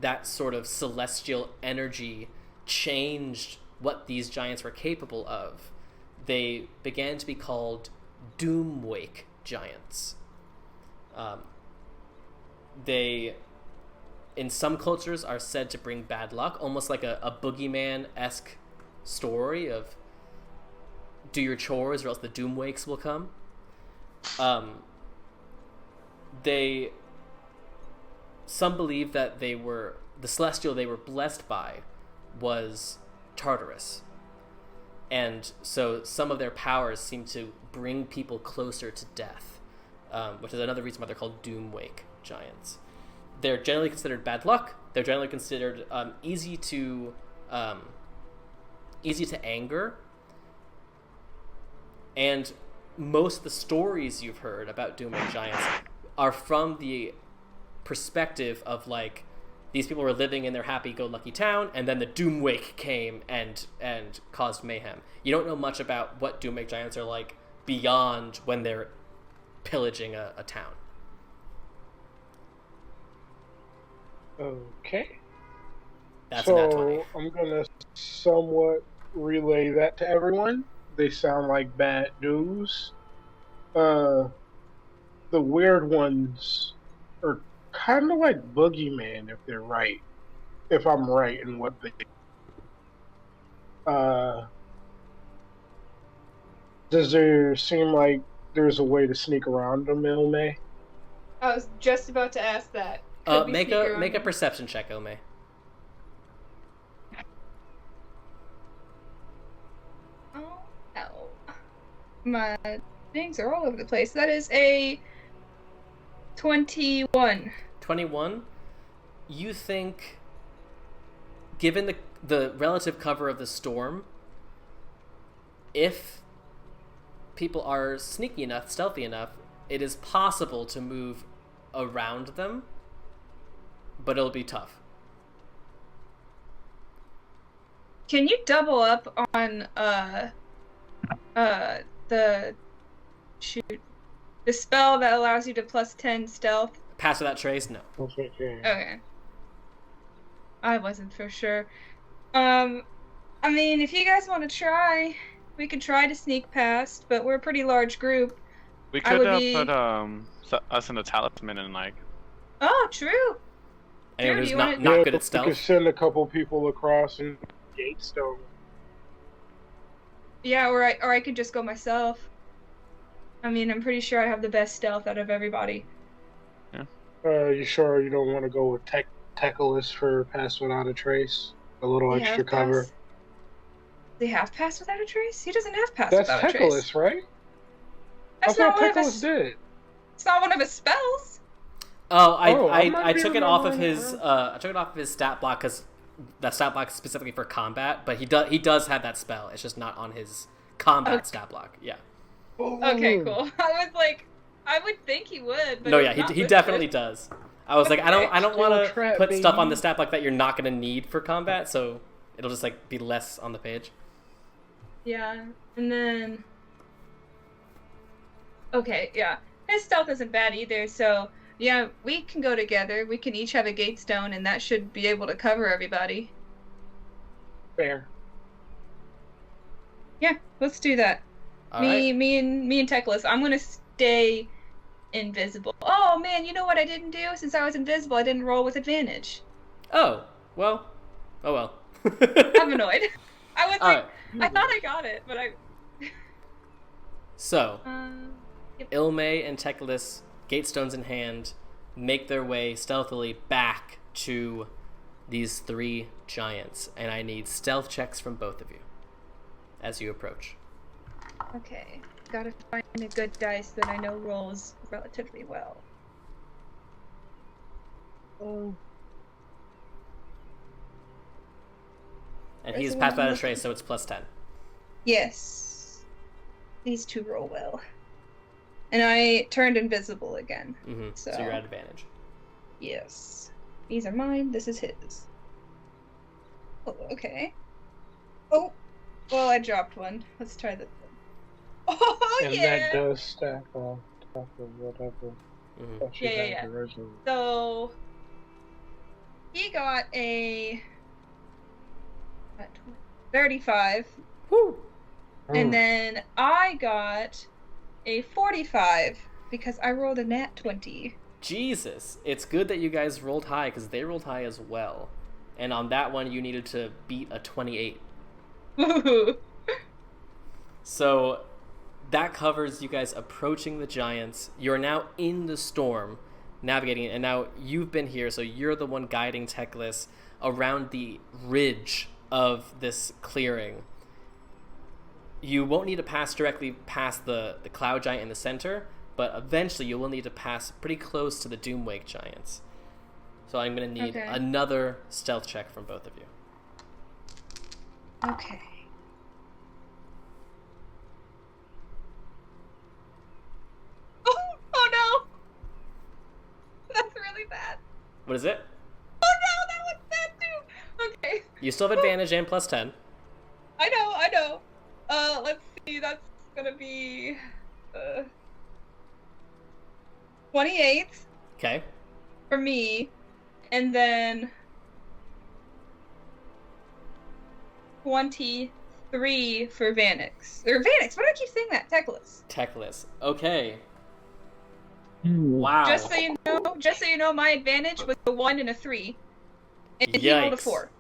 that sort of celestial energy changed what these giants were capable of, they began to be called Doomwake giants. They, in some cultures, are said to bring bad luck, almost like a boogeyman-esque story of do your chores or else the Doomwakes will come. Some believe that the celestial they were blessed by was Tartarus. And so some of their powers seem to bring people closer to death, which is another reason why they're called Doomwake giants. They're generally considered bad luck. They're generally considered easy to anger. And most of the stories you've heard about Doomwake giants are from the perspective of like these people were living in their happy-go-lucky town, and then the Doomwake came and caused mayhem. You don't know much about what Doomwake giants are like beyond when they're pillaging a town. Okay. That's so a nat 20. I'm gonna somewhat relay that to everyone. They sound like bad news. The weird ones are kind of like Boogeyman, if they're right. If I'm right in what they... does there seem like there's a way to sneak around them, Ilme? I was just about to ask that. Make a perception check, Ome. Oh, no. My things are all over the place. That is a 21. 21? You think, given the relative cover of the storm, if people are sneaky enough, stealthy enough, it is possible to move around them, but it'll be tough. Can you double up on the spell that allows you to plus 10 stealth? Pass without trace? No. Okay. I wasn't for sure. I mean, if you guys want to try, we could try to sneak past, but we're a pretty large group. We could put us in a talisman and like... Oh, true. Anyone who's do you not wanna- good at We stealth? could send a couple people across and Gatestone. Yeah, or I could just go myself. I mean, I'm pretty sure I have the best stealth out of everybody. You sure you don't want to go with Teclis for Pass Without a Trace? A little They extra have cover. pass- They have Pass Without a Trace? He doesn't have Pass That's Without a Trace. Teclis, right? That's I not thought one of Teclis his. did. It's not one of his spells. I took it off of remembering his that I took it off of his stat block because that stat block is specifically for combat, but he does have that spell. It's just not on his combat Okay. stat block. Yeah. Okay, cool. I would think he would, but No, it's yeah, not he listed. definitely does. I was like, I don't Skill want to trap, put stuff on baby. the stat block that you're not going to need for combat, so it'll just like be less on the page. Yeah, and then... Okay, yeah. His stealth isn't bad either, so... Yeah, we can go together. We can each have a gate stone, and that should be able to cover everybody. Fair. Yeah, let's do that. Me and Teclis. I'm gonna stay invisible. Oh man, you know what I didn't do? Since I was invisible, I didn't roll with advantage. Oh well. I'm annoyed. I was like, I thought I got it, but I. So, Yep. Ilme and Teclis, gatestones in hand, make their way stealthily back to these 3 giants, and I need stealth checks from both of you as you approach. Okay, gotta find a good dice that I know rolls relatively well. And he's Pathfinder Trace, so it's +10. Yes. These 2 roll well. And I turned invisible again. Mm-hmm. So you're at advantage. Yes. These are mine, this is his. Oh, okay. Oh, well, I dropped one. Let's try this one. Oh, and yeah! that does stack on top of whatever. Mm-hmm. Yeah. So, he got a 35. Woo! And then I got a 45 because I rolled a nat 20. Jesus. It's good that you guys rolled high because they rolled high as well. And on that one, you needed to beat a 28. Woohoo! So that covers you guys approaching the giants. You're now in the storm, navigating it, and now you've been here, so you're the one guiding Teclis around the ridge of this clearing. You won't need to pass directly past the cloud giant in the center, but eventually you will need to pass pretty close to the Doomwake giants. So I'm going to need another stealth check from both of you. Okay. Oh no! That's really bad. What is it? Oh no, that was bad too! Okay. You still have advantage and +10. I know. Let's see, that's gonna be 28 Okay. for me, and then 23 for Vanix. Or Vanix, why do I keep saying that? Teclis. Okay. Wow. Just so you know, my advantage was a 1 and a 3. And he rolled a 4.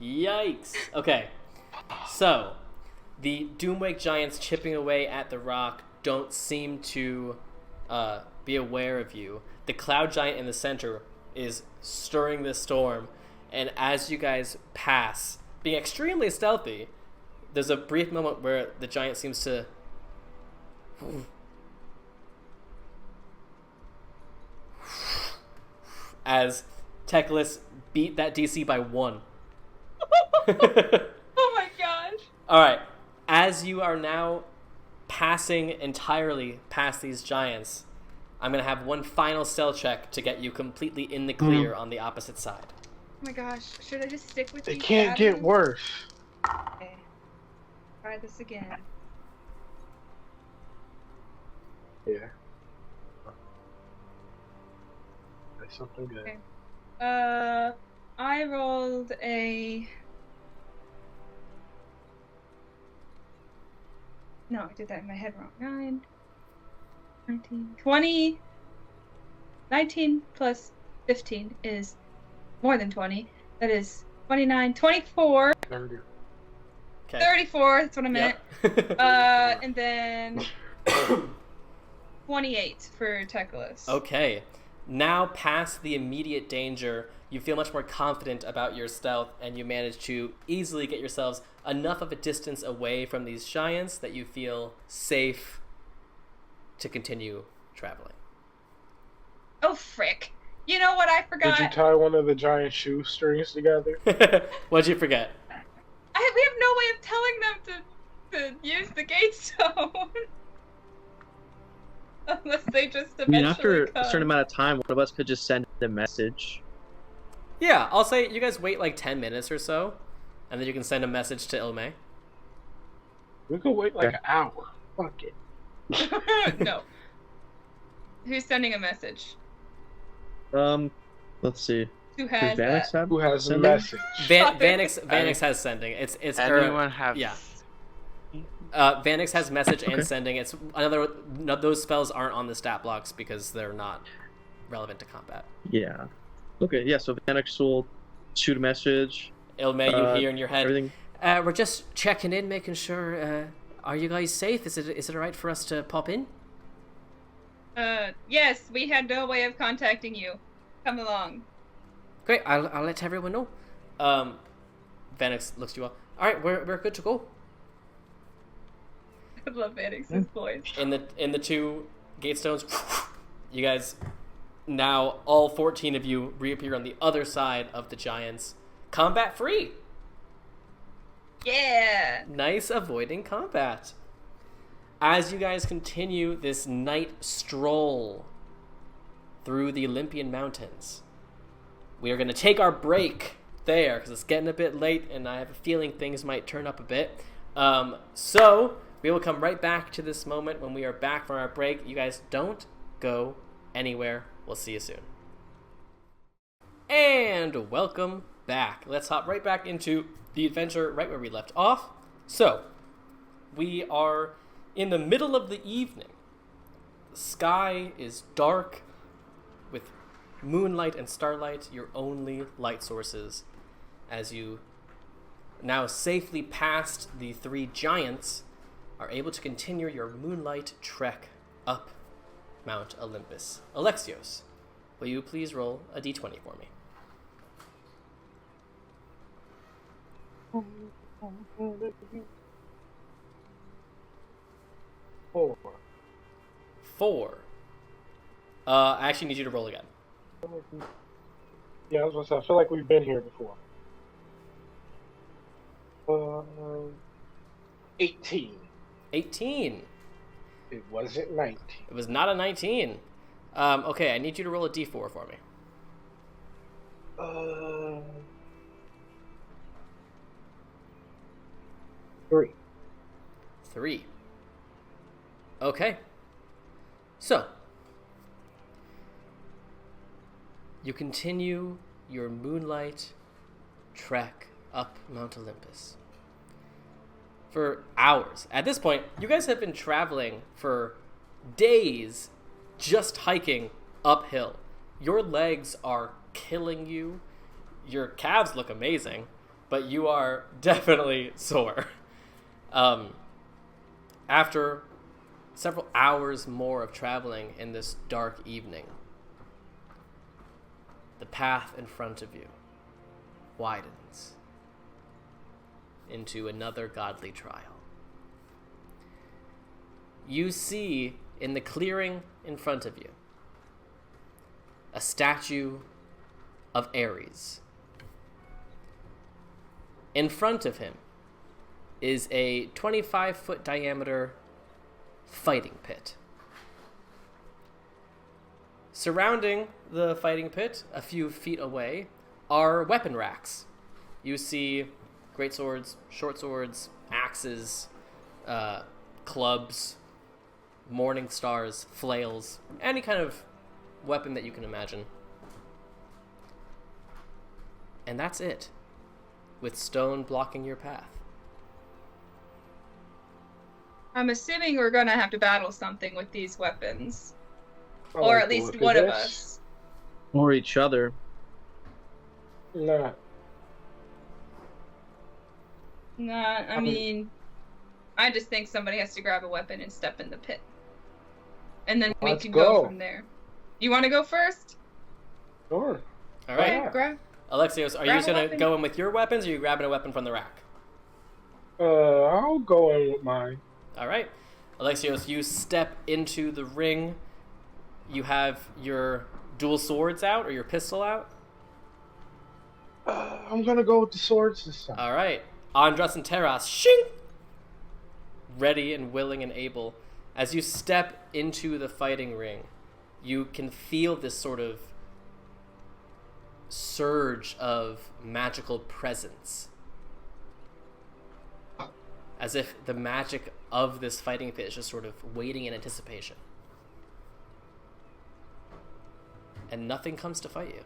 Yikes. Okay. So, the Doomwake giants chipping away at the rock don't seem to be aware of you. The cloud giant in the center is stirring the storm, and as you guys pass, being extremely stealthy, there's a brief moment where the giant seems to as Teclis beat that DC by 1. Oh my gosh. Alright, as you are now passing entirely past these giants, I'm going to have one final stealth check to get you completely in the clear on the opposite side. Oh my gosh, should I just stick with you? It can't get worse. Okay. Try this again. Yeah. That's something good. Okay. I rolled a... No, I did that in my head wrong. 9, 19, 20... 19 plus 15 is more than 20. That is 29, 24... 30. Okay. 34, that's what I meant. Yep. And then 28 for Teclis. Okay. Now, past the immediate danger, you feel much more confident about your stealth, and you manage to easily get yourselves enough of a distance away from these giants that you feel safe to continue traveling. Oh, frick. You know what I forgot? Did you tie one of the giant shoestrings together? What'd you forget? We have no way of telling them to use the gate stone. Unless they just eventually after come. a certain amount of time, one of us could just send a message. Yeah, I'll say you guys wait like 10 minutes or so, and then you can send a message to Ilme. We could wait like Okay. an hour. Fuck it. No. Who's sending a message? Let's see. Who Does has Vanix that? have Who has a sending? message? Vanix has sending. It's Anyone have? yeah. Vanix has message and Okay. sending. It's another. No, those spells aren't on the stat blocks because they're not relevant to combat. Yeah. Okay, yeah, so Vanix will shoot a message. Ilme, you hear in your head. Everything. We're just checking in, making sure. Are you guys safe? Is it alright for us to pop in? Yes, we had no way of contacting you. Come along. Great. I'll let everyone know. Vanix looks to you all. All right, we're good to go. I love Vanix's voice. In the two gatestones, you guys now all 14 of you reappear on the other side of the giants, combat free. Yeah. Nice avoiding combat. As you guys continue this night stroll through the Olympian Mountains, we are going to take our break there because it's getting a bit late and I have a feeling things might turn up a bit. So we will come right back to this moment when we are back from our break. You guys don't go anywhere. We'll see you soon. And welcome back. Let's hop right back into the adventure right where we left off. So we are in the middle of the evening. The sky is dark with moonlight and starlight, your only light sources, as you now safely past the three giants are able to continue your moonlight trek up Mount Olympus. Alexios, will you please roll a d20 for me? Four. 4. I actually need you to roll again. Yeah, I was gonna say, I feel like we've been here before. 18. 18. It wasn't 19. It was not a 19. Okay, I need you to roll a d4 for me. 3. 3. Okay. So, you continue your moonlight trek up Mount Olympus for hours. At this point, you guys have been traveling for days just hiking uphill. Your legs are killing you. Your calves look amazing, but you are definitely sore. After several hours more of traveling in this dark evening, the path in front of you widens into another godly trial. You see in the clearing in front of you a statue of Ares. In front of him is a 25-foot diameter fighting pit. Surrounding the fighting pit, a few feet away, are weapon racks. You see great swords, short swords, axes, clubs, morning stars, flails, any kind of weapon that you can imagine. And that's it, with stone blocking your path. I'm assuming we're gonna have to battle something with these weapons. I Or like at the least look one of this. us. Or each other. Nah. Nah, I mean, I just think somebody has to grab a weapon and step in the pit. And then we Let's can go. go from there. You want to go first? Sure. All right. Yeah. Grab. Alexios, are you Grab just a going to weapon. go in with your weapons, or are you grabbing a weapon from the rack? I'll go in with mine. All right. Alexios, you step into the ring. You have your dual swords out, or your pistol out. I'm gonna go with the swords this time. All right. Andras and Terras, shing! Ready and willing and able. As you step into the fighting ring, you can feel this sort of surge of magical presence as if the magic of this fighting pit is just sort of waiting in anticipation. And nothing comes to fight you.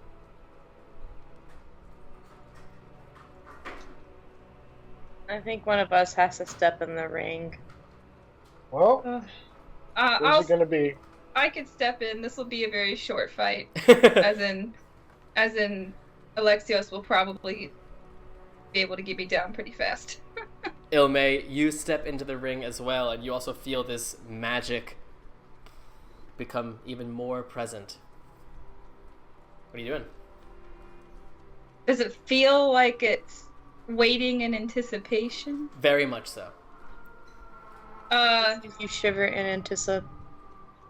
I think one of us has to step in the ring. Well, where's it gonna be? I could step in. This will be a very short fight. as in Alexios will probably be able to get me down pretty fast. Ilme, you step into the ring as well, and you also feel this magic become even more present. What are you doing? Does it feel like it's waiting in anticipation? Very much so. You shiver in anticipation.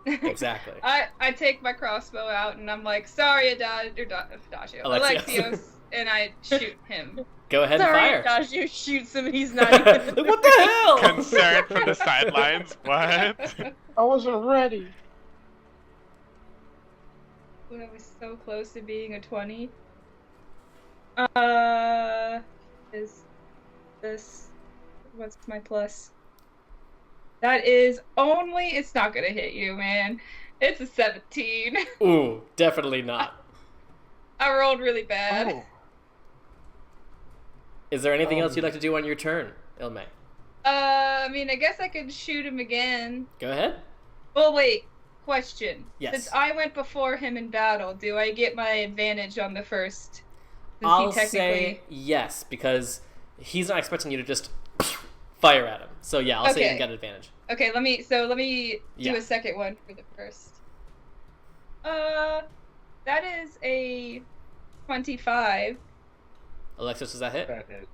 Exactly. I take my crossbow out and I'm like, sorry, Alexios, and I shoot him. Go ahead and fire. Adagio shoots him and he's not even... Like, what the hell? Concerned from the sidelines. What? I wasn't ready. When I was so close to being a 20. Is this... What's my plus? That is only... It's not gonna hit you, man. It's a 17. Ooh, definitely not. I rolled really bad. Oh. Is there anything else you'd like to do on your turn, Ilme? I mean, I guess I could shoot him again. Go ahead. Well, wait. Question. Yes. Since I went before him in battle, do I get my advantage on the first? Since I'll say yes, because he's not expecting you to just fire at him. So yeah, I'll say you can get advantage. Okay, let me do Yeah. a second one for the first. That is a 25. Alexis, does that hit? That hits.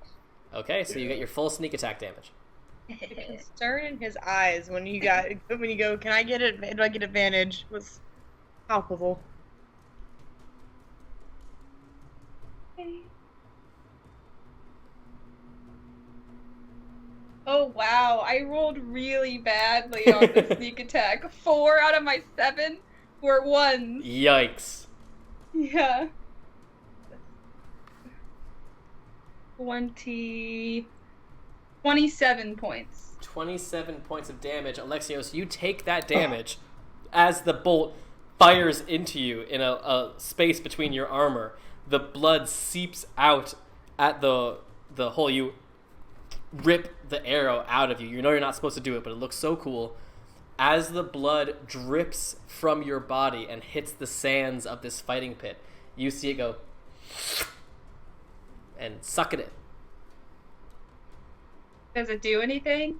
Okay, so you get your full sneak attack damage. The concern in his eyes when you go, can I get it? Do I get advantage? Was palpable. Oh wow, I rolled really badly on the sneak attack. 4 out of my 7 were 1s. Yikes. Yeah. 27 points. 27 points of damage. Alexios, you take that damage as the bolt fires into you in a space between your armor. The blood seeps out at the hole. You rip the arrow out of you. You know you're not supposed to do it, but it looks so cool. As the blood drips from your body and hits the sands of this fighting pit, you see it go and suck it in. Does it do anything?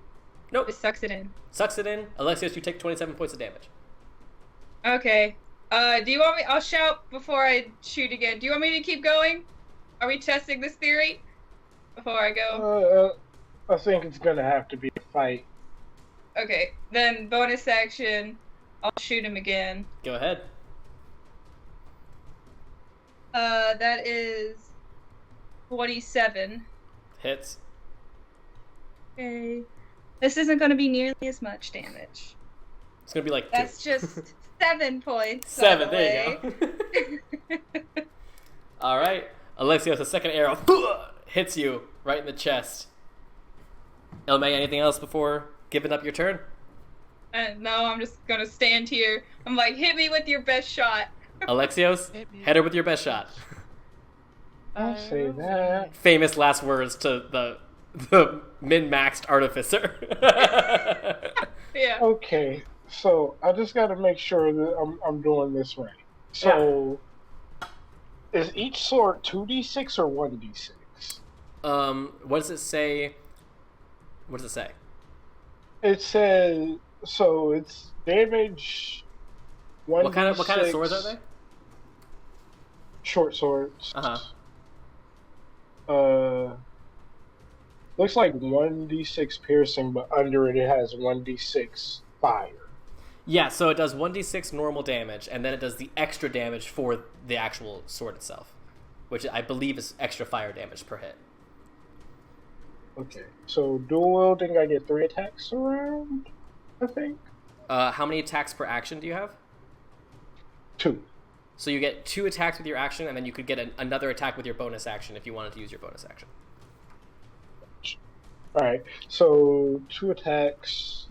Nope. It sucks it in. Sucks it in. Alexios, you take 27 points of damage. Okay. Do you want me... I'll shout before I shoot again. Do you want me to keep going? Are we testing this theory? Before I go? I think it's gonna have to be a fight. Okay. Then bonus action. I'll shoot him again. Go ahead. That is 27. Hits. Okay. This isn't going to be nearly as much damage. It's going to be like 2. That's just 7 points. 7, there you go. All right. Alexios, the second arrow hits you right in the chest. Ilme, anything else before giving up your turn? No, I'm just going to stand here. I'm like, hit me with your best shot. Alexios, hit her with your best shot. I'll say that. Famous last words to the min-maxed artificer. Yeah. Okay, so I just got to make sure that I'm doing this right. So, is each sword 2d6 or 1d6? What does it say? What does it say? It says so. It's damage. 1d6. What kind of swords are they? Short swords. Uh-huh. Looks like 1d6 piercing, but under it has 1d6 fire. Yeah, so it does 1d6 normal damage, and then it does the extra damage for the actual sword itself, which I believe is extra fire damage per hit. Okay, so dual wielding, I get 3 attacks around, I think? How many attacks per action do you have? 2. So you get 2 attacks with your action, and then you could get another attack with your bonus action if you wanted to use your bonus action. Alright, so 2 attacks.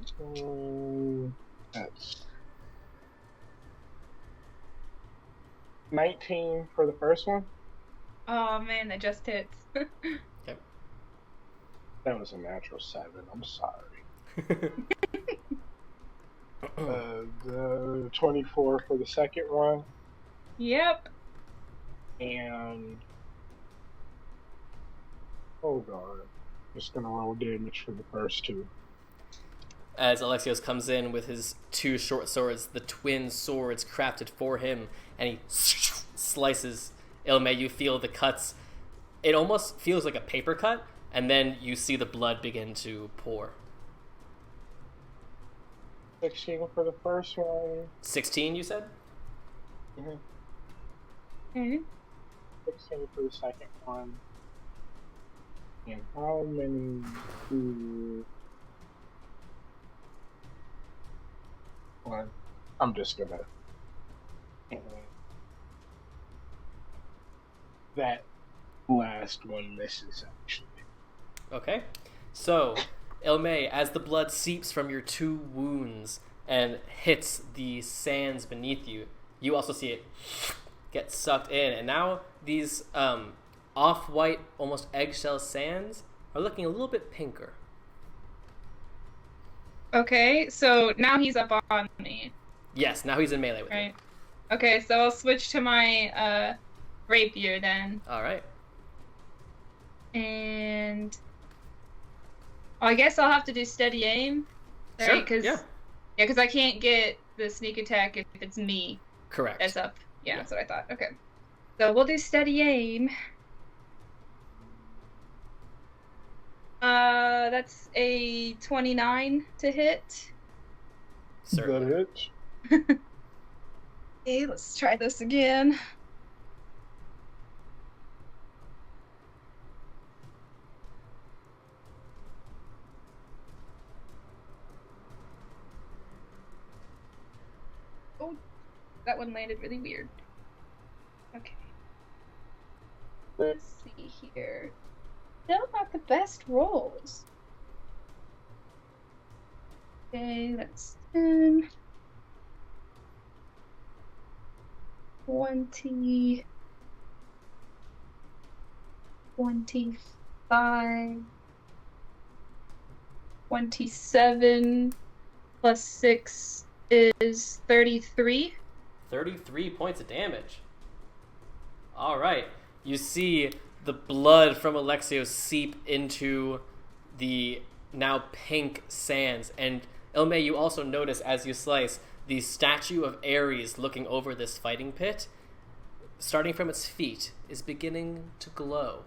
That's 19 for the first one. Oh man, that just hits. Okay. That was a natural 7. I'm sorry. The 24 for the second one. Yep. And oh god, just gonna roll damage for the first 2. As Alexios comes in with his 2 short swords, the twin swords crafted for him, and he slices Ilme. You feel the cuts. It almost feels like a paper cut, and then you see the blood begin to pour. 16 for the first one. 16, you said? Mm-hmm. 16 for the second one. And how many do... Well, I'm just gonna... That last one misses, actually. Okay. So, Ilme, as the blood seeps from your 2 wounds and hits the sands beneath you, you also see it get sucked in. And now these off-white, almost eggshell sands are looking a little bit pinker. Okay, so now he's up on me. Yes, now he's in melee with you. Right. Okay, so I'll switch to my rapier then. All right. And I guess I'll have to do steady aim. Sure, Right? yeah. Yeah, because I can't get the sneak attack if it's me Correct. that's up. Yeah, Yeah. that's what I thought. Okay. So we'll do steady aim. That's a 29 to hit. Certainly. That it? Okay, let's try this again. Oh, that one landed really weird. Okay. Let's see here. Still not the best rolls. Okay, that's 10. 20. 25. 27 plus 6 is 33. 33 points of damage. All right. You see the blood from Alexios seep into the now pink sands. And Ilme, you also notice as you slice the statue of Ares looking over this fighting pit, starting from its feet, is beginning to glow.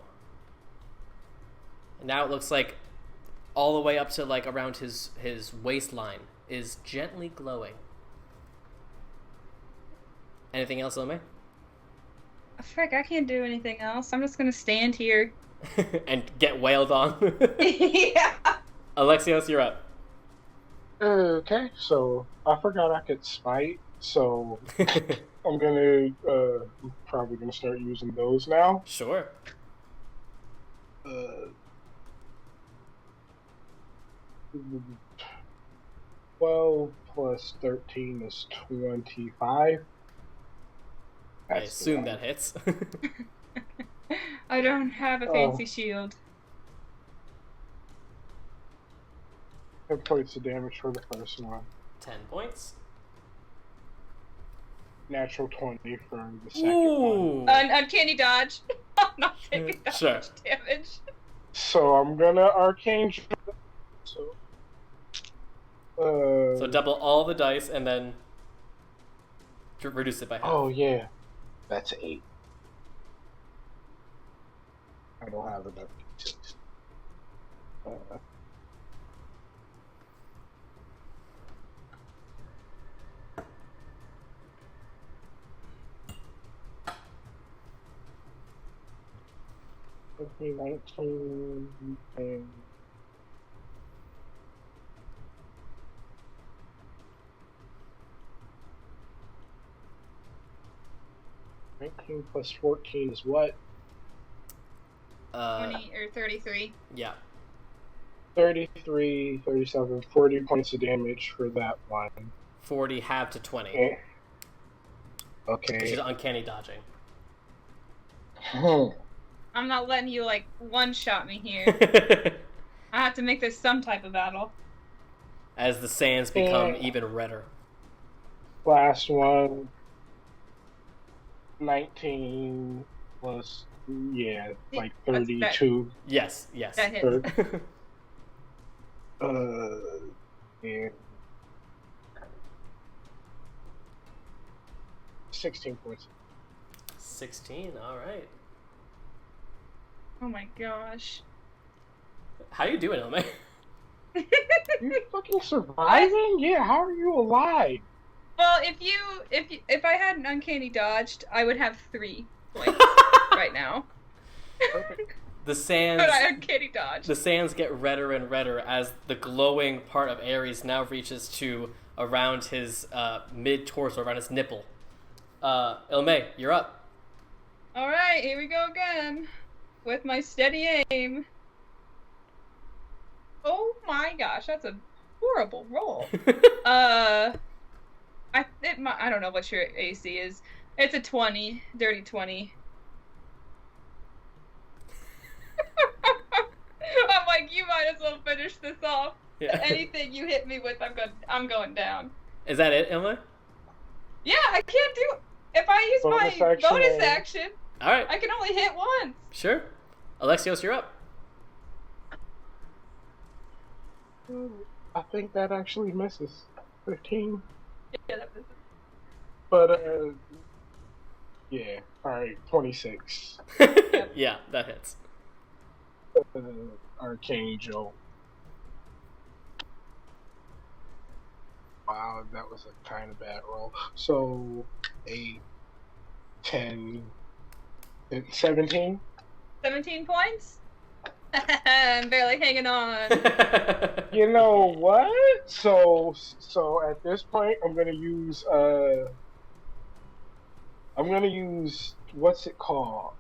And now it looks like all the way up to like around his waistline is gently glowing. Anything else, Ilme? Frick, I can't do anything else. I'm just gonna stand here. And get wailed on. Yeah. Alexios, you're up. Okay, so I forgot I could smite, so I'm gonna probably gonna start using those now. Sure. 12 plus 13 is 25. I That's the assume one. that hits. I don't have a fancy shield. 10 points of damage for the first one. 10 points. Natural 20 for the second one. Ooh. Uncanny dodge. I'm not taking that Sure. much damage. So I'm gonna arcane. So So double all the dice and then reduce it by half. oh yeah, that's 8. I don't have enough. Uh, Okay, 19 and 19 plus 14 is what? 20 or 33. Yeah. 33, 37, 40 points of damage for that one. 40 half to 20. Okay. Which is uncanny dodging. I'm not letting you, like, one-shot me here. I have to make this some type of battle. As the sands become even redder. Last one. 19 plus, like 32. Yes. That hits. And 16 points. 16, alright. Oh my gosh. How you doing, Elme? You fucking surviving? Yeah, how are you alive? Well, if I hadn't uncanny dodged, I would have 3 points right now. Perfect. The sands. But I uncanny dodged. The sands get redder and redder as the glowing part of Ares now reaches to around his mid-torso, around his nipple. Ilme, you're up. Alright, here we go again. With my steady aim. Oh my gosh, that's a horrible roll. I don't know what your AC is. It's a 20, dirty 20. I'm like, you might as well finish this off. Yeah. Anything you hit me with, I'm going down. Is that it, Ilme? Yeah, I can't do. If I use my bonus action, All right. I can only hit once. Sure. Alexios, you're up. I think that actually misses. 15. Yeah, that misses. But, yeah. Alright, 26. Yeah, that hits. Archangel. Wow, that was a kind of bad roll. So, 8, 10, 17? 17 points? I'm barely hanging on. You know what? So at this point, I'm gonna use what's it called?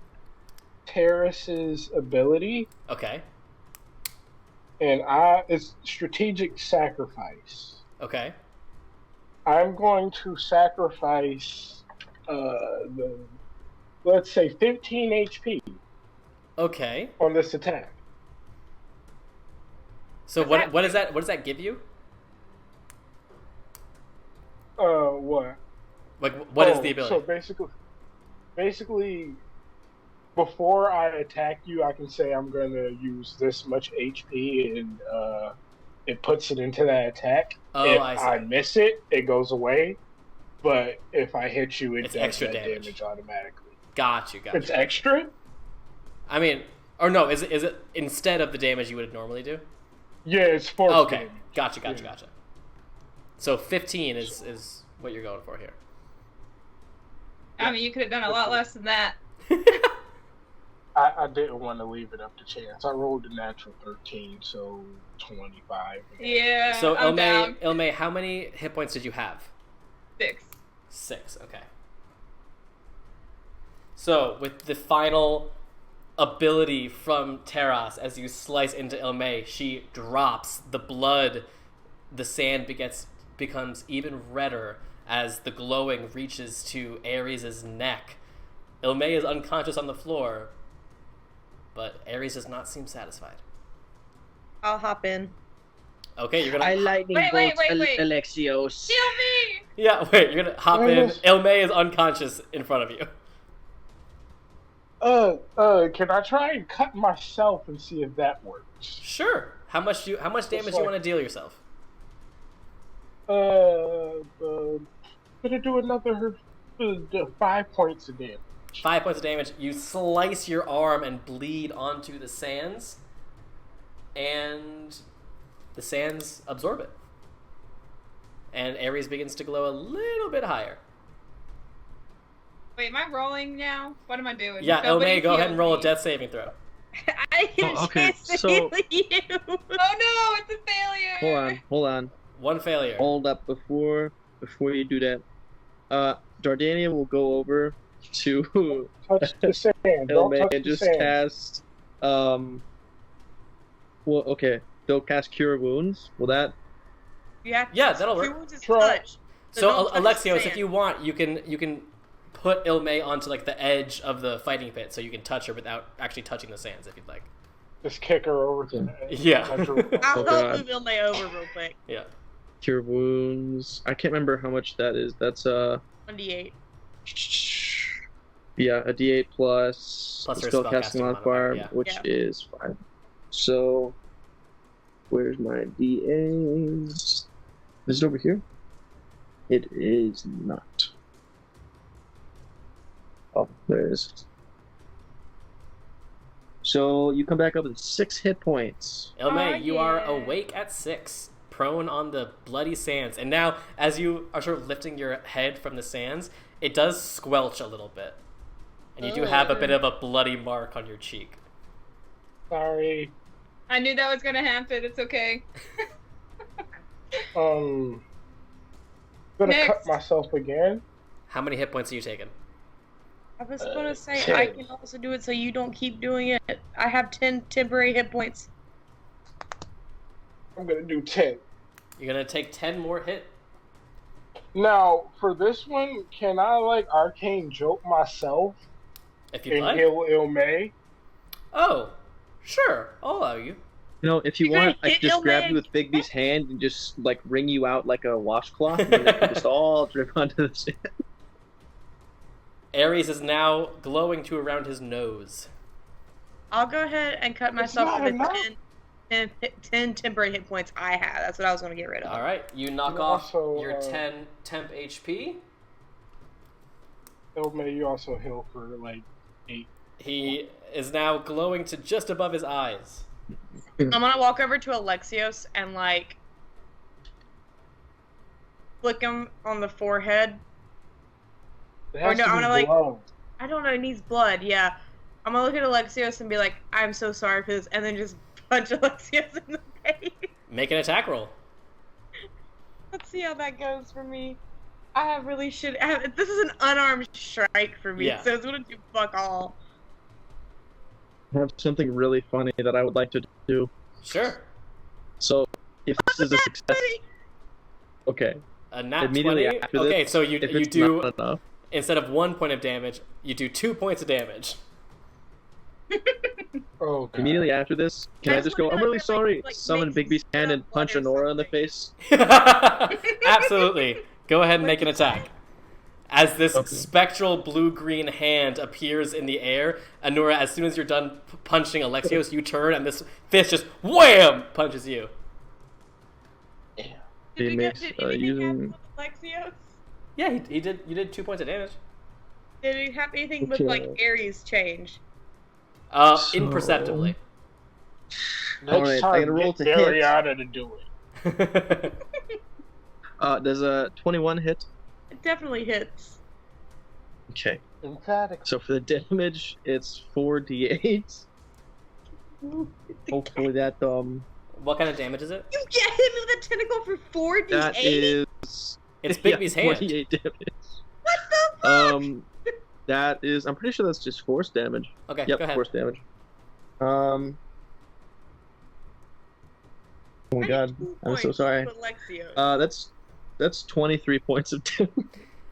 Terrace's ability. Okay. And it's strategic sacrifice. Okay. I'm going to sacrifice let's say 15 HP. Okay. On this attack. So what does that give you? What? Like what is the ability? So basically before I attack you, I can say I'm going to use this much HP, and it puts it into that attack. Oh, if I see. I miss it, it goes away. But if I hit you, it It's does extra that damage automatically. Got you. It's extra? I mean, or no, is it instead of the damage you would normally do? Yeah, it's force Okay, damage. Gotcha. So 15 is what you're going for here. I mean, you could have done a lot less than that. I didn't want to leave it up to chance. I rolled a natural 13, so 25. Yeah. So I'm down. Ilme, how many hit points did you have? 6. 6, okay. So with the final ability from Terras, as you slice into Ilme, she drops. The blood, the sand becomes even redder as the glowing reaches to Ares' neck. Ilme is unconscious on the floor, but Ares does not seem satisfied. I'll hop in. Okay, you're gonna. I lightning Wait. Alexios. Kill me! Yeah, wait. You're gonna hop in. Ilme is unconscious in front of you. Can I try and cut myself and see if that works? Sure. How much damage do you want to deal yourself? Gonna do another 5 points of damage. 5 points of damage. You slice your arm and bleed onto the sands, and the sands absorb it. And Ares begins to glow a little bit higher. Wait, am I rolling now? What am I doing? Yeah, Nobody Ilme, go ahead healed and roll me. a death saving throw. I didn't okay, chance so- to heal you. Oh no, it's a failure! Hold on. One failure. Hold up before you do that. Dardania will go over to Touch the sand. Don't Ilme touch and the just sand. cast well, okay. still cast Cure Wounds. Will that? Yeah, that'll work. Cure Wounds is Try. touch. So don't touch the Alexios, if sand. you want, you can put Ilme onto like the edge of the fighting pit, so you can touch her without actually touching the sands, if you'd like. Just kick her over to the edge. Yeah. I'll Oh, help God. move Ilme over real quick. Yeah. Cure Wounds. I can't remember how much that is. That's 1d8. yeah, a D8 plus Plus her spellcasting spellcasting modifier, modifier, yeah. which Yeah. is 5. So, where's my DA? Is it over here? It is not. Oh, there it is. So you come back up with 6 hit points. Ilme, Oh, you are yeah. awake at 6, prone on the bloody sands. And now, as you are sort of lifting your head from the sands, it does squelch a little bit. And you do have a bit of a bloody mark on your cheek. Sorry. I knew that was gonna happen. It's okay. Gonna Next. cut myself again. How many hit points are you taking? I was gonna say 10. I can also do it so you don't keep doing it. I have 10 temporary hit points. I'm gonna do 10. You're going to take 10 more hit. Now, for this one, can I like arcane joke myself If you'd and like. heal Ilme? Oh, sure. I'll allow you. You know, if you You're want, gonna I hit can just grab Ilme? you with Bigby's hand and just like wring you out like a washcloth, and then it can just all drip onto the sand. Ares is now glowing to around his nose. I'll go ahead and cut myself not for the enough. 10 temporary hit points I have. That's what I was gonna get rid of. All right, you knock You off also, your 10 temp HP. Ilme, you also heal for like 8. He is now glowing to just above his eyes. I'm gonna walk over to Alexios and like flick him on the forehead. It Or has no, to I'm be gonna, like- blown. I don't know, he needs blood, yeah. I'm gonna look at Alexios and be like, I'm so sorry for this, and then just punch Alexios in the face. Make an attack roll. Let's see how that goes for me. I have really this is an unarmed strike for me, Yeah. so it's gonna do fuck all. I have something really funny that I would like to do. Sure. So, if this is a success, okay. A nat Immediately 20. after Okay, this, so you if you it's do, not enough, instead of 1 point of damage, you do 2 points of damage. Oh, God. immediately after this, can I That's just go, what I'm I really like, sorry, like, summon makes Bigby's hand and blood punch or Honora in the something. face? Absolutely. Go ahead and make an attack. As this Okay. spectral blue-green hand appears in the air, Anura, as soon as you're done punching Alexios, you turn and this fist just wham punches you. Did, He we makes, get, did anything using- happen with Alexios? Yeah, he did. You did 2 points of damage. Did it have anything with like Okay. Ares change? So- Imperceptibly. Next Alright, time, I gotta roll get to hit. Ariana to do it. Does a 21 hit? It definitely hits. Okay. Emphatic. So for the damage, it's 4d8. Hopefully that What kind of damage is it? You get hit me with a tentacle for 4d8? that is It's Bigby's hand. 28 damage. What the fuck? That is, I'm pretty sure that's just force damage. Okay, Yep, go ahead. force damage. Oh my I god, need 2 I'm so points sorry. with Alexios. That's 23 points of damage.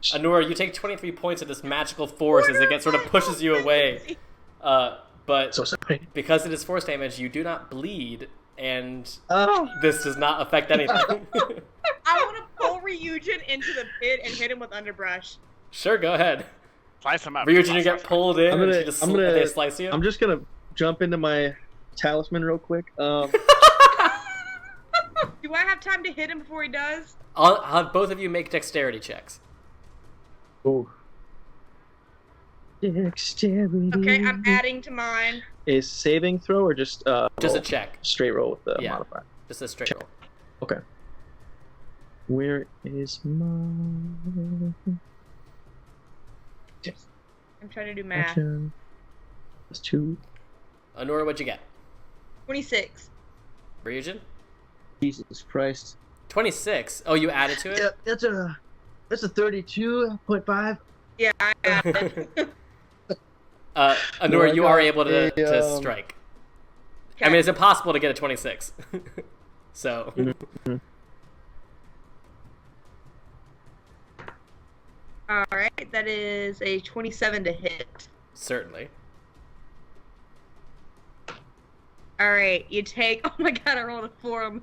Anura, you take 23 points of this magical force as it gets sort of pushes you away. But So sorry. because it is force damage, you do not bleed, and Oh. this does not affect anything. I want to pull Ryujin into the pit and hit him with underbrush. Sure, go ahead. Slice him up. Ryujin, you get pulled in, I'm and gonna- she just I'm gonna- they slice you. I'm just gonna jump into my talisman real quick. Do I have time to hit him before he does? I'll have both of you make dexterity checks. Oh. Dexterity. Okay, I'm adding to mine. Is saving throw or just Just a roll? check. Straight roll with the Yeah. modifier? Just a straight roll. Okay. Where is my I'm trying to do math. action? That's 2. Anura, what'd you get? 26. Ryujin? Jesus Christ. 26. Oh, you added to it? Yeah, that's a 32.5. Yeah, I added. Anura, I you are got able to a, strike. I mean, it's impossible to get a 26. So, Alright, that is a 27 to hit. certainly. Alright, you take... Oh my god, I rolled a 4.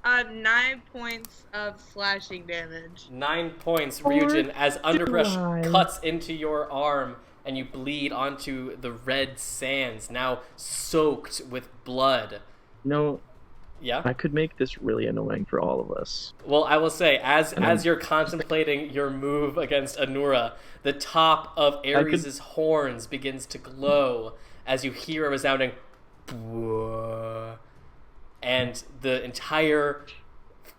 9 points of slashing damage. 9 points, Ryujin, as underbrush cuts into your arm and you bleed onto the red sands, now soaked with blood. No, Yeah? I could make this really annoying for all of us. Well, I will say, as you're contemplating your move against Anura, the top of Ares' horns begins to glow as you hear a resounding "Bwah," and the entire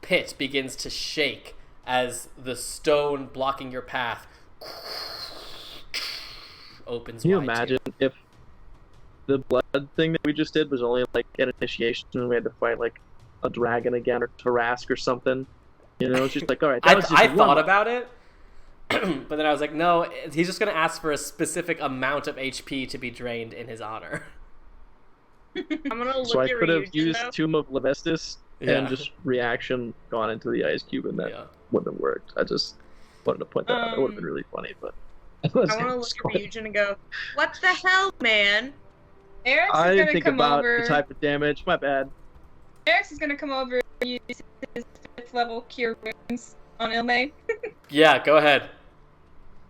pit begins to shake as the stone blocking your path opens Can you wide to imagine if the blood thing that we just did was only like an initiation and we had to fight like a dragon again or Tarrasque or something? You know, it's just like, all right, that was just I one. thought about it, but then I was like, no, he's just going to ask for a specific amount of HP to be drained in his honor. I'm gonna look So I at could have Ryujin, used though. Tomb of Levestis Yeah. and just reaction gone into the ice cube, and that Yeah. wouldn't have worked. I just wanted to point that out. It would have been really funny, but I want to look at Ryujin and go, what the hell, man? Eric's I is didn't gonna think come about over. the type of damage. My bad. Eric's is gonna come over and use his 5th level cure wounds on Ilme. Yeah, go ahead.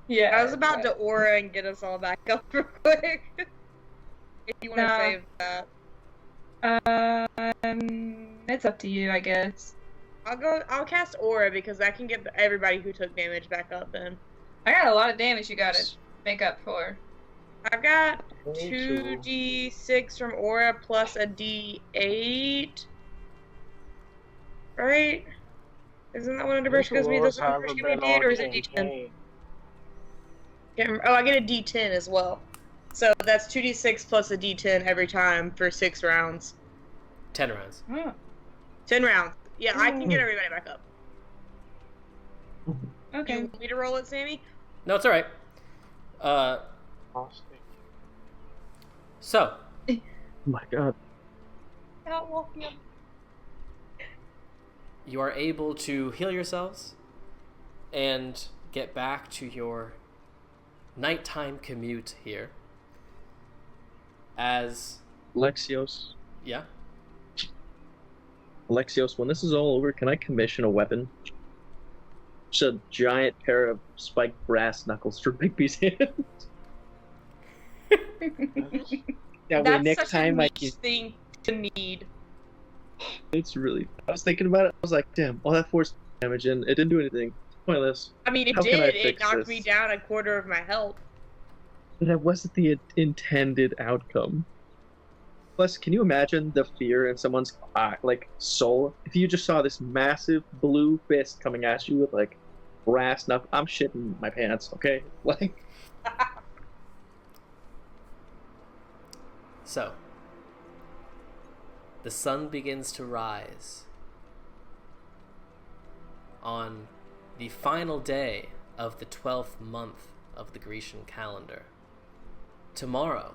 Yeah. I was about to aura and get us all back up real quick. If you want to No. save that. It's up to you, I guess. I'll cast aura because that can get everybody who took damage back up then. I got a lot of damage you gotta make up for. I've got Me too. 2d6 from aura plus a d8. Right? Isn't that what underbrush gives me? Does underbrush give me a d8 or is it d10? Oh, I get a d10 as well. So that's 2d6 plus a d10 every time for 6 rounds. 10 rounds. Oh, 10 rounds. Yeah, I can get everybody back up. Do okay. you want me to roll it, Sammy? No, it's alright. So, Oh my god. you are able to heal yourselves and get back to your nighttime commute here. As, Alexios, yeah? when this is all over, can I commission a weapon? Just a giant pair of spiked brass knuckles for Bigby's hand. That way That's next such time a I niche can... thing to need. It's really... I was thinking about it, I was like, damn, all that force damage and it didn't do anything. It's pointless. I mean, it How can I did. It fix knocked this? me down a quarter of my health. But that wasn't the intended outcome. Plus, can you imagine the fear in someone's soul if you just saw this massive blue fist coming at you with like brass knuckles? I'm shitting my pants, okay? Like, So, the sun begins to rise on the final day of the 12th month of the Grecian calendar. Tomorrow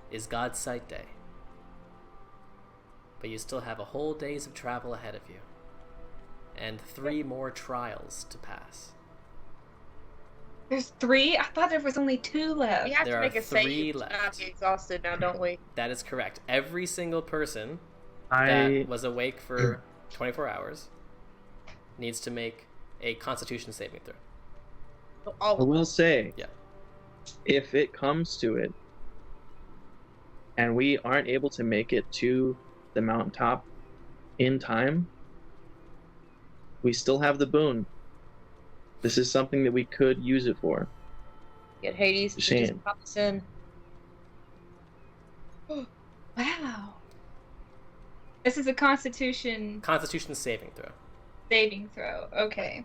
is God's Sight Day, but you still have a whole days of travel ahead of you, and 3 more trials to pass. There's 3? I thought there was only 2 left. We have There to are make a 3 save to left. not be exhausted now, don't we? That is correct. Every single person I that was awake for 24 hours needs to make a Constitution saving throw. I will say, Yeah. if it comes to it, and we aren't able to make it to the mountaintop in time, we still have the boon. This is something that we could use it for. Get Hades to Shame. just pop us in. Wow. This is a Constitution Constitution saving throw. saving throw. Okay.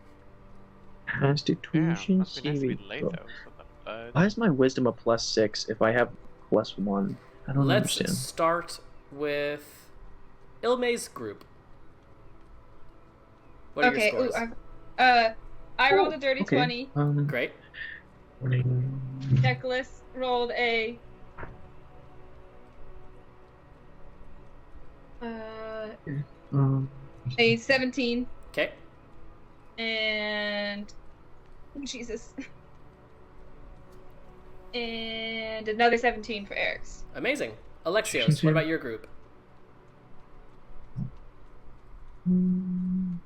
Constitution must be nice to be saving late throw. though. What the fudge? Why is my wisdom a +6 if I have +1? I don't Let's understand. start with Ilme's group. What are Okay. your Ooh, scores? I rolled a dirty Okay. 20. Great. Nicholas rolled a A 17 Okay. and oh, Jesus. And another 17 for Eric's. Amazing. Alexios, what about your group? And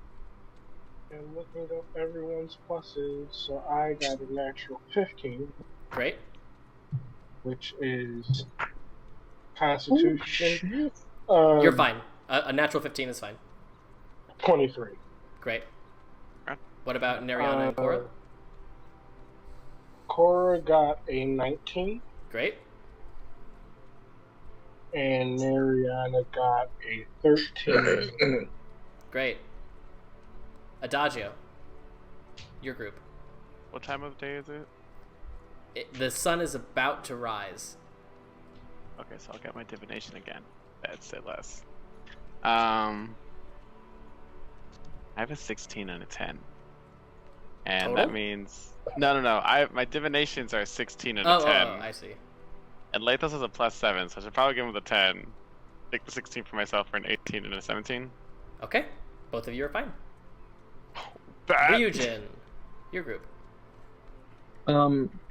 looking up everyone's pluses, so I got a natural 15, Great. which is Constitution. You're fine. A natural 15 is fine. 23. Great. What about Neriana and Cora? Cora got a 19, Great. and Mariana got a 13. Great. Adagio, your group. What time of day is it? The sun is about to rise. Okay, so I'll get my divination again. That's it less. I have a 16 and a 10. And Total? that means no. My divinations are 16 and Oh, a 10. I see. And Lathos is a +7, so I should probably give him the 10. Take the 16 for myself for an 18 and a 17. Okay. Both of you are fine. Bad. Ryujin, your group.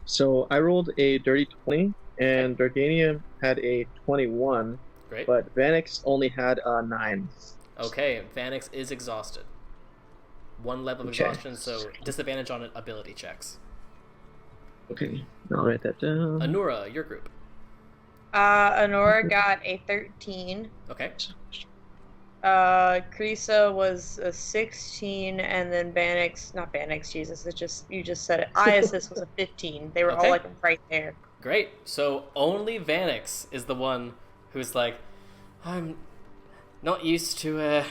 So I rolled a dirty 20, and Dardania had a 21, Great. but Vanix only had a 9. Okay, Vanix is exhausted. 1 level of Okay. exhaustion, so disadvantage on ability checks. Okay, I'll write that down. Anura, your group. Honora got a 13. Okay. Krisa was a 16, and then not Banix, Jesus, you just said it. Iasis was a 15. They were Okay. all like right there. Great. So only Vanix is the one who's like, I'm not used to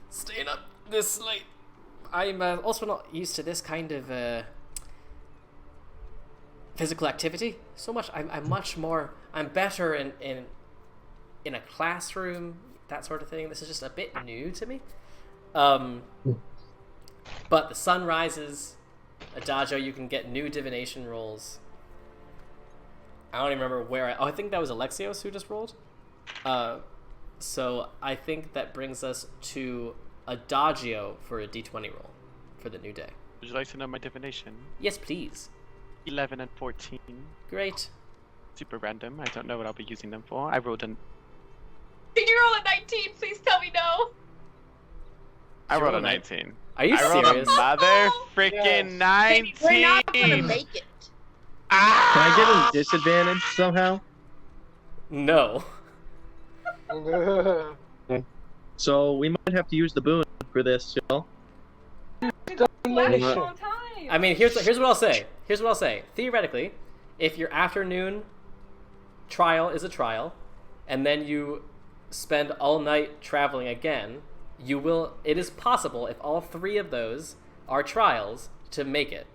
staying up this late. I'm also not used to this kind of physical activity so much. I'm better in a classroom, that sort of thing. This is just a bit new to me. But the sun rises. Adagio, you can get new divination rolls. I don't even remember where I think that was Alexios who just rolled. So I think that brings us to Adagio for a d20 roll for the new day. Would you like to know my divination? Yes, please. 11 and 14. Great. Super random. I don't know what I'll be using them for. I rolled Did you roll a 19? Please tell me no. I rolled a roll a 19. Are you I rolled serious? a mother freaking Yes. 19. We're not gonna make it. Ah! Can I get a disadvantage somehow? No. So we might have to use the boon for this, y'all. Last Uh, long time. I mean, here's what I'll say. Here's what I'll say. Theoretically, if your afternoon trial is a trial, and then you spend all night traveling again, it is possible, if all 3 of those are trials, to make it.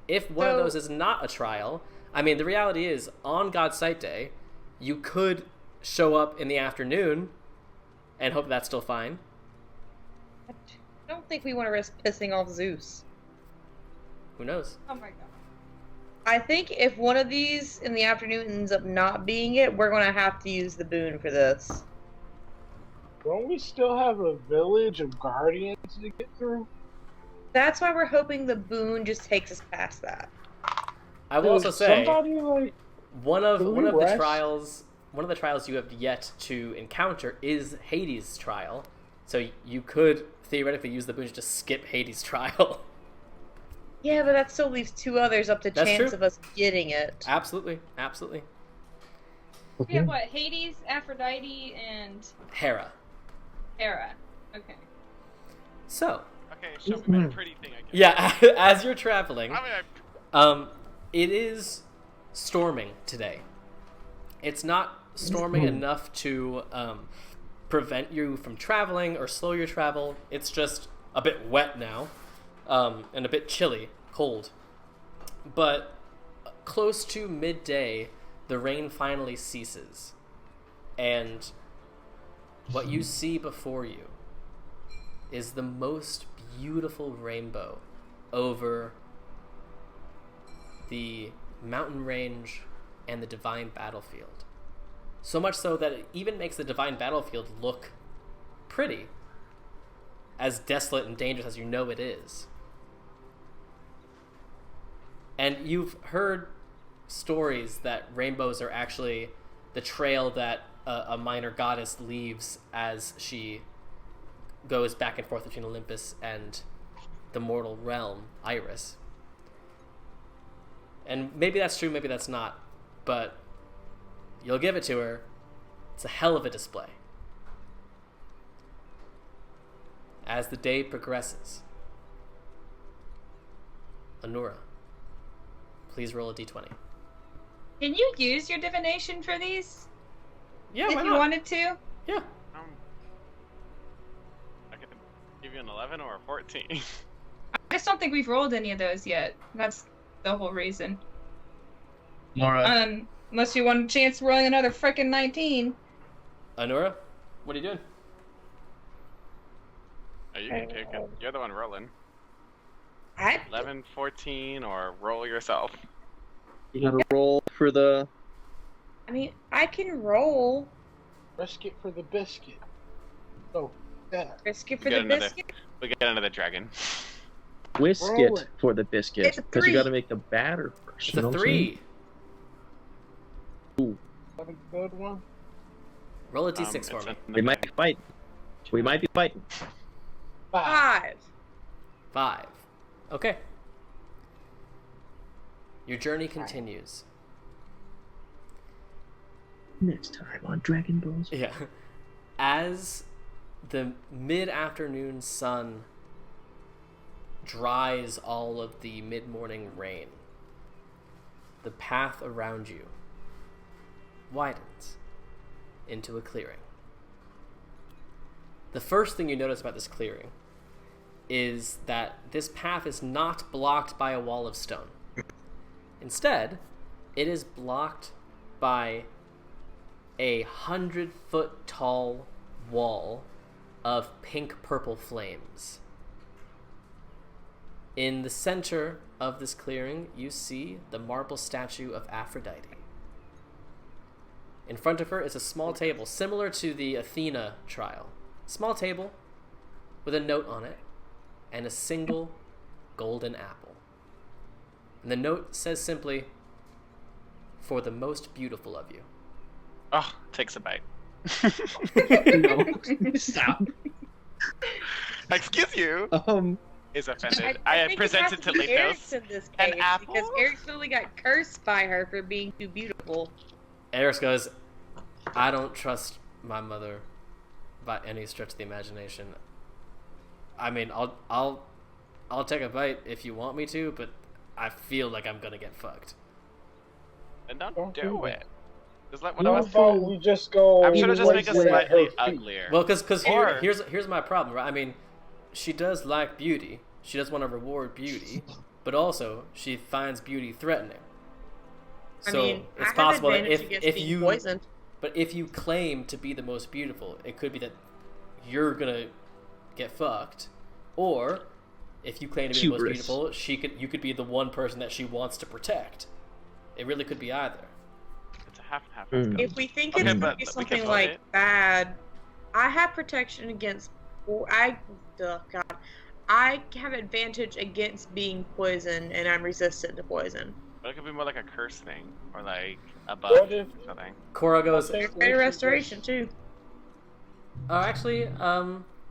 If one of those is not a trial, I mean, the reality is, on God's Sight Day, you could show up in the afternoon and hope that's still fine. I don't think we want to risk pissing off Zeus. Who knows? Oh my god. I think if one of these in the afternoon ends up not being it, we're gonna have to use the boon for this. Don't we still have a village of guardians to get through? That's why we're hoping the boon just takes us past that. I will also say, somebody like one of Can we the rest? trials you have yet to encounter is Hades' trial. So you could theoretically use the boon to just skip Hades' trial. Yeah, but that still leaves 2 others up to That's chance true. of us getting it. Absolutely. We have what? Hades, Aphrodite, and Hera. Hera. Okay. So, Okay, show me my pretty thing, I guess. yeah, as you're traveling, I mean, it is storming today. It's not storming enough to prevent you from traveling or slow your travel. It's just a bit wet now, and a bit chilly, cold. But close to midday, the rain finally ceases, and what you see before you is the most beautiful rainbow over the mountain range and the divine battlefield. So much so that it even makes the divine battlefield look pretty, as desolate and dangerous as you know it is. And you've heard stories that rainbows are actually the trail that a minor goddess leaves as she goes back and forth between Olympus and the mortal realm, Iris. And maybe that's true, maybe that's not, but you'll give it to her. It's a hell of a display. As the day progresses, Anura, please roll a d20. Can you use your divination for these? Yeah, if why you not? wanted to? Yeah. I can give you an 11 or a 14. I just don't think we've rolled any of those yet. That's the whole reason. Nora, Unless you want a chance of rolling another frickin' 19. Anura, what are you doing? Oh, you can take it. You're the one rolling. 11, 14, or roll yourself. you gotta roll for the. I mean, I can roll. Risk it for the biscuit. Oh, yeah. Risk it We for get the another- biscuit. We get another dragon. Whisk Roll it it. for the biscuit. It's a Because you 3. gotta make the batter first. It's you know a what I'm saying? 3. Is that a good one? Roll a d6 It's for me. We might be fighting. We might be fighting. 5. 5. Okay. Your journey continues. Next time on Dragon Balls. Yeah. As the mid-afternoon sun dries all of the mid-morning rain, the path around you widens into a clearing. The first thing you notice about this clearing is that this path is not blocked by a wall of stone. Instead, it is blocked by a 100-foot tall wall of pink-purple flames. In the center of this clearing, you see the marble statue of Aphrodite. In front of her is a small table, similar to the Athena trial. Small table with a note on it and a single golden apple. And the note says simply, "For the most beautiful of you." Oh, takes a bite. No. Stop. Excuse you. Is offended. I I think present it to Eric's Lethos. in this An case apple? because Eric literally got cursed by her for being too beautiful. Eris goes, "I don't trust my mother by any stretch of the imagination. I mean, I'll take a bite if you want me to, but I feel like I'm gonna get fucked." And don't Don't do do it. that. Just let one How of us. about we just go? I'm sure it'll just make us place it at her slightly feet? uglier. Well, because Or- here's my problem, right? I mean, she does like beauty. She does want to reward beauty, but also she finds beauty threatening. I So mean, it's I possible have that advantage against if being you poisoned. But if you claim to be the most beautiful, it could be that you're gonna get fucked, or if you claim to be the most Hubris. beautiful, you could be the one person that she wants to protect. It really could be either. It's a half and half. Mm. If we think Okay, it's but gonna be we can something vote like it. bad, I have protection against. God, I have advantage against being poisoned, and I'm resistant to poison. But it could be more like a curse thing, or like a What buff if- or something. Cora goes, Okay. There's greater restoration too. actually,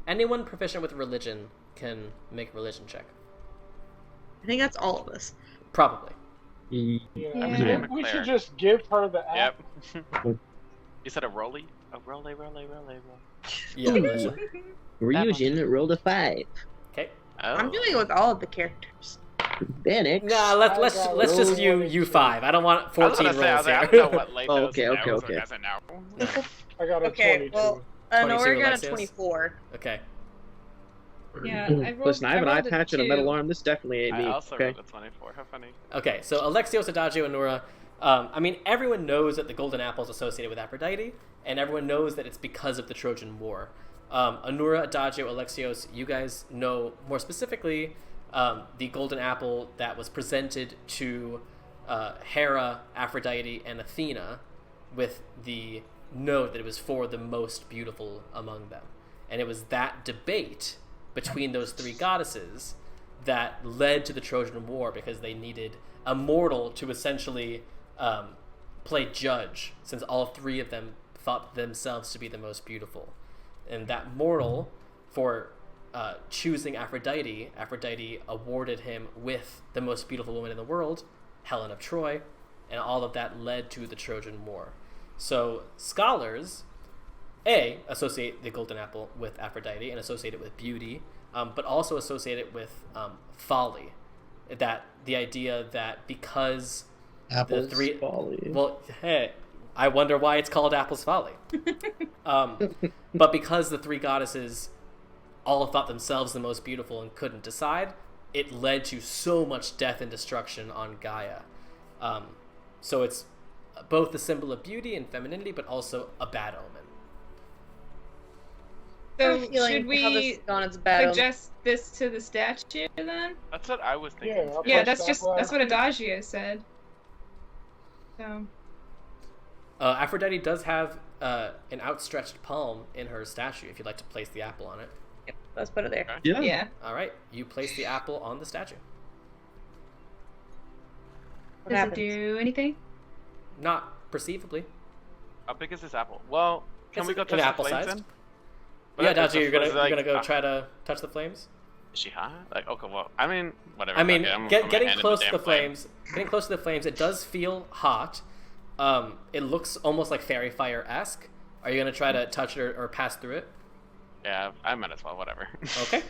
anyone proficient with religion can make a religion check. I think that's all of us. Probably. Yeah, Yeah. I think we should just give her the app. Yep. You said a rolly? A rolly. Yeah, religion. We're That using roll to 5. Okay. Oh. I'm doing it with all of the characters. Benix. Nah, let's just roll you 5. I don't want I was 14 gonna say, I rolls was like, I here. don't know what Lethos Oh, okay, knows okay, or okay. doesn't know. I got a Okay, 22. well, 22 Nora got a Alexios? 24. Okay. Yeah, I rolled- Listen, I have an I eye rolled a patch and a metal 2. arm. This definitely ain't I me. also Okay. rolled a 24. How funny. Okay, so Alexios, Adagio, and Nora. I mean, everyone knows that the golden apple is associated with Aphrodite, and everyone knows that it's because of the Trojan War. Anura, Adagio, Alexios, you guys know more specifically the golden apple that was presented to Hera, Aphrodite, and Athena with the note that it was for the most beautiful among them. And it was that debate between those three goddesses that led to the Trojan War, because they needed a mortal to essentially play judge, since all three of them thought themselves to be the most beautiful. And that mortal, for choosing Aphrodite awarded him with the most beautiful woman in the world, Helen of Troy, and all of that led to the Trojan War. So scholars, associate the golden apple with Aphrodite and associate it with beauty, but also associate it with folly. That the idea that because Apple's the three folly. Well, hey, I wonder why it's called Apple's Folly. But because the three goddesses all thought themselves the most beautiful and couldn't decide, it led to so much death and destruction on Gaia. So it's both the symbol of beauty and femininity, but also a bad omen. So feeling should how we this is gone, it's a bad omen. suggest this to the statue then? That's what I was thinking. Yeah, too. Yeah, Plus, that's what Adagio said. So Aphrodite does have an outstretched palm in her statue, if you'd like to place the apple on it. Yep, let's put it there. Okay. Yeah. yeah. All right, you place the apple on the statue. What Does it happens? do anything? Not perceivably. How big is this apple? Well, can It's we go an touch the apple flames sized. then? Yeah, But Dachi, you're gonna like, go try to touch the flames. Is she hot? Like, okay, well, I mean, whatever. I mean, fuck it, I'm gonna put my getting hand in close to damn the flame. flames, it does feel hot. It looks almost like fairy fire-esque. Are you gonna try to touch it or pass through it? Yeah, I might as well. Whatever. Okay.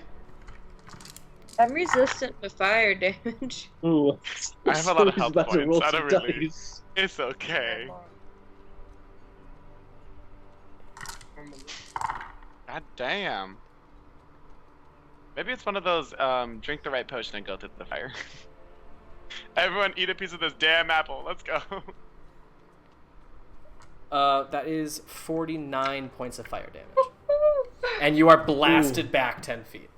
I'm resistant to fire damage. Ooh. I have a lot of He's health about to points. roll I some don't really. dice. It's okay. God damn. Maybe it's one of those drink the right potion and go through the fire. Everyone eat a piece of this damn apple. Let's go. That is 49 points of fire damage, and you are blasted back 10 feet.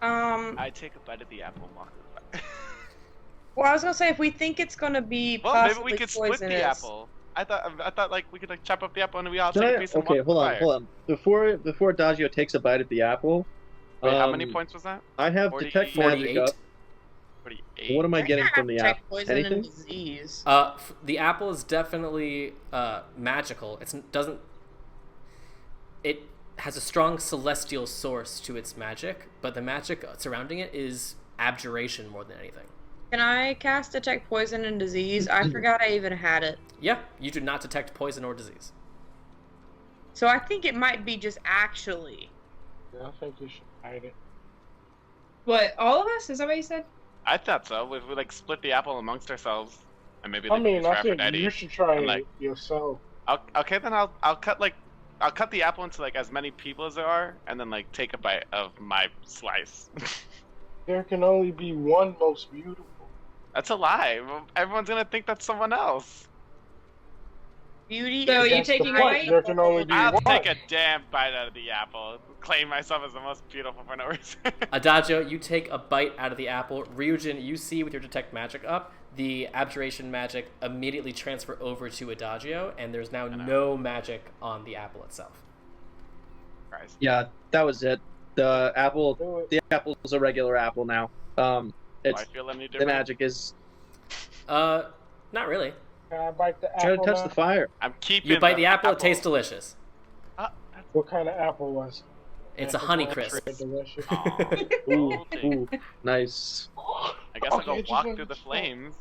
I take a bite of the apple and walk through the fire. Well, I was gonna say, if we think it's gonna be Well, possibly maybe we could split poisonous, the apple. I thought like we could like chop up the apple and we all Can take a I- piece and okay, walk hold through on, the fire. hold on. Before Adagio takes a bite at the apple, Wait, how many points was that? I have 48. detect magic 48. up. 48. What am I getting from the check apple? poison Anything? and disease. The apple is definitely magical. It has a strong celestial source to its magic, but the magic surrounding it is abjuration more than anything. Can I cast detect poison and disease? I forgot I even had it. Yeah, you do not detect poison or disease. So I think it might be just actually. I think you should hide it. What, all of us? Is that what you said? I thought so. If we like split the apple amongst ourselves, and maybe I like, mean, use for I think Aphrodite. you should try I'm it like- yourself. Okay, then I'll cut the apple into like as many people as there are, and then like take a bite of my slice. There can only be one most beautiful. That's a lie. Everyone's gonna think that's someone else. Beauty. So is you That's the taking a point. bite? There can only be I'll one. take a damn bite out of the apple. Claim myself as the most beautiful for no reason. Adagio, you take a bite out of the apple. Ryujin, you see with your detect magic up, the abjuration magic immediately transfer over to Adagio, and there's now no magic on the apple itself. Christ. Yeah, that was it. The Do it. apple's a regular apple now. Do It's I feel any the different? magic is Not really. Can I bite the try apple to touch now? the fire. I'm keeping. You bite the apple, it tastes delicious. That's What kind of apple was it? It's a honey crisp. Delicious. Ooh, ooh, nice. I guess I'll go Okay, just walk let through me the stop. flames.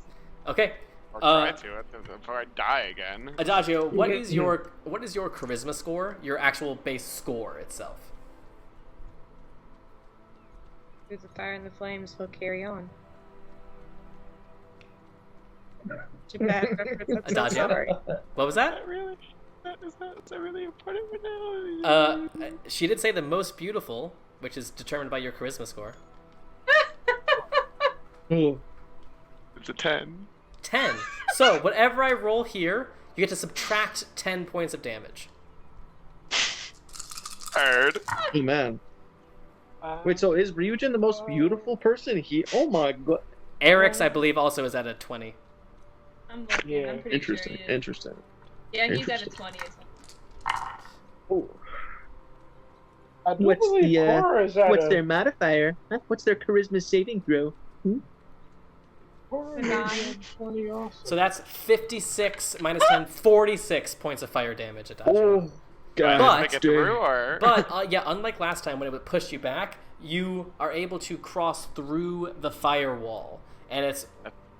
Okay, Or try to before I die again. Adagio, what is your charisma score? Your actual base score itself. Through the fire and the flames, we'll carry on. Too bad. I'm so Adagio? sorry. What was that? Is that really important right now? She did say the most beautiful, which is determined by your charisma score. Ooh. It's a 10. 10. So, whatever I roll here, you get to subtract 10 points of damage. Heard. Oh, man. Wait, so is Ryujin the most beautiful person? Oh my god. Eric's, I believe, also is at a 20. I'm looking. Yeah. I'm pretty Interesting, sure he is. interesting. Yeah, he's at a Interesting. 20 as well. Ooh. I do What's believe the Cora is at what's a- their modifier? Huh? What's their charisma saving throw? Cora is at 20 also. So that's 56 minus 10, 46 points of fire damage, Adagio. Oh, Do I God. make it through, or? But, yeah, unlike last time when it would push you back, you are able to cross through the firewall. And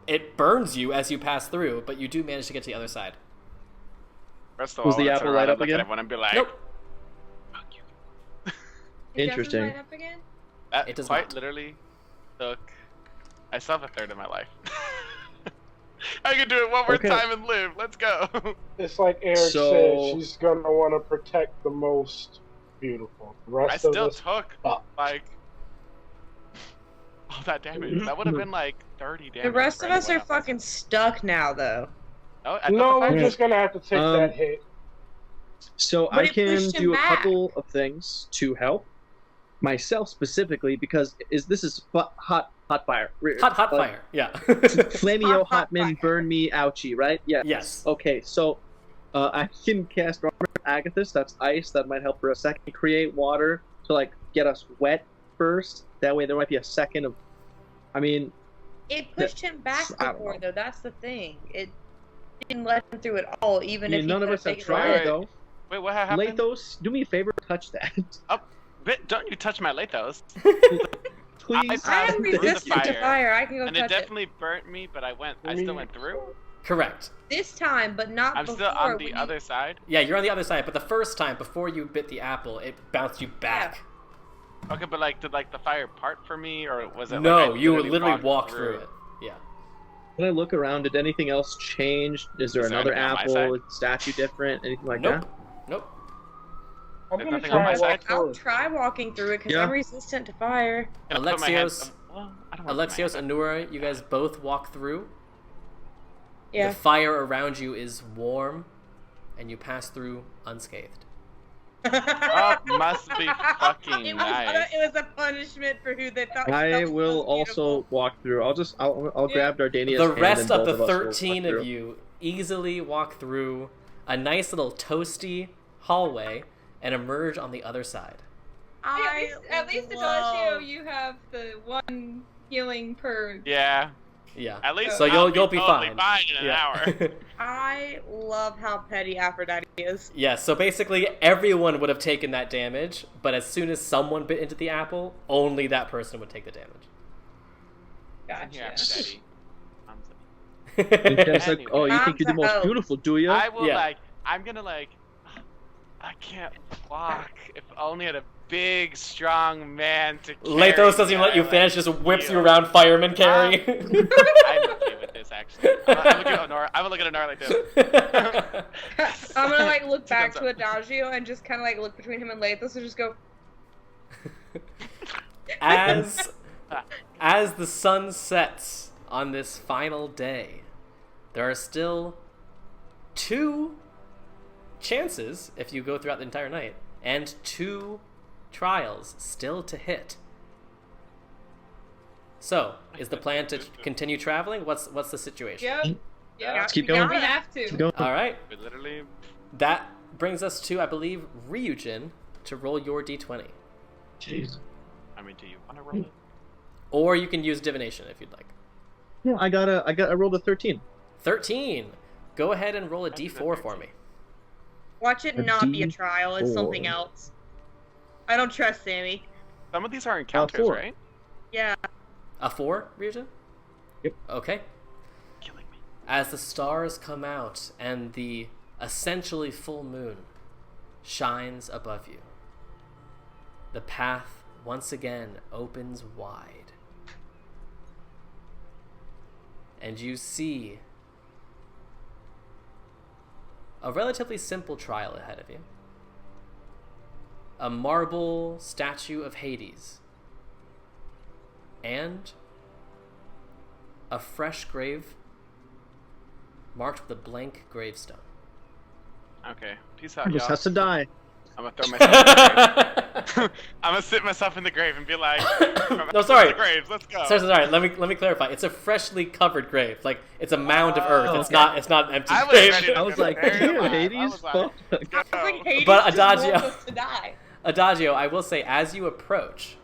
it burns you as you pass through, but you do manage to get to the other side. First of Was all, the let's apple turn light around up and look again? at everyone and be like, Nope. fuck you. It doesn't Interesting. light up again? That It does quite not. literally took. I still have a third of my life. I can do it one more Okay. time and live. Let's go. It's like Eric So- said, she's gonna want to protect the most beautiful. The rest I of still us, took fuck. like all that damage. That would have been like 30 damage. The rest for of us are anyone else. fucking stuck now, though. No, I thought No, the we're fire- just gonna have to take Um, that hit. So But I it can pushed him do a back. couple of things to help myself specifically because this is hot fire. Hot fire, yeah. Flameo Hot hot men fire. burn me ouchie, right? Yeah. Yes. Okay, so I can cast Armor of Agathis. That's ice. That might help for a second. Create water to like get us wet first. That way there might be a second of. I mean, It pushed him back I don't before, know. though. That's the thing. It didn't let him through at all, even I if mean he none of could've us have taken tried Right. though. Wait, what happened? Lathos, do me a favor, touch that. Don't you touch my Lathos. Please. I am Through the resistant to fire, fire. I can go And it touch it definitely burnt me, but I still went through. Correct. this time, but not I'm before. still on when the you- other side. Yeah, you're on the other side, but the first time, before you bit the apple, it bounced you back. Okay, but like, did like the fire part for me, or was it? No, like, I you literally walked walked through it. Yeah. Can I look around? Did anything else change? Is there Is there another anything on my apple? side? Is the statue different? Anything like Nope. that? Nope. I'm There's gonna nothing on try my and side? walk I'll through it. try walking through it because Yeah. I'm resistant to fire. Can I put my hands- Alexios, well, I don't wanna put my Alexios, hands Anura, you guys both walk through. Yeah. The fire around you is warm, and you pass through unscathed. Oh, must be fucking it was nice. it was a punishment for who they thought. I was will most also beautiful. walk through. I'll grab Dardania's The hand rest and of the both us will 13 walk of through. you easily walk through a nice little toasty hallway and emerge on the other side. At least Adagio, you have the one healing per. Yeah, Yeah. at least So I'll you'll be totally fine. in an Yeah. hour. I love how petty Aphrodite is. Yeah, so basically everyone would have taken that damage, but as soon as someone bit into the apple, only that person would take the damage. Gotcha. Yeah, Daddy. And Ken's like, Anyway. oh, you think you're the Mom's a most hoe. beautiful, do you? I will Yeah. I'm gonna I can't walk. If only I had a big, strong man to carry Lathos doesn't even let you me, finish, just whips you heal. around fireman carry. I'm okay with this, actually. I'm gonna look at Honora like this. I'm gonna like look Two back thumbs to up. Adagio and just kind of like look between him and Lathos and just go. As the sun sets on this final day, there are still 2 chances if you go throughout the entire night, and 2 trials still to hit. So, is the plan to continue traveling? What's the situation? Yep. Yep. Let's keep You going. We gotta- have to. Keep going. All right, We literally. that brings us to, I believe, Ryujin to roll your d20. Jeez. I mean, do you want to roll it? Or you can use divination if you'd like. Yeah, I rolled a 13. 13. Go ahead and roll a I did a d4 for 13. me. Watch it A not be a trial. It's something D4. else. I don't trust Sammy. Some of these are encounters, 4. right? Yeah. A 4, Ryujin? Yep. Okay. Killing me. As the stars come out and the essentially full moon shines above you, the path once again opens wide. And you see a relatively simple trial ahead of you. A marble statue of Hades. And a fresh grave marked with a blank gravestone. Okay, peace out, Just y'all. has to die. I'm gonna throw myself in the grave. I'm gonna sit myself in the grave and be like, No, sorry. The graves, let's go. Sorry, let me clarify. It's a freshly covered grave. Like, it's a mound of earth. It's okay. not an empty I was grave. ready to I was go like, buried damn, alive. Hades? I was like, Fuck. let's go. It's like Hades But just Adagio- wants us to die. Adagio, I will say, as you approach,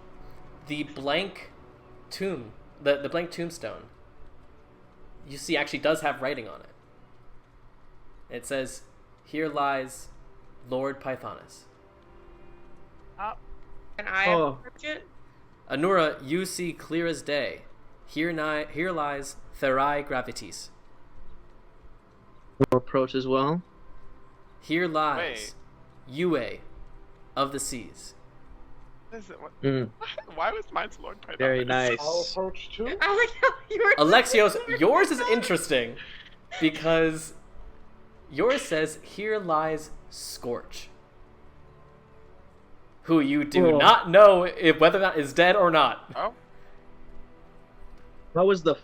the blank tomb, the blank tombstone, you see actually does have writing on it. It says, "Here lies Lord Pythonus." Can I Oh. approach it? Anura, you see clear as day. Here lies Therai Gravitis. We'll approach as well. Here lies Yue of the Seas. Is it, what, Mm, why was mine Lord Python? very nice. I'll approach too. I like how you were. Alexios, yours is interesting because yours says, "Here lies Scorch," who you do Oh. not know if whether or not is dead or not. Oh, That was the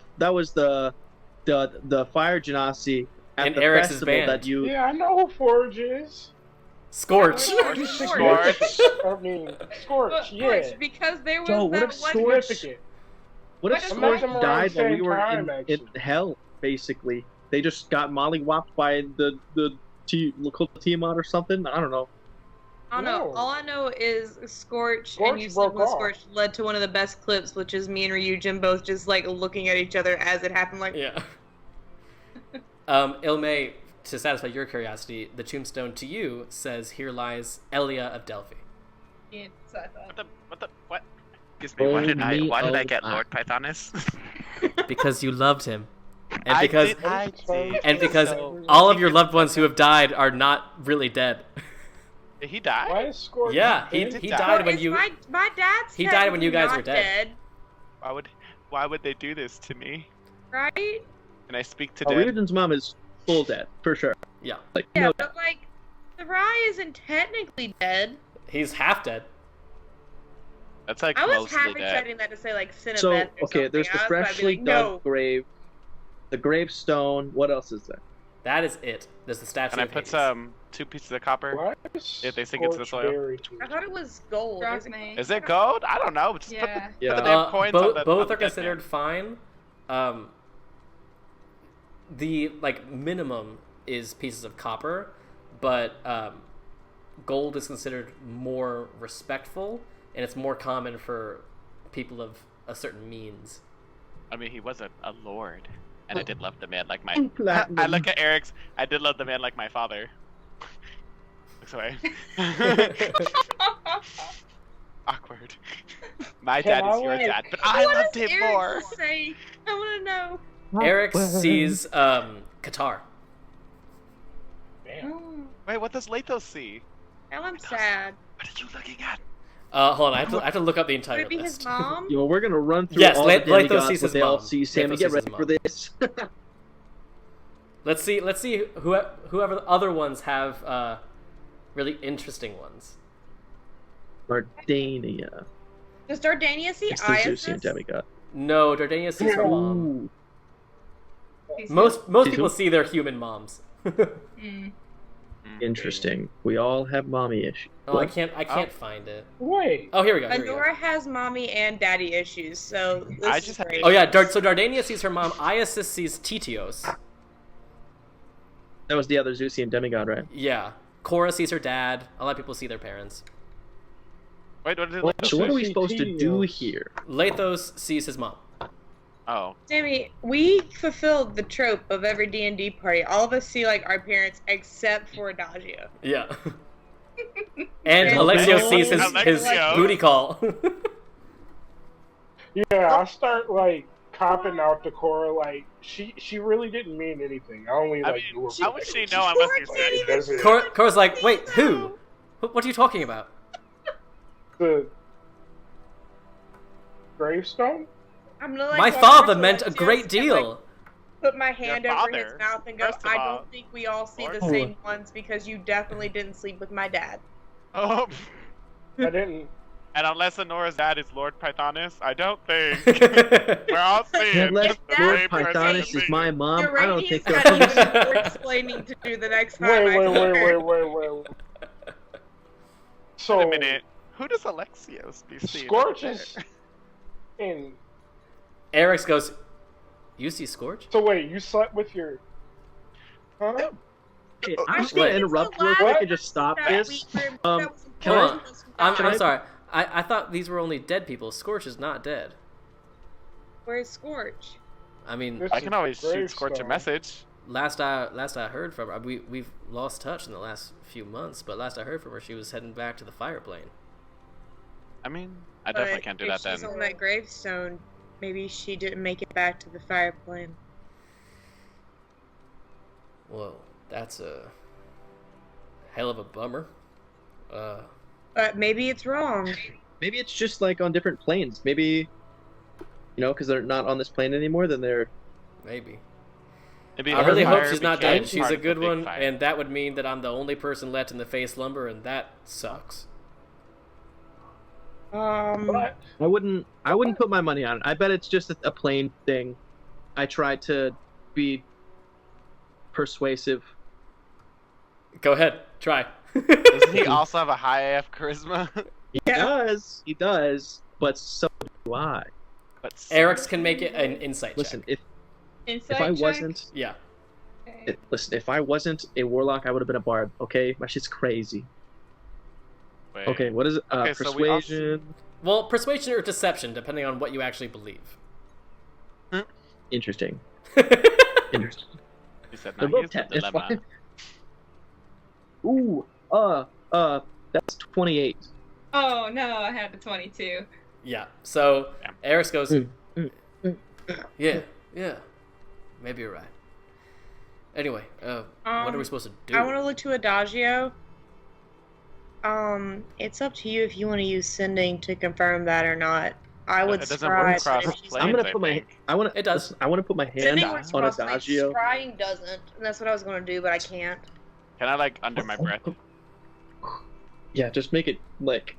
fire genasi at And the Eric's festival band. that you. Yeah, I know who Forge is. Scorch. Scorch. Scorch. I mean, Scorch. Yeah. Because there was Joe, what that if one. Scorch- Significant. What if What if Scorch I'm around died the when we same were time, in actually? hell? Basically, they just got mollywopped by the Tiamat or something. I don't know. I don't know. No. All I know is Scorch Scorch and you broke with off. Scorch led to one of the best clips, which is me and Ryujin both just like looking at each other as it happened. Like, Yeah. Ilme, to satisfy your curiosity, the tombstone to you says, "Here lies Elia of Delphi." Yeah, so I thought. what? Excuse me, why did I Oh, get my. Lord Pythonus? Because you loved him. And I because did. and because So- all of your loved ones who have died are not really dead. Did he die? Why is Scorch? Yeah, dead? he die. died when Is you my dad's he died when you guys were technically dead. Why would they do this to me? right? Can I speak to Oh, dead? Ryujin's mom is full dead for sure. Yeah. Like Yeah, no, but like, the Rai isn't technically dead. He's half dead. That's like I was mostly half dead. expecting that to say like Cinebeth so or okay. There's something. the I was about to be freshly like, dug no. grave, the gravestone. What else is there? That is it. There's the statue Can I of put Hades. 2 pieces of copper? Why is If they sink into the Scorch soil. buried? I thought it was gold. Is it- Drachmae. Is it gold? I don't know. Just Yeah. put the Yeah. damn coins on the Both on the are dead considered man. fine. The like minimum is pieces of copper, but gold is considered more respectful, and it's more common for people of a certain means. I mean, he was a lord, and I did love the man like my. Platinum. I look at Eric's. I did love the man like my father. Looks away. Awkward. My Can dad is I, your like- dad, but I What loved does him Eric more. say? I want to know. Eric sees Qatar. Damn. Oh. Wait, what does Lathos see? Now I'm sad. What are you looking at? Hold on, I have to look up the Would entire it be his list. mom? Yo, we're gonna run through Yes, all La- the demigods, Lathos sees what his they all mom. see. Sammy, Lathos get sees ready his for this. Let's see whoever the other ones have really interesting ones. Dardania. Does Dardania see It's the Zeusian Isis? demigod. No, Dardania sees her mom. Ooh. Most Sees people who? see their human moms. Mm. Interesting. We all have mommy issues. Oh, I can't find it. Wait. Oh, here we go. Here we go. Adora has mommy and daddy issues, so this I is just have- great. Oh yeah, so Dardania sees her mom. Isis sees Titios. That was the other Zeusian demigod, right? Yeah. Cora sees her dad. A lot of people see their parents. Wait, what did So Lathos what are we Zeusian supposed to do Tedios. here? Lathos sees his mom. Oh, Sammy, we fulfilled the trope of every D&D party. All of us see like our parents except for Adagio. Yeah. And And Alexio Alexio- sees his Alexio. booty call. Yeah, I start like copping out to Cora. Like she really didn't mean anything. I only I like mean, do her how would protection. she know unless you Scorch said didn't it? even Doesn't- Cora's like, wait, who? What are you talking about? The gravestone. I'm gonna, like, My walk father over to meant a Alexios great and, deal. like, put my hand Your over his father, mouth and go, first of I all, don't think we all see the Lord. same ones because you definitely didn't sleep with my dad. Oh, I didn't. and unless Honora's dad is Lord Pythonus, I don't think we're all seeing Unless that's Lord the Pythonus thing. is my mom, Your I don't ratings think got they're even more explaining to do the next time Wait, I wait, see wait, her. wait. So Wait a minute. Who does Alexios be seeing? Scorch over is there? in. Eric's goes, you see Scorch? So wait, you slept with your? Huh? Okay, I'm just gonna Wait. interrupt real quick and just stop this. Hold on. I'm sorry. I thought these were only dead people. Scorch is not dead. Where's Scorch? I mean, This I can always shoot Gravestone. Scorch a message. last I heard from her, we've lost touch in the last few months, but last I heard from her, she was heading back to the fire plane. I mean, I definitely can't do that If then. she's on that gravestone, maybe she didn't make it back to the fire plane. Whoa, that's a hell of a bummer. But maybe it's wrong. Maybe it's just like on different planes. Maybe, because they're not on this plane anymore. Then they're Maybe. Maybe I her really hope fire she's not became dead. She's part a of the good big one, fire. and that would mean that I'm the only person left in the face lumber, and that sucks. But I wouldn't put my money on it. I bet it's just a plane thing. I tried to be persuasive. Go ahead, try. Doesn't he also have a high AF charisma? He does, but so do I. But Eric's can make it an insight Listen, check. Insight if I check? wasn't, Yeah. Okay. if I wasn't a warlock, I would have been a bard. Okay, my shit's crazy. Wait. Okay, what is it? Okay, so we also- Persuasion. Well, persuasion or deception, depending on what you actually believe. Interesting. Interesting. He said, They're "No, both here's the 10. It's dilemma." fine. Ooh, that's 28. Oh no, I had the 22. Yeah. So Yeah. Eris goes, Mm. yeah, maybe you're right. Anyway, what are we supposed to do? I want to look to Adagio. It's up to you if you want to use sending to confirm that or not. I would It doesn't work scry, across but if she's- planes, I'm gonna I put my. think. I want to. It does. I want to put my hand Sending works on across planes, Adagio. scrying doesn't. And that's what I was going to do, but I can't. Can I like under my breath? Yeah, just make it like.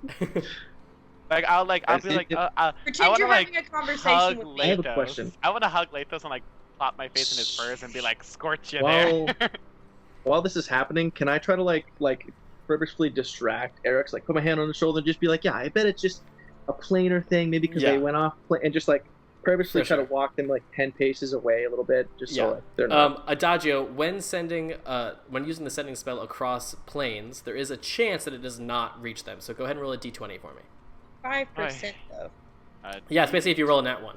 Like I'll be like, I Pretend want to you're like having a conversation hug with me. I have a Lathos. question. I want to hug Lathos and like plop my face in his furs and be like, "Scorch you While there." while this is happening, can I try to like purposefully distract Eric's? Like, put my hand on his shoulder and just be like, "Yeah, I bet it's just a planar thing, maybe because Yeah. they went off," and just like purposely For try sure. to walk them like 10 paces away a little bit, just Yeah. so like, they're not. Adagio, when using the sending spell across planes, there is a chance that it does not reach them. So go ahead and roll a d20 for me. 5% though. Yeah, it's basically if you roll a nat one,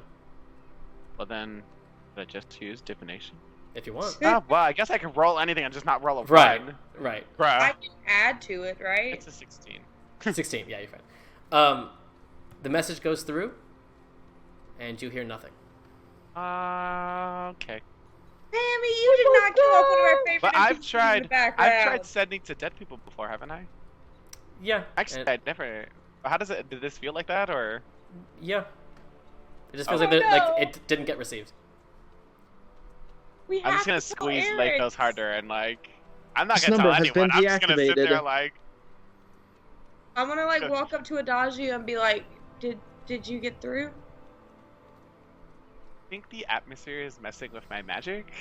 Well then, did I just use divination? if you want. Oh, well, I guess I can roll anything and just not roll a Right, one. right. I Bruh. can add to it, right? It's a 16. 16, yeah, you're fine. The message goes through, and you hear nothing. Okay. Sammy, you did not kill off one of our favorite But NPCs in the background. I've tried sending to dead people before, haven't I? Yeah. Actually, and- I'd never. How does it? Did this feel like that, or? yeah. It just feels Oh, like no. it didn't get received. We I'm have just gonna to tell squeeze Eric. Lathos harder and like. I'm not This gonna tell number has anyone. been I'm just gonna sit deactivated. there like. I'm gonna like walk up to Adagio and be like, "Did you get through?" I think the atmosphere is messing with my magic.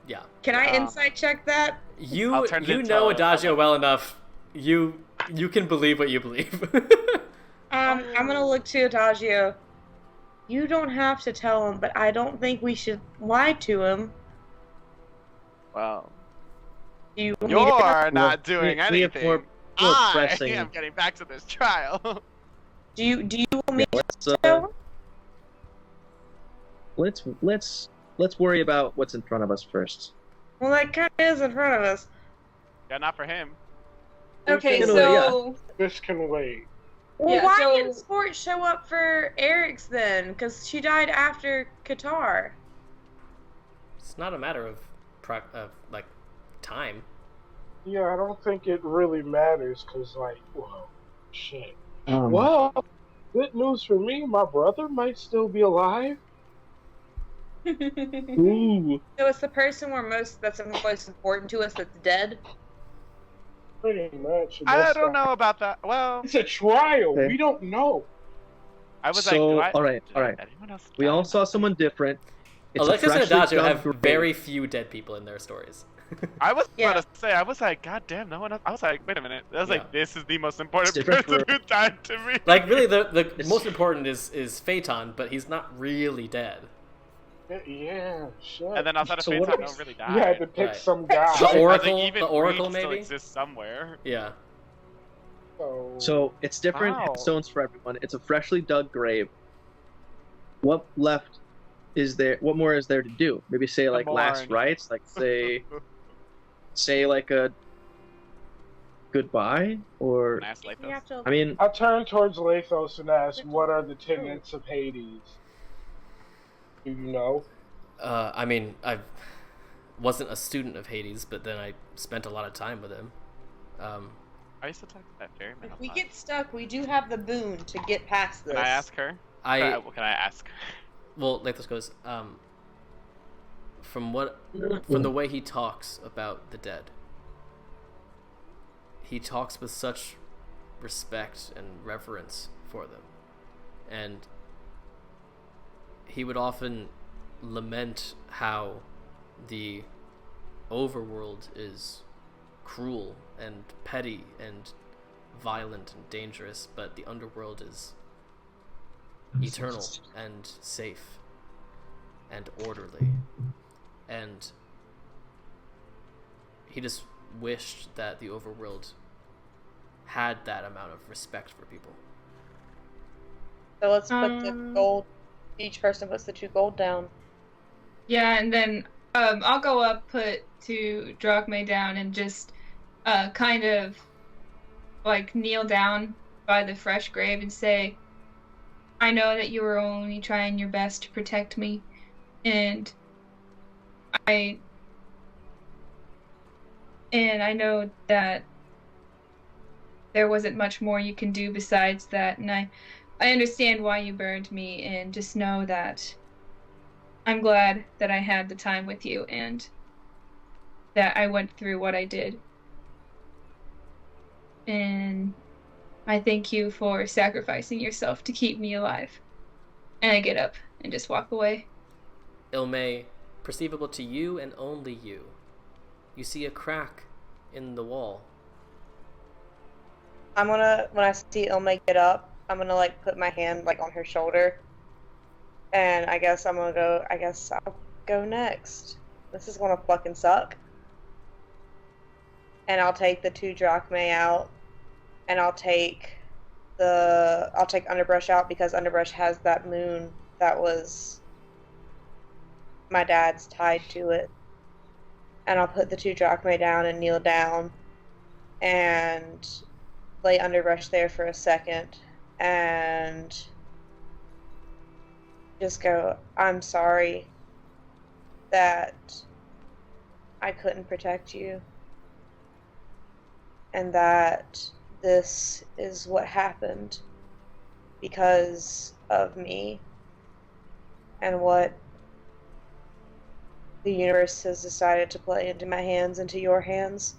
Yeah. Can I Yeah. insight check that? You I'll turn it into know a- Adagio well enough. You can believe what you believe. I'm gonna look to Adagio. You don't have to tell him, but I don't think we should lie to him. Well, Do you want me to- you're not doing we have anything. more I pressing. am getting back to this trial. Do you want me Let's to tell him? let's worry about what's in front of us first. Well, that kind of is in front of us. Yeah, not for him. Okay, Can so this can wait. Well, Yeah, why so- didn't Sport show up for Eric's then? Because she died after Qatar. It's not a matter of like time. Yeah, I don't think it really matters, cause like, whoa, shit. Um, Well, good news for me. My brother might still be alive. Ooh. So it's the person that's most important to us that's dead. Pretty much. I That's don't not- know about that. Well, It's a trial. Okay. We don't know. I was So, like, all right. Anyone else We die? all saw someone different. It's a Alexis and freshly Adagio done have grave. very few dead people in their stories. I was Yeah. about to say, I was like, God damn, no one else. I was like, wait a minute. I was Yeah. like, this is the most important It's different person for- who died to me. Like really, the It's- most important is Phaeton, but he's not really dead. Yeah, shit. And then outside of So Fate's what Hut, are no we- one really You had died. to pick Right. some guy. The I Oracle, think even the Oracle Reed still maybe? exists somewhere. Yeah. So it's different Wow. headstones for everyone. It's a freshly dug grave. What left is there? What more is there to do? Maybe say like last mourn. rites, like say like a goodbye, or Nice like You have to. I mean, I turn towards Lathos and ask, what are the tenets of Hades? Do you know? I mean, I wasn't a student of Hades, but then I spent a lot of time with him. I used to talk to that ferryman If a we lot. get stuck, we do have the boon to get past this. Can I ask her? Can I ask? Well, Lathos goes, from the way he talks about the dead, he talks with such respect and reverence for them, and he would often lament how the overworld is cruel and petty and violent and dangerous, but the underworld is eternal and safe and orderly. And he just wished that the overworld had that amount of respect for people. So let's put the gold. Each person puts the 2 gold down. Yeah, and then I'll go up, put 2 drachmae down, and just kind of like kneel down by the fresh grave and say, I know that you were only trying your best to protect me, and I know that there wasn't much more you can do besides that, and I understand why you burned me, and just know that I'm glad that I had the time with you and that I went through what I did. And I thank you for sacrificing yourself to keep me alive. And I get up and just walk away. Ilme, perceivable to you and only you, you see a crack in the wall. I'm gonna, when I see Ilme get up, I'm gonna like put my hand like on her shoulder. And I guess I'll go next. This is gonna fucking suck. And I'll take the 2 drachmae out. And I'll take Underbrush out because Underbrush has that moon that was my dad's tied to it. And I'll put the 2 drachmae down and kneel down and lay Underbrush there for a second and just go, I'm sorry that I couldn't protect you and that this is what happened because of me and what the universe has decided to play into my hands, into your hands.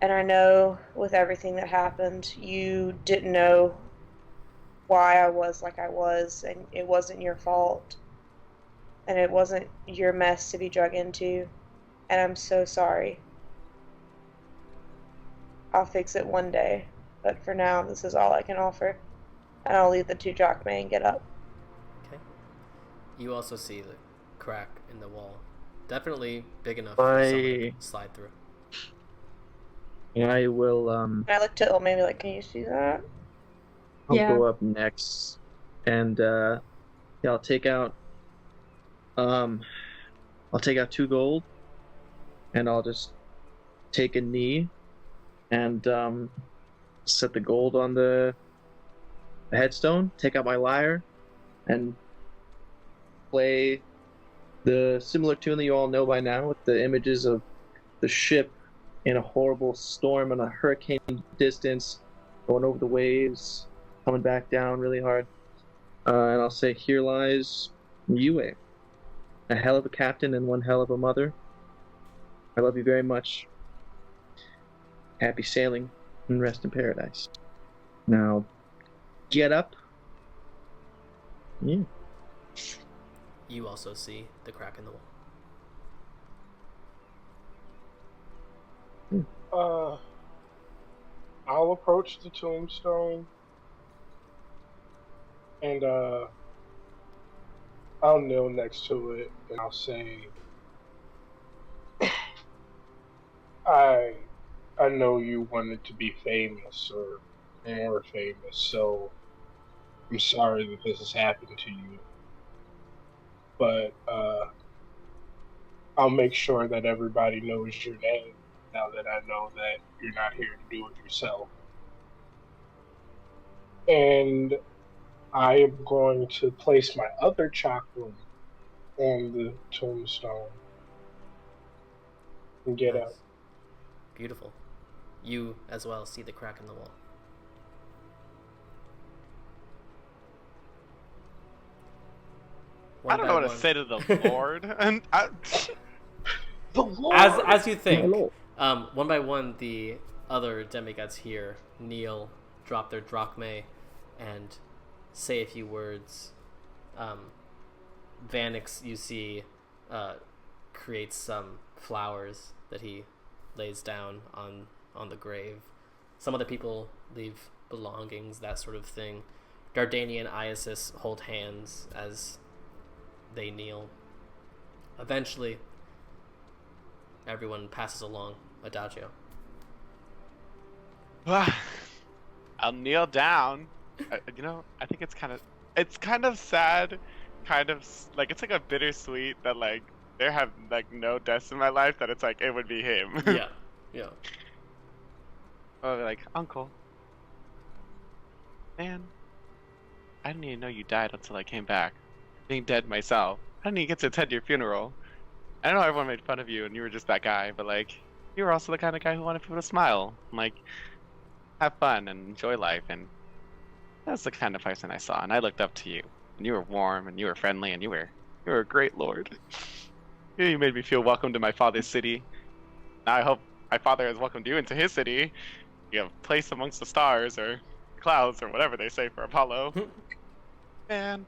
And I know with everything that happened, you didn't know why I was like I was, and it wasn't your fault. And it wasn't your mess to be drug into. And I'm so sorry. I'll fix it one day, but for now, this is all I can offer. And I'll leave the 2 drachmae and get up. Okay. You also see the crack in the wall. Definitely big enough for someone to slide through. I will And I look to Ilme like, can you see that? I'll Yeah. go up next, and yeah, I'll take out 2 gold, and I'll just take a knee, and set the gold on the headstone. Take out my lyre, and play the similar tune that you all know by now, with the images of the ship in a horrible storm and a hurricane distance, going over the waves, coming back down really hard. And I'll say, here lies Yue, a hell of a captain and one hell of a mother. I love you very much. Happy sailing and rest in paradise. Now, get up. Yeah. You also see the crack in the wall. I'll approach the tombstone and I'll kneel next to it and I'll say, I I know you wanted to be famous or more famous, so I'm sorry that this has happened to you. But I'll make sure that everybody knows your name now that I know that you're not here to do it yourself. And I am going to place my other chakram on the tombstone and get Nice. out. Beautiful. You, as well, see the crack in the wall. I don't know what to say to the Lord. And The Lord! As you think, My lord. one by one, the other demigods here kneel, drop their drachmae, and say a few words. Vanix, you see, creates some flowers that he lays down on the grave. Some other people leave belongings, that sort of thing. Dardania and Iasis hold hands as they kneel. Eventually, everyone passes along adagio. I'll kneel down. I think it's kind of sad, it's like a bittersweet that like there have like no deaths in my life that it's like it would be him. Yeah. I'll be like, Uncle, man, I didn't even know you died until I came back. Being dead myself, I didn't even get to attend your funeral. I know everyone made fun of you and you were just that guy, but like, you were also the kind of guy who wanted people to smile and like have fun and enjoy life, and that's the kind of person I saw, and I looked up to you, and you were warm and you were friendly and you were a great lord. You made me feel welcome to my father's city. Now I hope my father has welcomed you into his city. You have a place amongst the stars or clouds or whatever they say for Apollo. Man,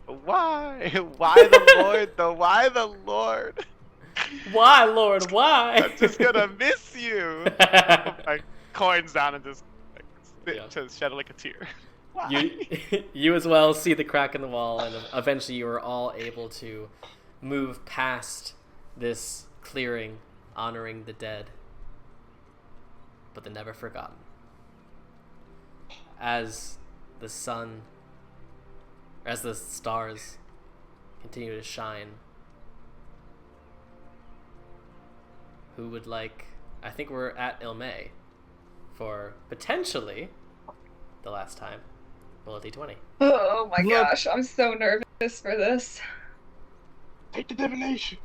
why? Why the Lord though? Why the Lord? Why, Lord? Why? I'm just gonna miss you. Put my coins down and just to shed like a tear. Why? You as well see the crack in the wall, and eventually you are all able to move past this clearing honoring the dead, but the never forgotten. As the sun, as the stars continue to shine, who would like, I think we're at Ilme for potentially the last time. Roll a d20. Oh my gosh, I'm so nervous for this. Take the divination.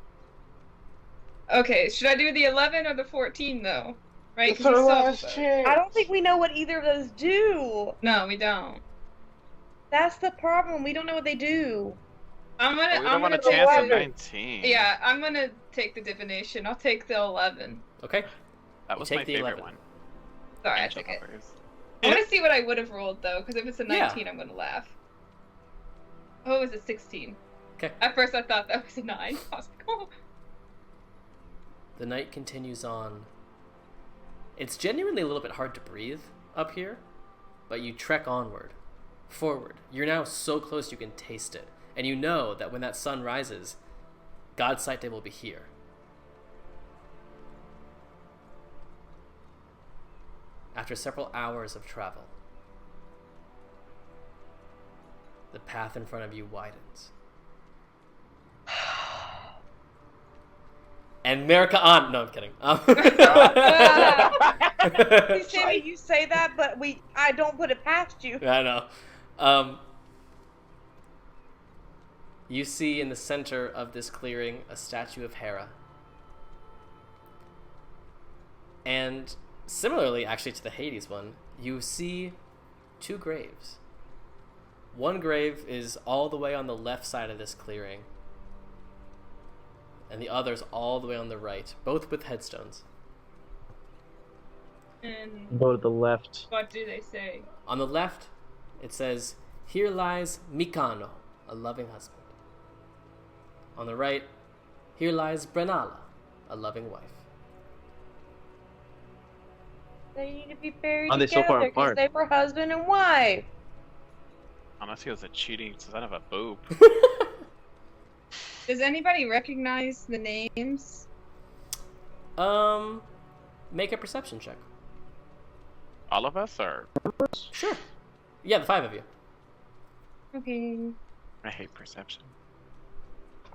Okay, should I do the 11 or the 14 though? Right? It's 'Cause we our still have last both. chance. I don't think we know what either of those do. No, we don't. That's the problem. We don't know what they do. I'm Well, gonna. we don't I'm want a gonna chance take of the, 19. Yeah, I'm gonna take the divination. I'll take the 11. Okay. That You was take my the favorite 11. one. Sorry, I Angel took it. numbers. I want to see what I would have rolled though, because if it's a Yeah. 19, I'm gonna laugh. Oh, it was a 16. Okay. At first, I thought that was a 9. I was like, oh. The night continues on. It's genuinely a little bit hard to breathe up here, but you trek onward, forward. You're now so close you can taste it, and you know that when that sun rises, God's sight day will be here. After several hours of travel, the path in front of you widens. And Merika on. No, I'm kidding. Sammy, you say that, but I don't put it past you. I know. You see in the center of this clearing a statue of Hera. And similarly, actually, to the Hades one, you see two graves. One grave is all the way on the left side of this clearing, and the other's all the way on the right, both with headstones. And Go to the left. what do they say? On the left, it says, "Here lies Mikano, a loving husband." On the right, "Here lies Brenala, a loving wife." They need to be buried Are they so together far because apart? they were husband and wife. Unless he was a cheating son of a boob. Does anybody recognize the names? Make a perception check. All of us, or Sure. Yeah, the 5 of you. Okay. I hate perception.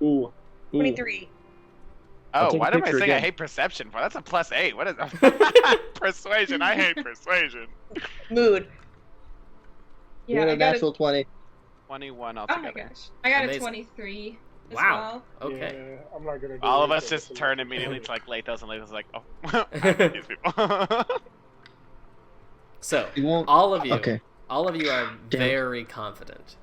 Ooh. 23. I'll Oh, take a why am I picture saying I again. hate perception for? That's a +8. What is persuasion? I hate persuasion. Mood. Yeah, You're I a got natural 20. 21 Oh altogether. my gosh. I got Amazing. a 23 as Wow. well. Okay. Yeah, I'm not gonna. Do All of us anything just to turn make immediately it. to like Lathos, and Lathos is like, oh, I know these people. So, You won't. all of you Okay. are Damn. very confident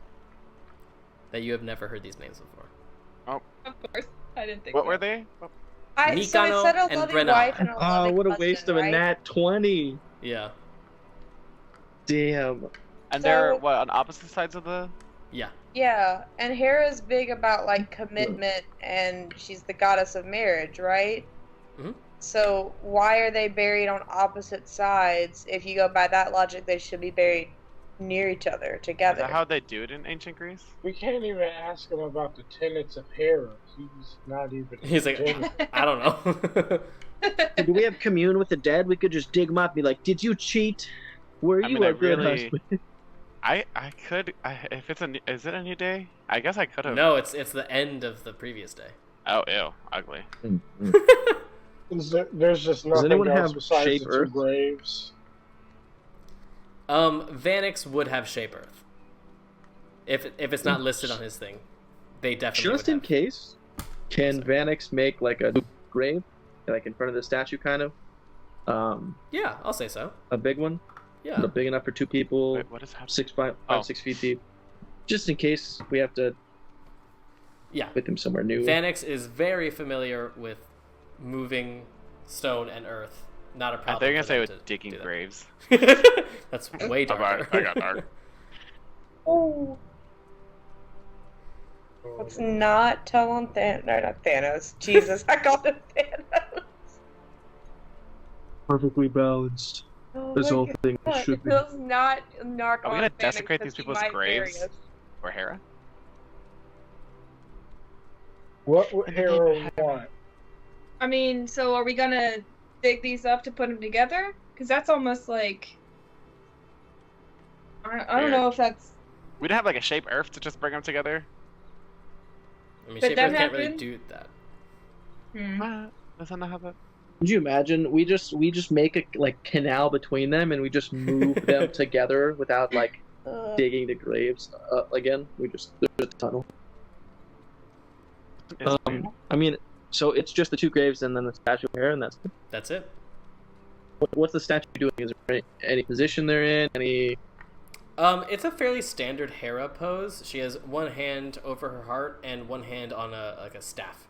that you have never heard these names before. Of course. I didn't think What that. were they? So it Mikano said a and loving Brenna. wife and a Oh, loving what a husband, waste of a right? nat 20. Yeah. Damn. And they're So- what on opposite sides of the? Yeah. Yeah, and Hera's big about like commitment, and she's the goddess of marriage, right? Mhm. So why are they buried on opposite sides? If you go by that logic, they should be buried near each other Is together. that how they do it in ancient Greece? We can't even ask him about the tenets of Hera. He's not even. He's like, genuine. I don't know. Do we have commune with the dead? We could just dig them up and be like, did you cheat? Were I you mean, a I good really- husband? I could if it's is it a new day? I guess I could have. No, it's the end of the previous day. Oh, ew, ugly. There's just nothing anyone else have besides shape the earth? two graves. Vanix would have Shape Earth. If it's not listed on his thing, they definitely Just would in have. case, can Vanix make like a grave, like in front of the statue, kind of? Yeah, I'll say so. A big one, Yeah. but big enough for 2 people, Wait, what is happening? 5, Oh. 6 feet deep. Just in case we have to Yeah. put them somewhere new. Vanix is very familiar with moving stone and earth. Not a I problem. thought you were gonna for say them with to digging do that. graves. That's way darker. I got dark. Oh, let's not tell on Thanos. No, not Thanos. Jesus, I called him Thanos. Perfectly balanced. Oh This my whole thing God. should be. Let's not narc Are we on gonna Thanos desecrate because these he people's might bury graves? us. Or Hera? What would Hera want? I mean, so are we gonna dig these up to put them together? Because that's almost like I don't know if that's. We'd have like a shape Earth to just bring them together. I mean, Could Shape that Earth can't really happen? do that. Hmm. Does that not have that? Could you imagine? We just make a like canal between them, and we just move them together without like digging the graves up again. We just there's a tunnel. It's weird. I mean, so it's just the 2 graves and then the statue of Hera, and that's That's it. what's the statue doing? Is there any position they're in? Any? It's a fairly standard Hera pose. She has one hand over her heart and one hand on a staff.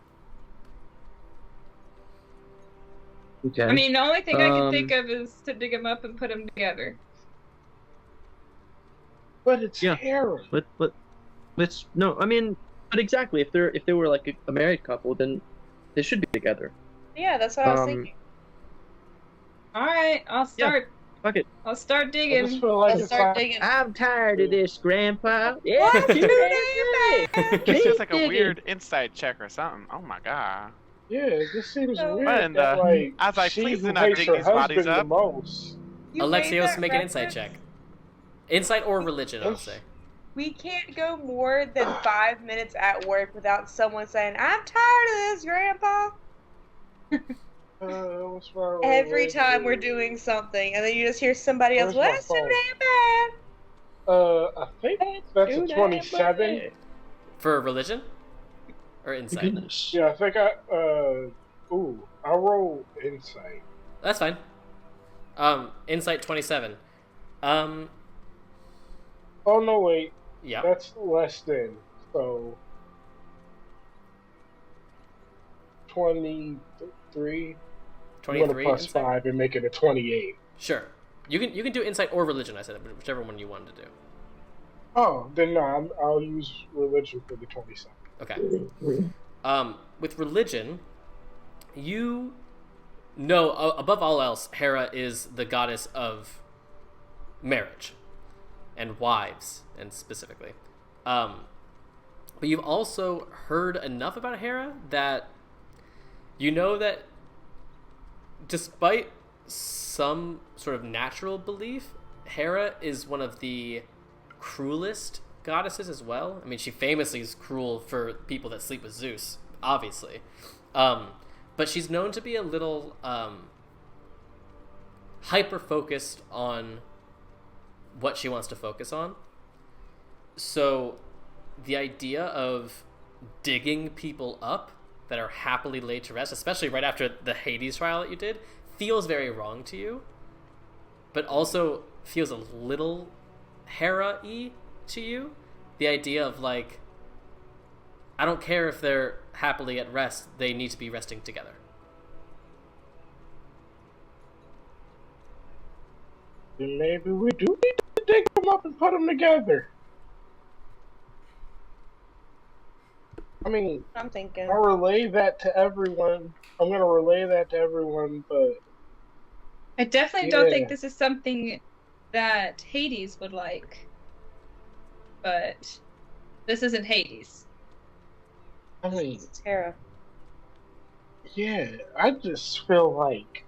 Okay. I mean, the only thing I can Um, think of is to dig them up and put them together. But it's Yeah. Hera. let's no. I mean, but exactly. If they were like a married couple, then they should be together. Yeah, that's what I was Um, thinking. All right, I'll start. Fuck it. I'll start I digging. just feel like Let's it's start not- digging. I'm tired of this, Grandpa. Yeah, What? keep it It's just like a digging. weird insight check or something. Oh my god. Yeah, it just seems So- weird What in that the- like I was like, she please who do not hates dig her these bodies husband the up. most. You made Alexios, that make an insight reference? check. Insight or religion, I'll say. We can't go more than 5 minutes at work without someone saying, "I'm tired of this, Grandpa." What's wrong Every with time it? we're doing something, and then you just hear somebody else, Where's "Well, my that's too phone? damn bad." I think that's a 27. For religion? Or My insight? goodness. Yeah, I think I rolled insight. That's fine. Insight 27. Oh no, wait, Yeah. that's less than. So 23. I'm gonna 23 plus insight? 5 and make it a 28. Sure. You can do insight or religion, I said, but whichever one you wanted to do. Oh, then no, I'll use religion for the 27. Okay. With religion, you know, above all else, Hera is the goddess of marriage. and wives, and specifically. But you've also heard enough about Hera that you know that despite some sort of natural belief, Hera is one of the cruelest goddesses as well. I mean, she famously is cruel for people that sleep with Zeus, obviously. But she's known to be a little hyper-focused on what she wants to focus on. So the idea of digging people up that are happily laid to rest, especially right after the Hades trial that you did, feels very wrong to you, but also feels a little Hera-y to you. The idea of, like, I don't care if they're happily at rest, they need to be resting together. Then maybe we do need to dig them up and put them together. I mean, I'm thinking. I'll relay that to everyone. I'm going to relay that to everyone, but... I definitely don't think this is something that Hades would like. But this isn't Hades. I mean, It's Hera. yeah, I just feel like,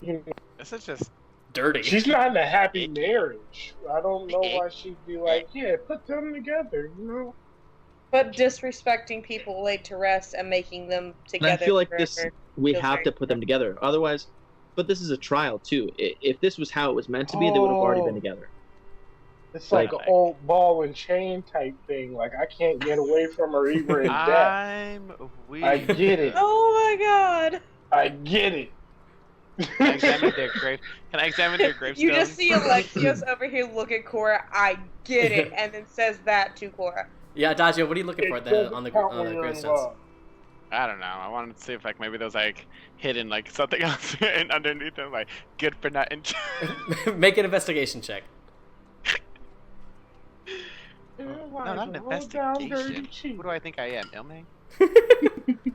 you know, This is just Dirty. she's not in a happy marriage. I don't know why she'd be like, yeah, put them together, you know? But disrespecting people laid to rest and making them together. And I feel like forever this, we feels have very to put them together. Otherwise, but this is a trial too. If this was how it was meant to be, they would have already been together. It's like an old ball and chain type thing. Like, I can't get away from her even in death. I'm weird. I get it. Oh my god! I get it. Can I examine their grave? Can I examine their gravestones? You just see Alexios over here look at Cora, I get it, and then says that to Cora. Yeah, Adagio, what are you looking for It on doesn't the count when you're gravestones? involved. I don't know. I wanted to see if like maybe there's like hidden like something else and underneath them, like good for nothing. Make an investigation check. No, not an investigation. Who do I think I am, Ilmang?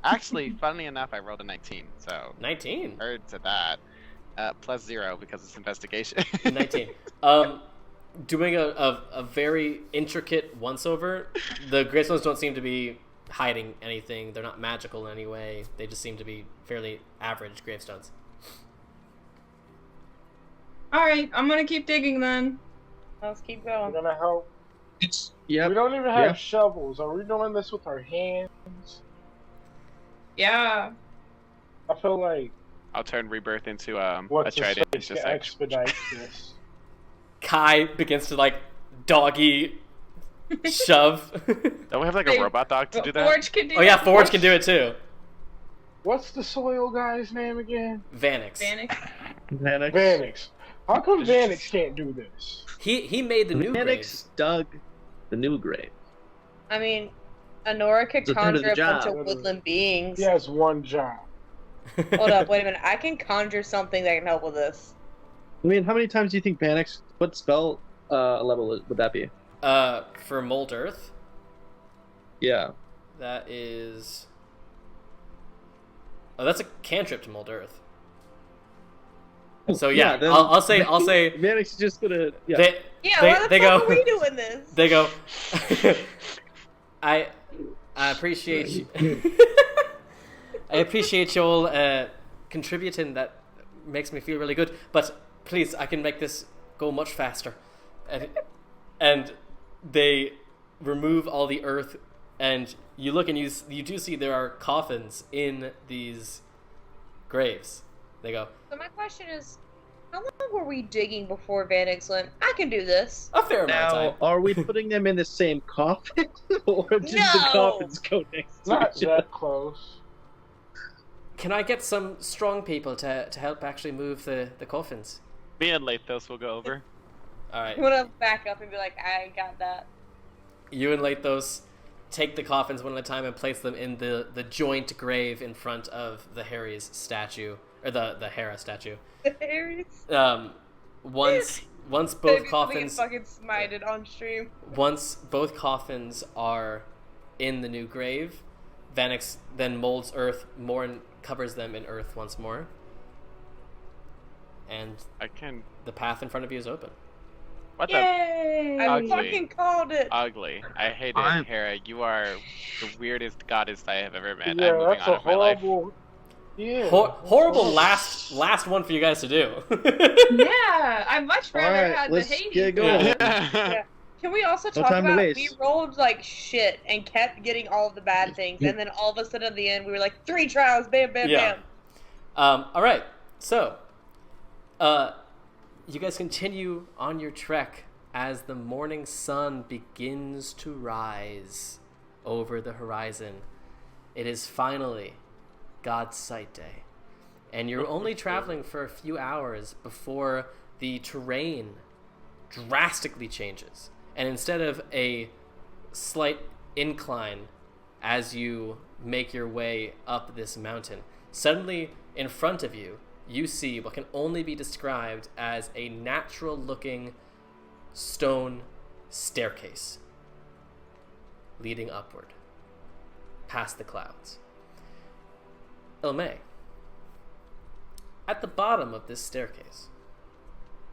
Actually, funnily enough, I rolled a 19, so 19. heard to that. Plus 0 because it's investigation. 19. Doing a very intricate once-over, the gravestones don't seem to be hiding anything. They're not magical in any way. They just seem to be fairly average gravestones. Alright, I'm gonna keep digging then. Let's keep I'm going. gonna help. Yeah. We don't even have shovels. Are we doing this with our hands? Yeah. I feel like I'll turn rebirth into a what's the trident. space It's just to like expedite this? Kai begins to, like, doggy shove. don't we have like a Hey, robot dog to do that? Forge can do Oh yeah, Forge can do it too. What's the soil guy's name again? Vanix. Vanix. How come Vanix can't do this? He made the new grave. Vanix dug the new grave. I mean, Honora could It's a part of conjure the a bunch job. of woodland beings. He has one job. Hold up, wait a minute. I can conjure something that can help with this. I mean, how many times do you think Vanix? What spell level would that be? For Mold Earth, Yeah. that is... Oh, that's a cantrip to Mold Earth. So yeah, then I'll say Vanix is just gonna. Yeah. Yeah, why the fuck are we doing this? They go. I appreciate you. I appreciate you all contributing. That makes me feel really good. But please, I can make this go much faster. And they remove all the earth, and you look and you do see there are coffins in these graves. They go, So my question is, how long were we digging before Vanix went, I can do this? a fair amount of Now, time. are we putting them in the same coffin, or did the No! coffins go next to Not each other? that close. Can I get some strong people to help actually move the coffins? Me and Lathos will go over. All right. I'm gonna back up and be like, I got that. You and Lathos take the coffins one at a time and place them in the joint grave in front of the Harry's statue, or the Hera statue. Aries. Once both Maybe coffins fucking smited on stream. once both coffins are in the new grave, Vanix then molds earth more and covers them in earth once more. And I can. the path in front of you is open. What the? Yay! I Ugly. fucking called it. Ugly. I hate it, I'm- Hera. You are the weirdest goddess I have ever met. I'm Yeah, moving that's on a with my life. horrible. Yeah. Horrible last one for you guys to do. Yeah, I much rather Alright, had let's the Hades. get going. Yeah. Can we also No talk time to about waste. we rolled like shit and kept getting all of the bad things, and then all of a sudden at the end we were like 3 trials, bam, bam, Yeah. bam. All right. So, you guys continue on your trek as the morning sun begins to rise over the horizon. It is finally God's Sight Day, and you're only traveling for a few hours before the terrain drastically changes. And instead of a slight incline as you make your way up this mountain, suddenly in front of you, you see what can only be described as a natural-looking stone staircase leading upward past the clouds. Ilme, at the bottom of this staircase,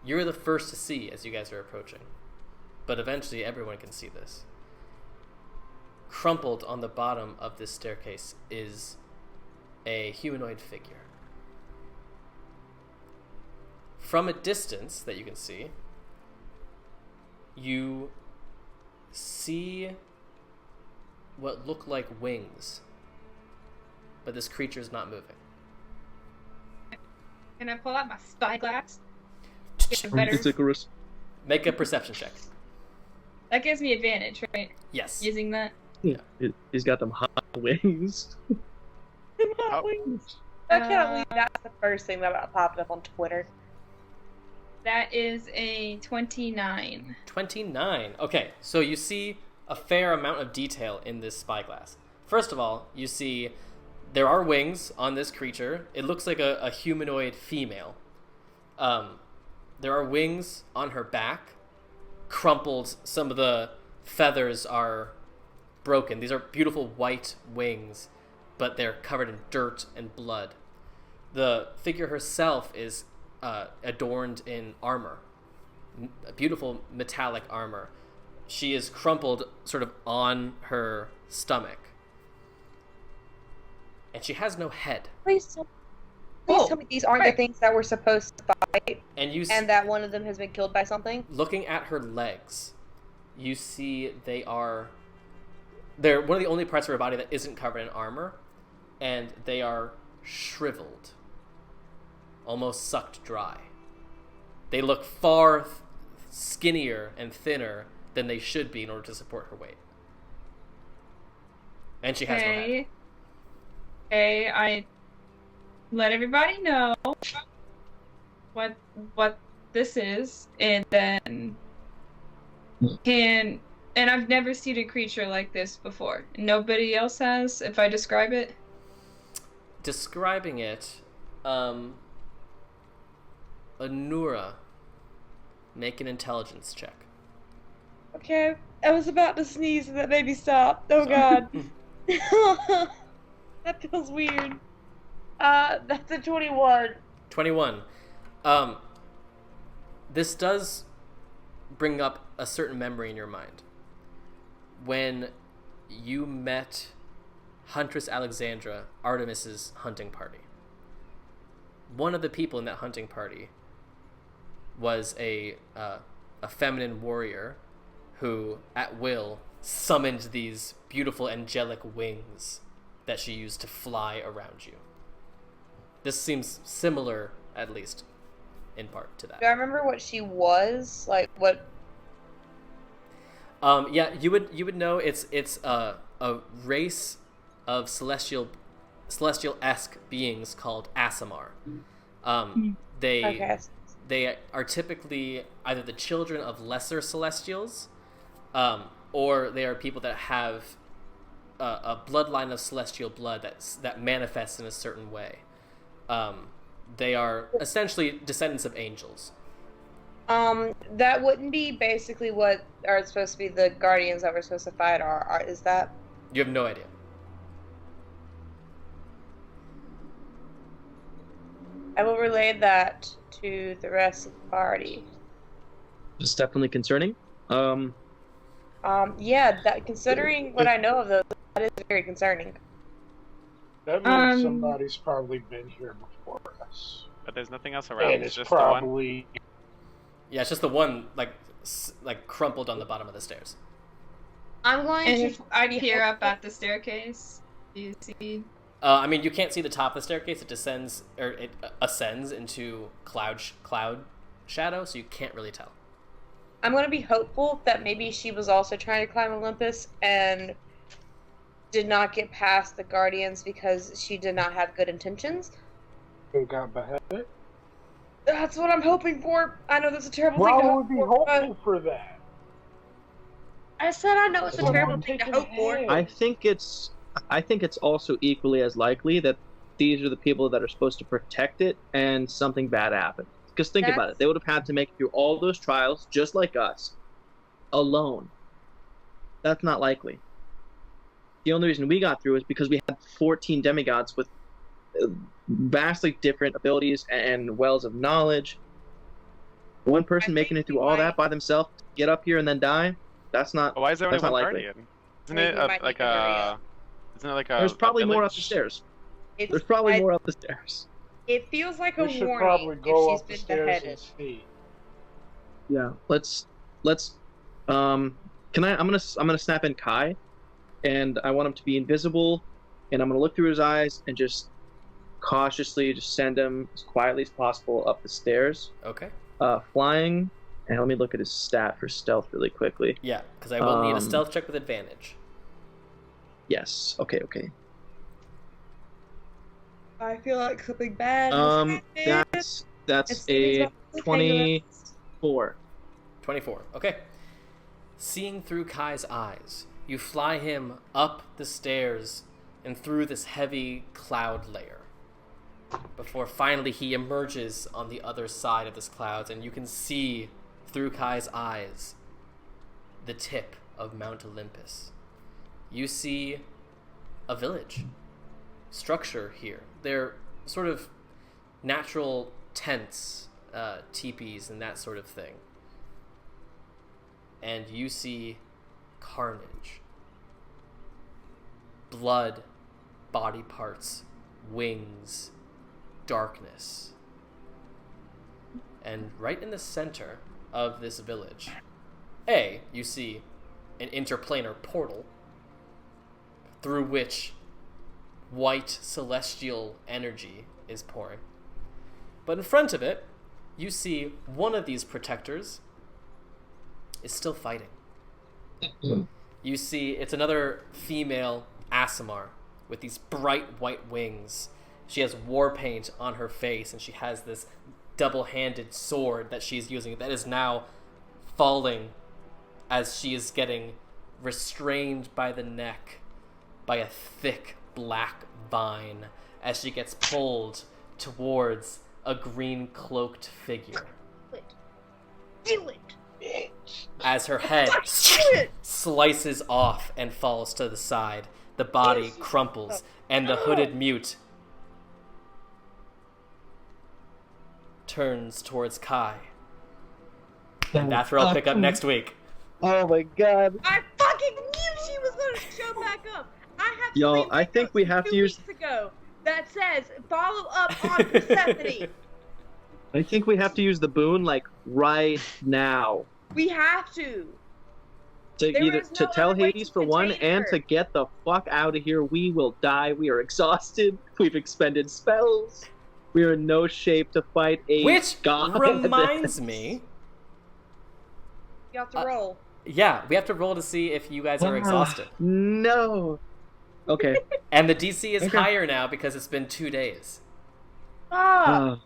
you're the first to see as you guys are approaching, but eventually everyone can see this. Crumpled on the bottom of this staircase is a humanoid figure. From a distance that you can see, you see what look like wings, but this creature is not moving. Can I pull out my spyglass? Icarus. Make a perception check. That gives me advantage, right? Yes. Using that. He's got them hot wings. I can't believe that's the first thing that popped up on Twitter. That is a 29. 29. Okay, so you see a fair amount of detail in this spyglass. First of all, you see there are wings on this creature. It looks like a humanoid female. There are wings on her back, crumpled. Some of the feathers are broken. These are beautiful white wings, but they're covered in dirt and blood. The figure herself is adorned in armor, beautiful metallic armor. She is crumpled sort of on her stomach, and she has no head. Please tell me these aren't the things that were supposed to fight, and that one of them has been killed by something. Looking at her legs, you see they're one of the only parts of her body that isn't covered in armor, and they are shriveled, almost sucked dry. They look far skinnier and thinner than they should be in order to support her weight. And she has no head. Okay, I let everybody know what this is, and then and I've never seen a creature like this before. Nobody else has, if I describe it. Describing it, Anura, make an intelligence check. Okay, I was about to sneeze and that made me stop. Oh god. That feels weird. That's a 21. 21. This does bring up a certain memory in your mind. When you met Huntress Alexandra, Artemis's hunting party, one of the people in that hunting party was a feminine warrior who, at will, summoned these beautiful angelic wings that she used to fly around you. This seems similar, at least, in part to that. Do I remember what she was? Like, what? Yeah, you would know it's a race of celestial-esque beings called Aasimar. They are typically either the children of lesser celestials, or they are people that have a bloodline of celestial blood that manifests in a certain way. They are essentially descendants of angels. That wouldn't be basically what are supposed to be the guardians that we're supposed to fight are is that? You have no idea. I will relay that to the rest of the party. It's definitely concerning. Yeah, that considering what I know of those, that is very concerning. That means somebody's probably been here before us. But there's nothing else around. And It's it's just the one. probably... Yeah, it's just the one like crumpled on the bottom of the stairs. I'm going And to. I peer up at the staircase. Do you see? I mean, you can't see the top of the staircase. It descends or it ascends into cloud shadow, so you can't really tell. I'm going to be hopeful that maybe she was also trying to climb Olympus and did not get past the Guardians because she did not have good intentions. Who got beheaded? That's what I'm hoping for. I know that's a terrible Why thing to would hope we be for. hoping for that? I said I know it's a Someone terrible thing to taking hope for. head. I think it's also equally as likely that these are the people that are supposed to protect it and something bad happened. Because think about it, they would have had to make it through all those trials just like us, alone. That's not likely. The only reason we got through is because we had 14 demigods with vastly different abilities and wells of knowledge. One person making it through all that by themselves, get up here and then die, that's not. Why is there only that's not one likely. guardian? Isn't it like a? Isn't it like a? There's probably a more up village? the stairs. It's, There's probably more up the stairs. It feels like a We should warning probably go if up the she's been stairs beheaded. and see. Yeah, let's I'm gonna snap in Kai, and I want him to be invisible, and I'm gonna look through his eyes and just cautiously just send him as quietly as possible up the stairs, Okay. flying. And let me look at his stat for stealth really quickly. Yeah, because I will need a stealth check with advantage. Yes. Okay. I feel like something bad. has happened. That's It's a about to 24. 24. Okay. Seeing through Kai's eyes, you fly him up the stairs and through this heavy cloud layer. Before finally he emerges on the other side of this cloud, and you can see through Kai's eyes the tip of Mount Olympus. You see a village structure here. They're sort of natural tents, teepees, and that sort of thing. And you see carnage. Blood, body parts, wings, darkness. And right in the center of this village, you see an interplanar portal through which white celestial energy is pouring. But in front of it, you see one of these protectors is still fighting. You see it's another female Aasimar with these bright white wings. She has war paint on her face, and she has this double-handed sword that she's using that is now falling as she is getting restrained by the neck by a thick black vine as she gets pulled towards a green cloaked figure. Do it! As her head slices off and falls to the side, the body crumples, and the hooded mute turns towards Kai. And that's where I'll pick up next week. Oh my god. I fucking knew she was going to show back up. I have Yo, to I think we have to use... ago that says follow up on Persephone. I think we have to use the boon, like, right now. We have to. To There either is to no tell other way Hades to for one, contain and her. to get the fuck out of here. We will die. We are exhausted. We've expended spells. We are in no shape to fight a Which god. reminds me... You have to roll. Yeah, we have to roll to see if you guys are exhausted. No. Okay. And the DC is Okay. higher now because it's been 2 days. Ah,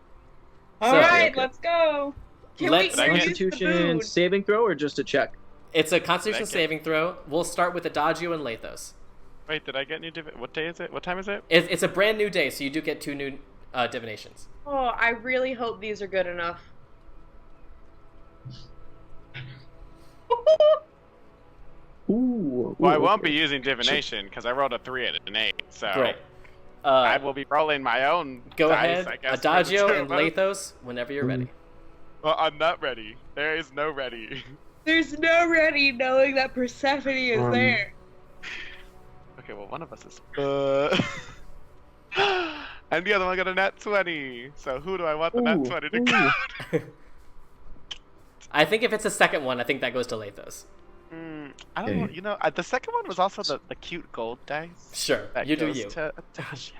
All So- right, okay. let's go. can let's- we use the Constitution boon? saving throw or just a check? It's a Constitution Thank you. saving throw. We'll start with Adagio and Lathos. Wait, did I get new what day is it? What time is it? It's a brand new day, so you do get 2 new divinations. Oh, I really hope these are good enough. Ooh. Well, I won't okay. be using divination because I rolled a 3 and an 8, so Great. I will be rolling my own. Go dice, ahead, I guess, for the Adagio two and of us. Lathos, whenever you're ready. Well, I'm not ready. There is no ready. There's no ready knowing that Persephone is there. Okay, well, one of us is. And the other one got a nat 20. So who do I want the nat 20 to go? I think if it's the second one, I think that goes to Lathos. I don't know. You know, the second one was also the cute gold dice. Sure, That you do goes you. to Tasha.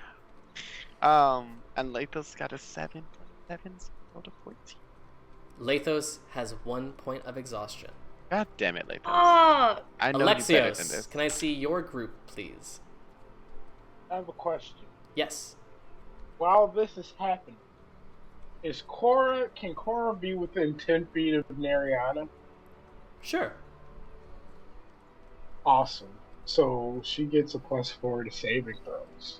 And Lathos got a 7. 7's go to 14. Lathos has 1 point of exhaustion. God damn it, Lathos. Oh, I know you better than Alexios, this. can I see your group, please? I have a question. Yes. While this is happening, can Cora be within 10 feet of Nariana? Sure. Awesome. So she gets a +4 to saving throws.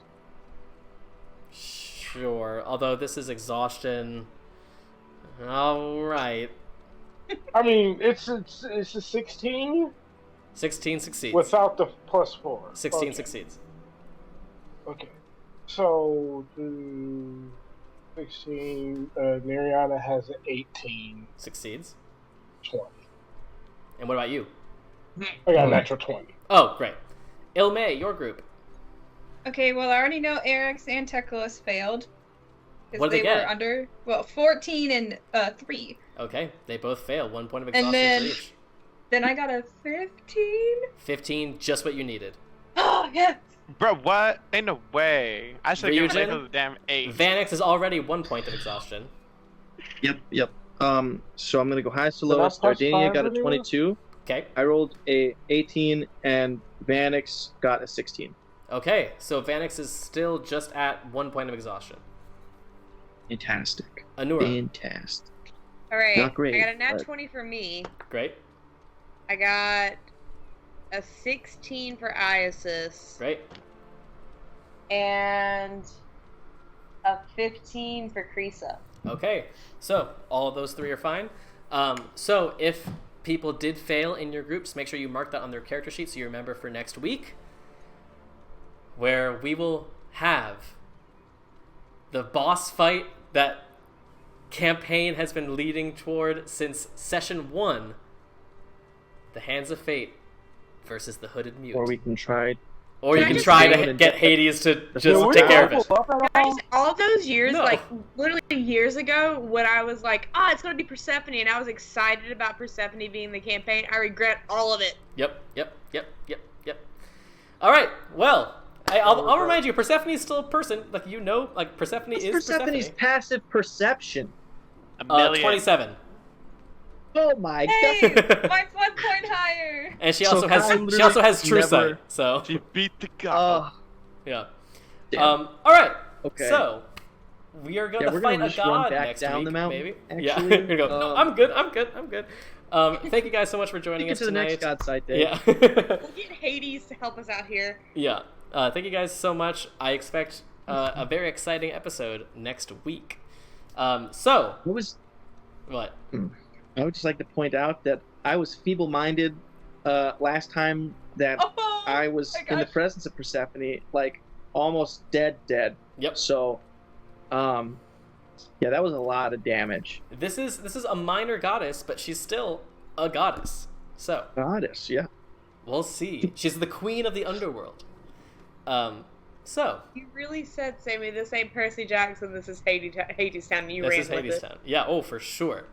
Sure. Although this is exhaustion. All right. I mean, it's a 16 16 succeeds. without the +4. 16 Okay. succeeds. Okay. So the 16, Nariana has an 18, Succeeds. 20. And what about you? I got a natural 20. Oh, great. Ilme, your group. Okay, well, I already know Eric's and Teclis failed. What Because did they they were get? under, 14 and 3. Okay, they both fail. 1 point of And exhaustion then- for each. Then I got a 15. 15, just what you needed. Oh, yes! Bro, what? Ain't no way. I should have given Ryujin? Lathos a damn 8. Vanix is already 1 point of exhaustion. Yep. So I'm gonna go highest to Did I lowest. plus Dardania five got a anywhere? 22. Okay. I rolled a 18, and Vanix got a 16. Okay, so Vanix is still just at 1 point of exhaustion. Fantastic. Anura, Fantastic. all right. Not great, I got a nat but- 20 for me. great, I got a 16 for Iasis. great. And a 15 for Creasa. Okay, so all of those three are fine. So if people did fail in your groups, make sure you mark that on their character sheet so you remember for next week, where we will have the boss fight that campaign has been leading toward since session 1, the Hands of Fate versus the Hooded Mute. Or we can try. Or you Can I can just try say- to get Hades to Did just we take care of it. Guys, all those years, No. like literally years ago, when I was like, it's gonna be Persephone, and I was excited about Persephone being the campaign, I regret all of it. Yep. All right. Well, I'll remind you, Persephone is still a person. Like like Persephone What's is Persephone's Persephone. passive perception? A million. 27, Oh my Hey! god! Mine's 1 point higher! and she So also has Kai she also has true literally sight. So She beat the god. yeah. Damn. All right. Okay. So we are going Yeah, to we're fight gonna a just run god back next down week, the mountain, maybe. actually. Yeah. You're gonna go, no, I'm good. Thank you guys so much for joining Take it us to the tonight. next god site day. Yeah. We'll get Hades to help us out here. Yeah. Thank you guys so much. I expect a very exciting episode next week. So What was? what? I would just like to point out that I was feeble-minded last time that Oh, I was my in the gosh. presence of Persephone, like almost dead. Yep. So, yeah, that was a lot of damage. This is a minor goddess, but she's still a goddess. So Goddess, yeah. we'll see. She's the queen of the underworld. So You really said, Sammy, this ain't Percy Jackson, this is Hades Town, and you this ran is with Hades it. Town. Yeah. Oh, for sure.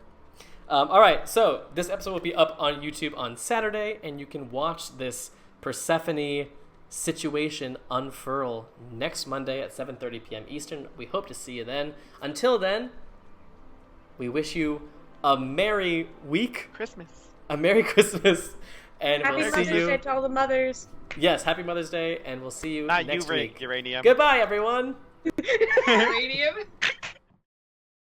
All right. So this episode will be up on YouTube on Saturday, and you can watch this Persephone situation unfurl next Monday at 7:30 p.m. Eastern. We hope to see you then. Until then, we wish you a merry week, Christmas. a merry Christmas, and Happy we'll Mother's see you. Day to all the mothers. Yes, happy Mother's Day, and we'll see you Not next you, week. Uranium. Goodbye, everyone. Uranium.